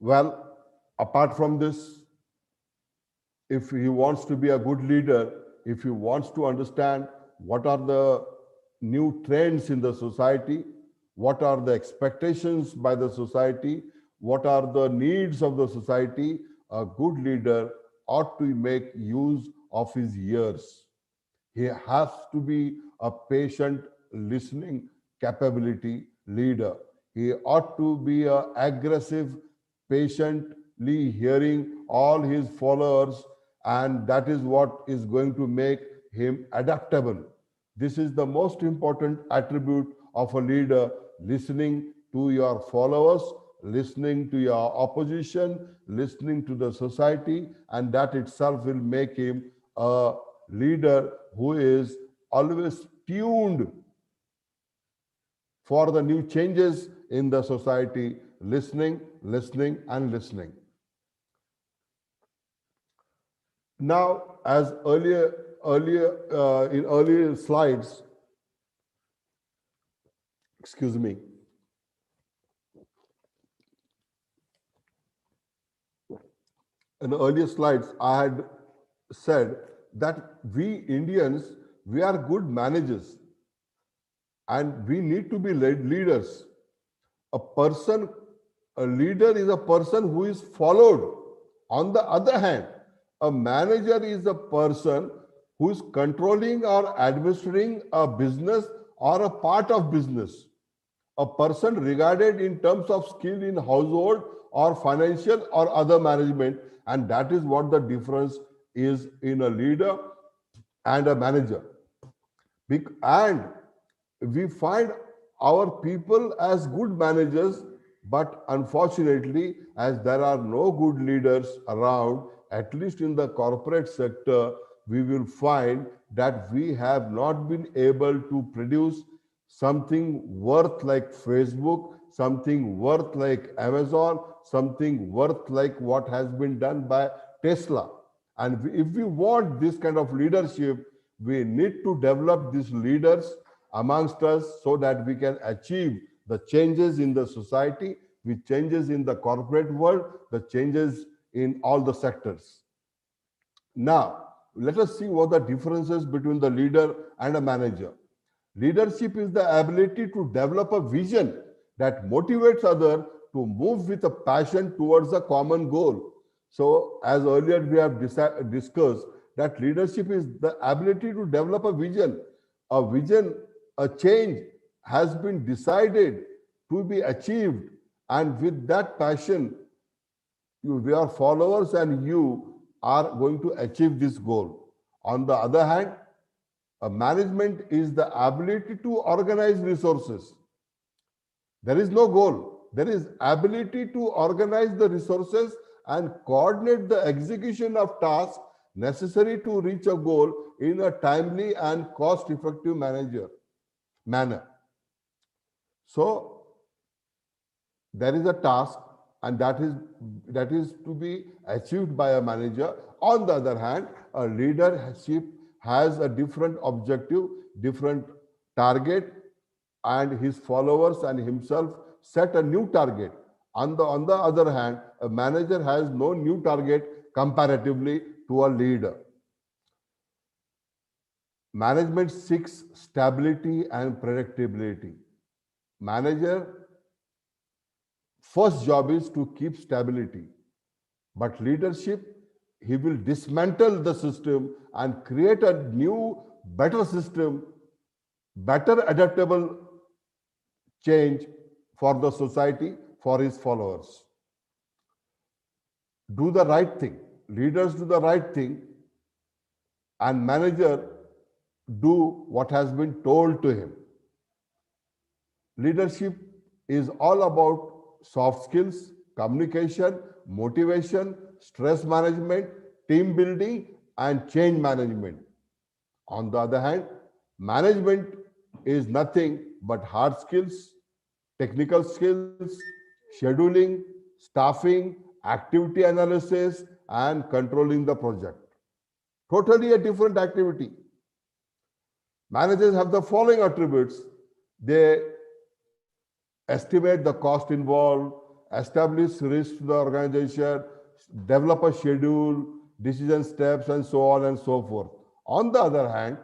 Well, apart from this, if he wants to be a good leader, if he wants to understand what are the new trends in the society, what are the expectations by the society, what are the needs of the society, a good leader ought to make use of his ears. He has to be a patient listening capability leader. He ought to be an aggressive, patiently hearing all his followers, and that is what is going to make him adaptable. This is the most important attribute of a leader: listening to your followers, listening to your opposition, listening to the society, and that itself will make him a leader who is always tuned for the new changes in the society, listening, listening, and listening. Now, as in earlier slides, excuse me, in earlier slides, I had said that we Indians, we are good managers, and we need to be leaders. A leader is a person who is followed. On the other hand, a manager is a person who is controlling or administering a business or a part of business. A person regarded in terms of skill in household or financial or other management, and that is what the difference is in a leader and a manager. And we find our people as good managers But unfortunately, as there are no good leaders around, at least in the corporate sector, we will find that we have not been able to produce something worth like Facebook, something worth like Amazon, something worth like what has been done by Tesla. And if we want this kind of leadership, we need to develop these leaders amongst us so that we can achieve the changes in the society, with changes in the corporate world, the changes in all the sectors. Now, let us see what the differences between the leader and a manager. Leadership is the ability to develop a vision that motivates others to move with a passion towards a common goal. So, as earlier we have discussed, that leadership is the ability to develop a vision. A vision, a change has been decided to be achieved, and with that passion, your followers and you are going to achieve this goal. On the other hand, a management is the ability to organize resources. There is no goal. There is ability to organize the resources and coordinate the execution of tasks necessary to reach a goal in a timely and cost-effective manner. So there is a task, and that is to be achieved by a manager. On the other hand, a leadership has a different objective, different target, and his followers and himself set a new target. On the other hand, a manager has no new target comparatively to a leader. Management seeks stability and predictability. Manager first job is to keep stability, but leadership, he will dismantle the system and create a new, better system, better adaptable change for the society, for his followers. Do the right thing. Leaders do the right thing, and manager do what has been told to him. Leadership is all about soft skills, communication, motivation, stress management, team building, and change management. On the other hand, management is nothing but hard skills, technical skills, scheduling, staffing, activity analysis, and controlling the project. Totally a different activity. Managers have the following attributes. They estimate the cost involved, establish risk to the organization, develop a schedule, decision steps, and so on and so forth. On the other hand,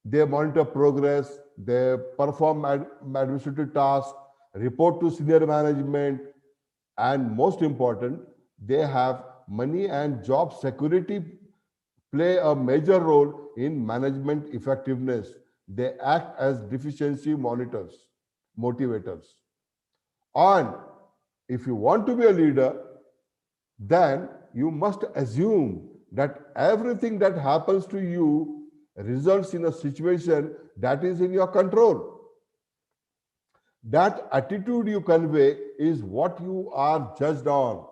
they monitor progress, they perform administrative tasks, report to senior management, and most important, they have money and job security play a major role in management effectiveness. They act as deficiency motivators. And if you want to be a leader, then you must assume that everything that happens to you results in a situation that is in your control. That attitude you convey is what you are judged on.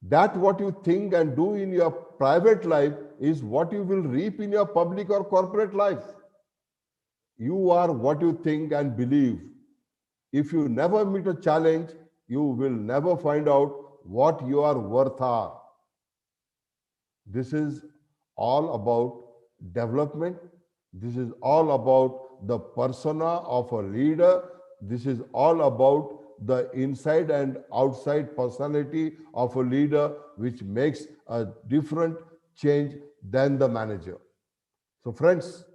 That what you think and do in your private life is what you will reap in your public or corporate life. You are what you think and believe. If you never meet a challenge, you will never find out what your worth are. This is all about development. This is all about the persona of a leader. This is all about the inside and outside personality of a leader, which makes a different change than the manager. So friends,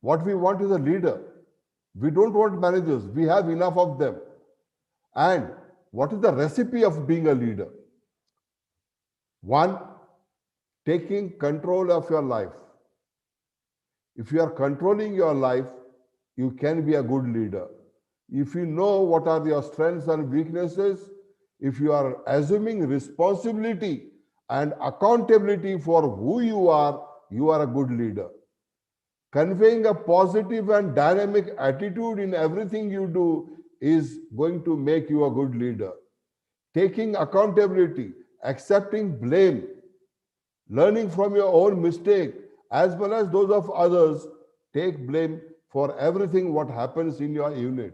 what we want is a leader. We don't want managers. We have enough of them. And what is the recipe of being a leader? One, taking control of your life. If you are controlling your life, you can be a good leader. If you know what are your strengths and weaknesses, if you are assuming responsibility and accountability for who you are a good leader. Conveying a positive and dynamic attitude in everything you do is going to make you a good leader. Taking accountability, accepting blame, learning from your own mistake as well as those of others, take blame for everything what happens in your unit.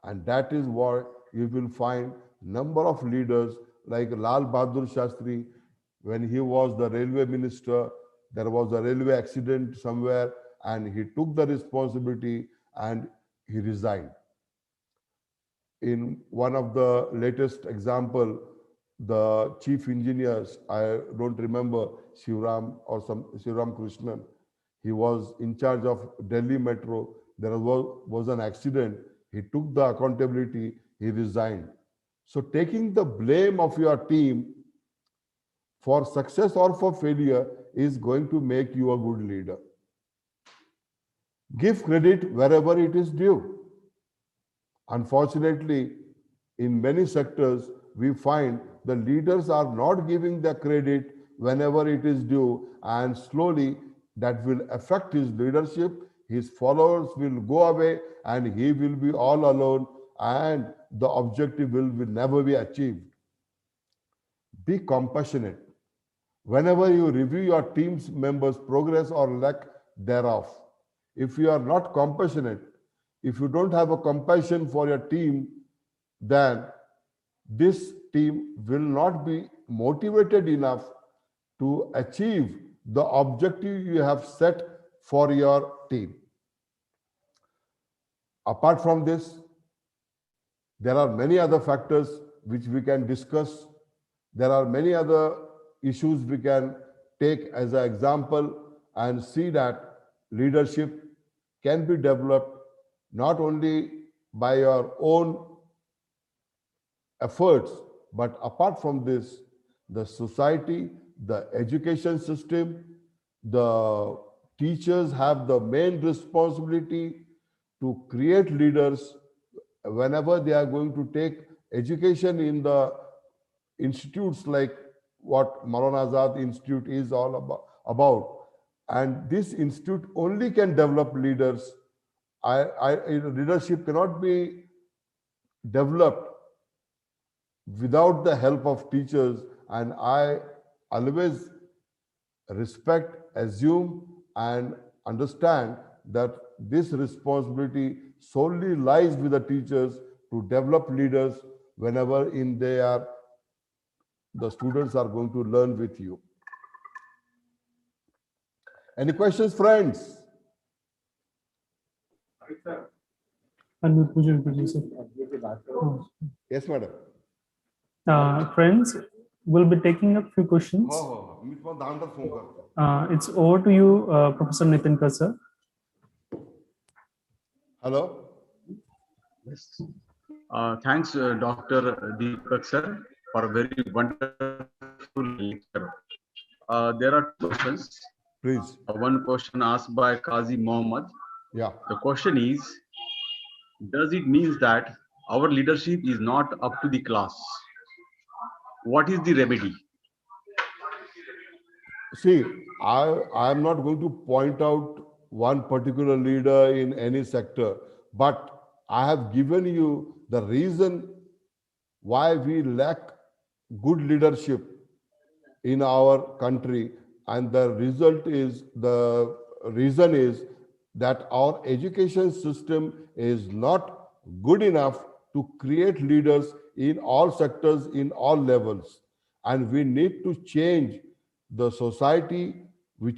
And that is what you will find number of leaders like Lal Bahadur Shastri, when he was the railway minister, there was a railway accident somewhere and he took the responsibility and he resigned. In one of the latest example, the chief engineers, I don't remember, Shivram or some Shivram Krishnan, he was in charge of Delhi Metro. There was an accident. He took the accountability, he resigned. So taking the blame of your team for success or for failure is going to make you a good leader. Give credit wherever it is due. Unfortunately, in many sectors, we find the leaders are not giving the credit whenever it is due, and slowly that will affect his leadership. His followers will go away and he will be all alone, and the objective will never be achieved. Be compassionate. Whenever you review your team's members' progress or lack thereof, if you are not compassionate, if you don't have a compassion for your team, then this team will not be motivated enough to achieve the objective you have set for your team. Apart from this, there are many other factors which we can discuss. There are many other issues we can take as an example and see that leadership can be developed not only by your own efforts, but apart from this, the society, the education system, the teachers have the main responsibility to create leaders whenever they are going to take education in the institutes like what Maulana Azad Institute is all about. And this institute only can develop leaders. Leadership cannot be developed without the help of teachers, and I always respect, assume, and understand that this responsibility solely lies with the teachers to develop leaders whenever the students are going to learn with you. Any questions, friends? Yes, madam. Friends, we'll be taking up few questions. It's over to you, Professor Nitin Kasar. Hello. Yes. Thanks, Dr. Deepak sir, for a very wonderful lecture. There are two questions. Please. One question asked by Qazi Mohammed. Yeah. The question is, does it mean that our leadership is not up to the class? What is the remedy? See, I am not going to point out one particular leader in any sector, but I have given you the reason why we lack good leadership in our country, and the reason is that our education system is not good enough to create leaders in all sectors, in all levels. And we need to change the society, we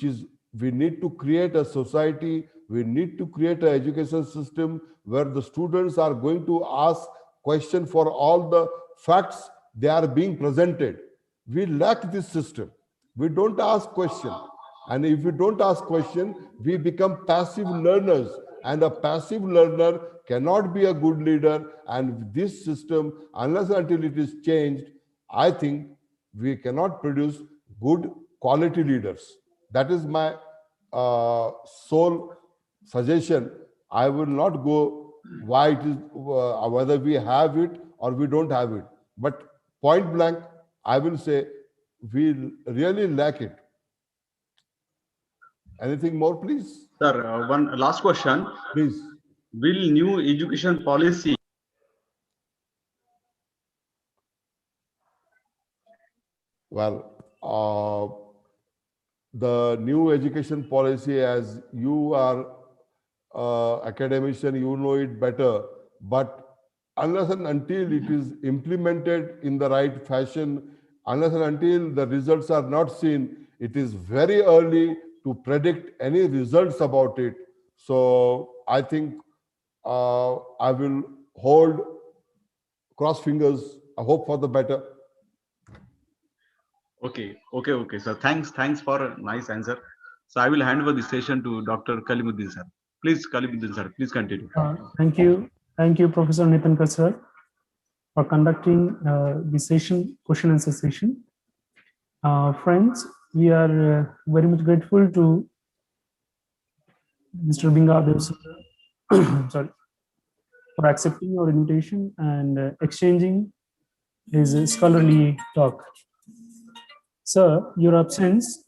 need to create a society, we need to create an education system where the students are going to ask questions for all the facts they are being presented. We lack this system. We don't ask questions. And if we don't ask questions, we become passive learners. And a passive learner cannot be a good leader. And this system, unless until it is changed, I think we cannot produce good quality leaders. That is my sole suggestion. I will not go why it is, whether we have it or we don't have it. But point blank, I will say we really lack it. Anything more, please? Sir, one last question. Please. Will new education policy Well, the new education policy, as you are academician, you know it better, but unless and until it is implemented in the right fashion, unless and until the results are not seen, it is very early to predict any results about it. So I think I will hold cross fingers. I hope for the better. Okay, sir. Thanks for a nice answer. So I will hand over the session to Dr. Kalimuddin sir. Please, Kalimuddin sir, please continue. Thank you, Professor Nitin Kasar, for conducting the session, question answer session. Friends, we are very much grateful to Mr. Bingadev sorry, for accepting our invitation and exchanging his scholarly talk. Sir, your absence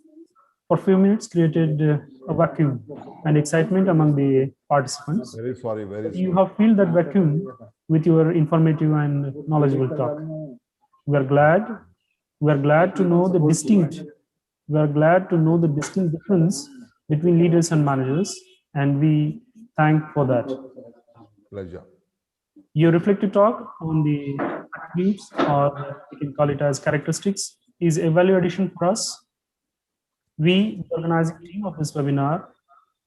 for a few minutes created a vacuum and excitement among the participants. Very sorry. You have filled that vacuum with your informative and knowledgeable talk. We are glad to know the distinct difference between leaders and managers, and we thank for that. Pleasure. Your reflective talk on the attributes, or you can call it as characteristics, is a value addition for us. We, the organizing team of this webinar,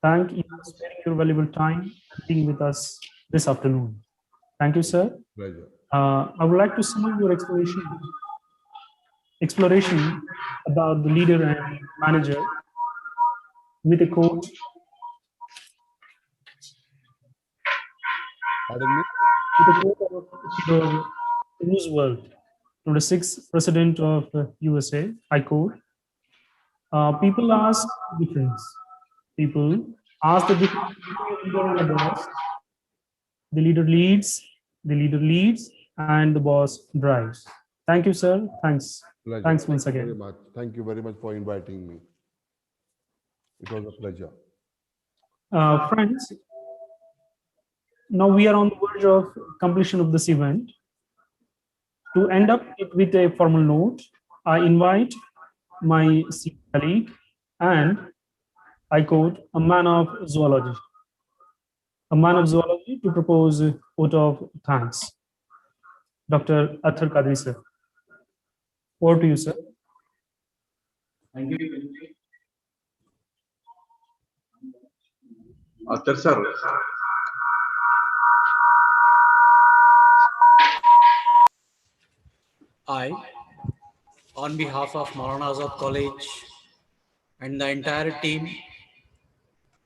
thank you for sparing your valuable time being with us this afternoon. Thank you, sir. Pleasure. I would like to sum up your exploration about the leader and manager with a quote. Pardon me? With a quote of Theodore Roosevelt, to the 6th President of USA. I quote, people ask the difference. People ask the difference between a leader and a boss. The leader leads, and the boss drives. Thank you, sir. Thanks. Pleasure. Thanks once again. Very much. Thank you very much for inviting me. It was a pleasure. Friends, now we are on the verge of completion of this event. To end up it with a formal note, I invite my colleague and, I quote, a man of zoology to propose a vote of thanks. Dr. Athar Kadri, sir. Over to you, sir. Thank you. Athar sir. I, on behalf of Maulana Azad College and the entire team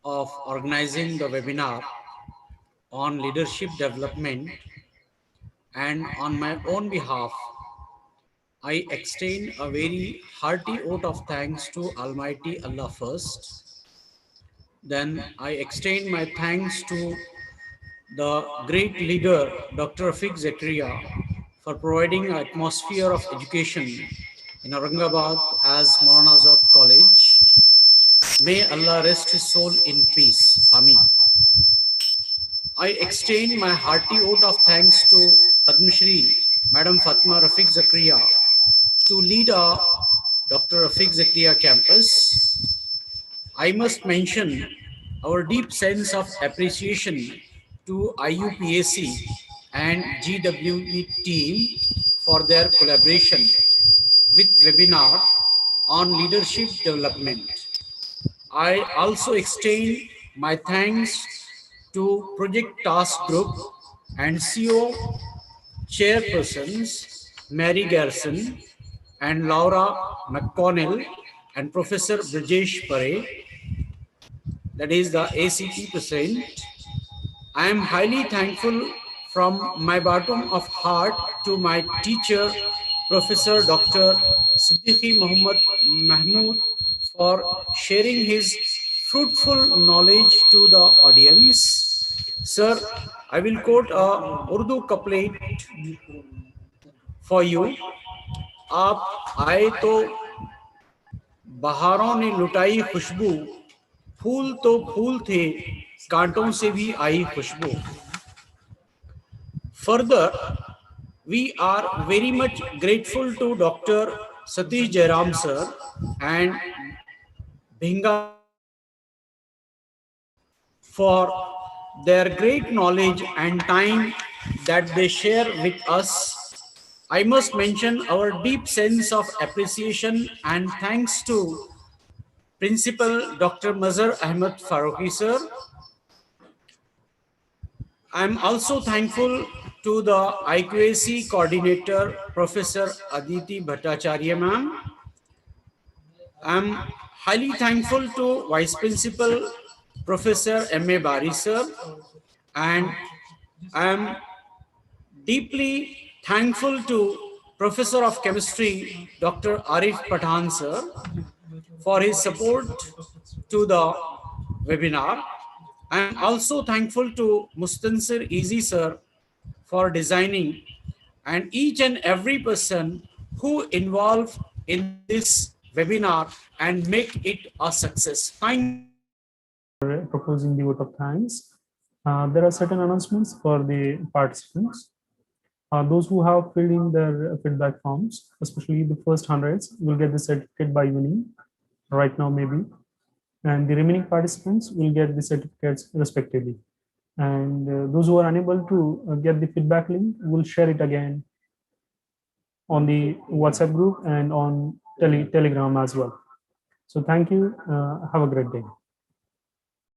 of organizing the webinar on leadership development, and on my own behalf, I extend a very hearty vote of thanks to Almighty Allah first. Then I extend my thanks to the great leader, Dr. Rafiq Zakaria, for providing an atmosphere of education in Aurangabad as Maulana Azad College. May Allah rest his soul in peace. Ameen. I extend my hearty vote of thanks to Padma Shri, Madam Fatma Rafiq Zakaria, to lead our Dr. Rafiq Zakaria campus. I must mention our deep sense of appreciation to IUPAC and GWE team for their collaboration with webinar on leadership development. I also extend my thanks to Project Task Group and CO chairpersons Mary Garrison and Laura McConnell and Professor Brajesh Pare, that is the ACT president. I am highly thankful from my bottom of heart to my teacher, Professor Dr. Siddiqui Mahmoud, for sharing his fruitful knowledge to the audience. Sir, I will quote a Urdu couplet for you. आप आए तो बहारों ने लुटाई खुशबू, फूल तो फूल थे, कांटों से भी आई खुशबू. Further, we are very much grateful to Dr. Satish Jairam sir and Bhinga for their great knowledge and time that they share with us. I must mention our deep sense of appreciation and thanks to Principal Dr. Mazhar Ahmed Farooqi sir. I am also thankful to the IUPAC coordinator, Professor Aditi Bhattacharya ma'am. I am highly thankful to Vice Principal, Professor M.A. Bari sir, and I am deeply thankful to Professor of Chemistry, Dr. Arif Pathan sir, for his support to the webinar. I am also thankful to Mustansir Easy sir for designing and each and every person who involved in this webinar and make it a success. Thank you for proposing the vote of thanks. There are certain announcements for the participants. Those who have filled in their feedback forms, especially the first hundreds, will get the certificate by evening, right now maybe. And the remaining participants will get the certificates respectively. And those who are unable to get the feedback link will share it again on the WhatsApp group and on Telegram as well. So thank you. Have a great day.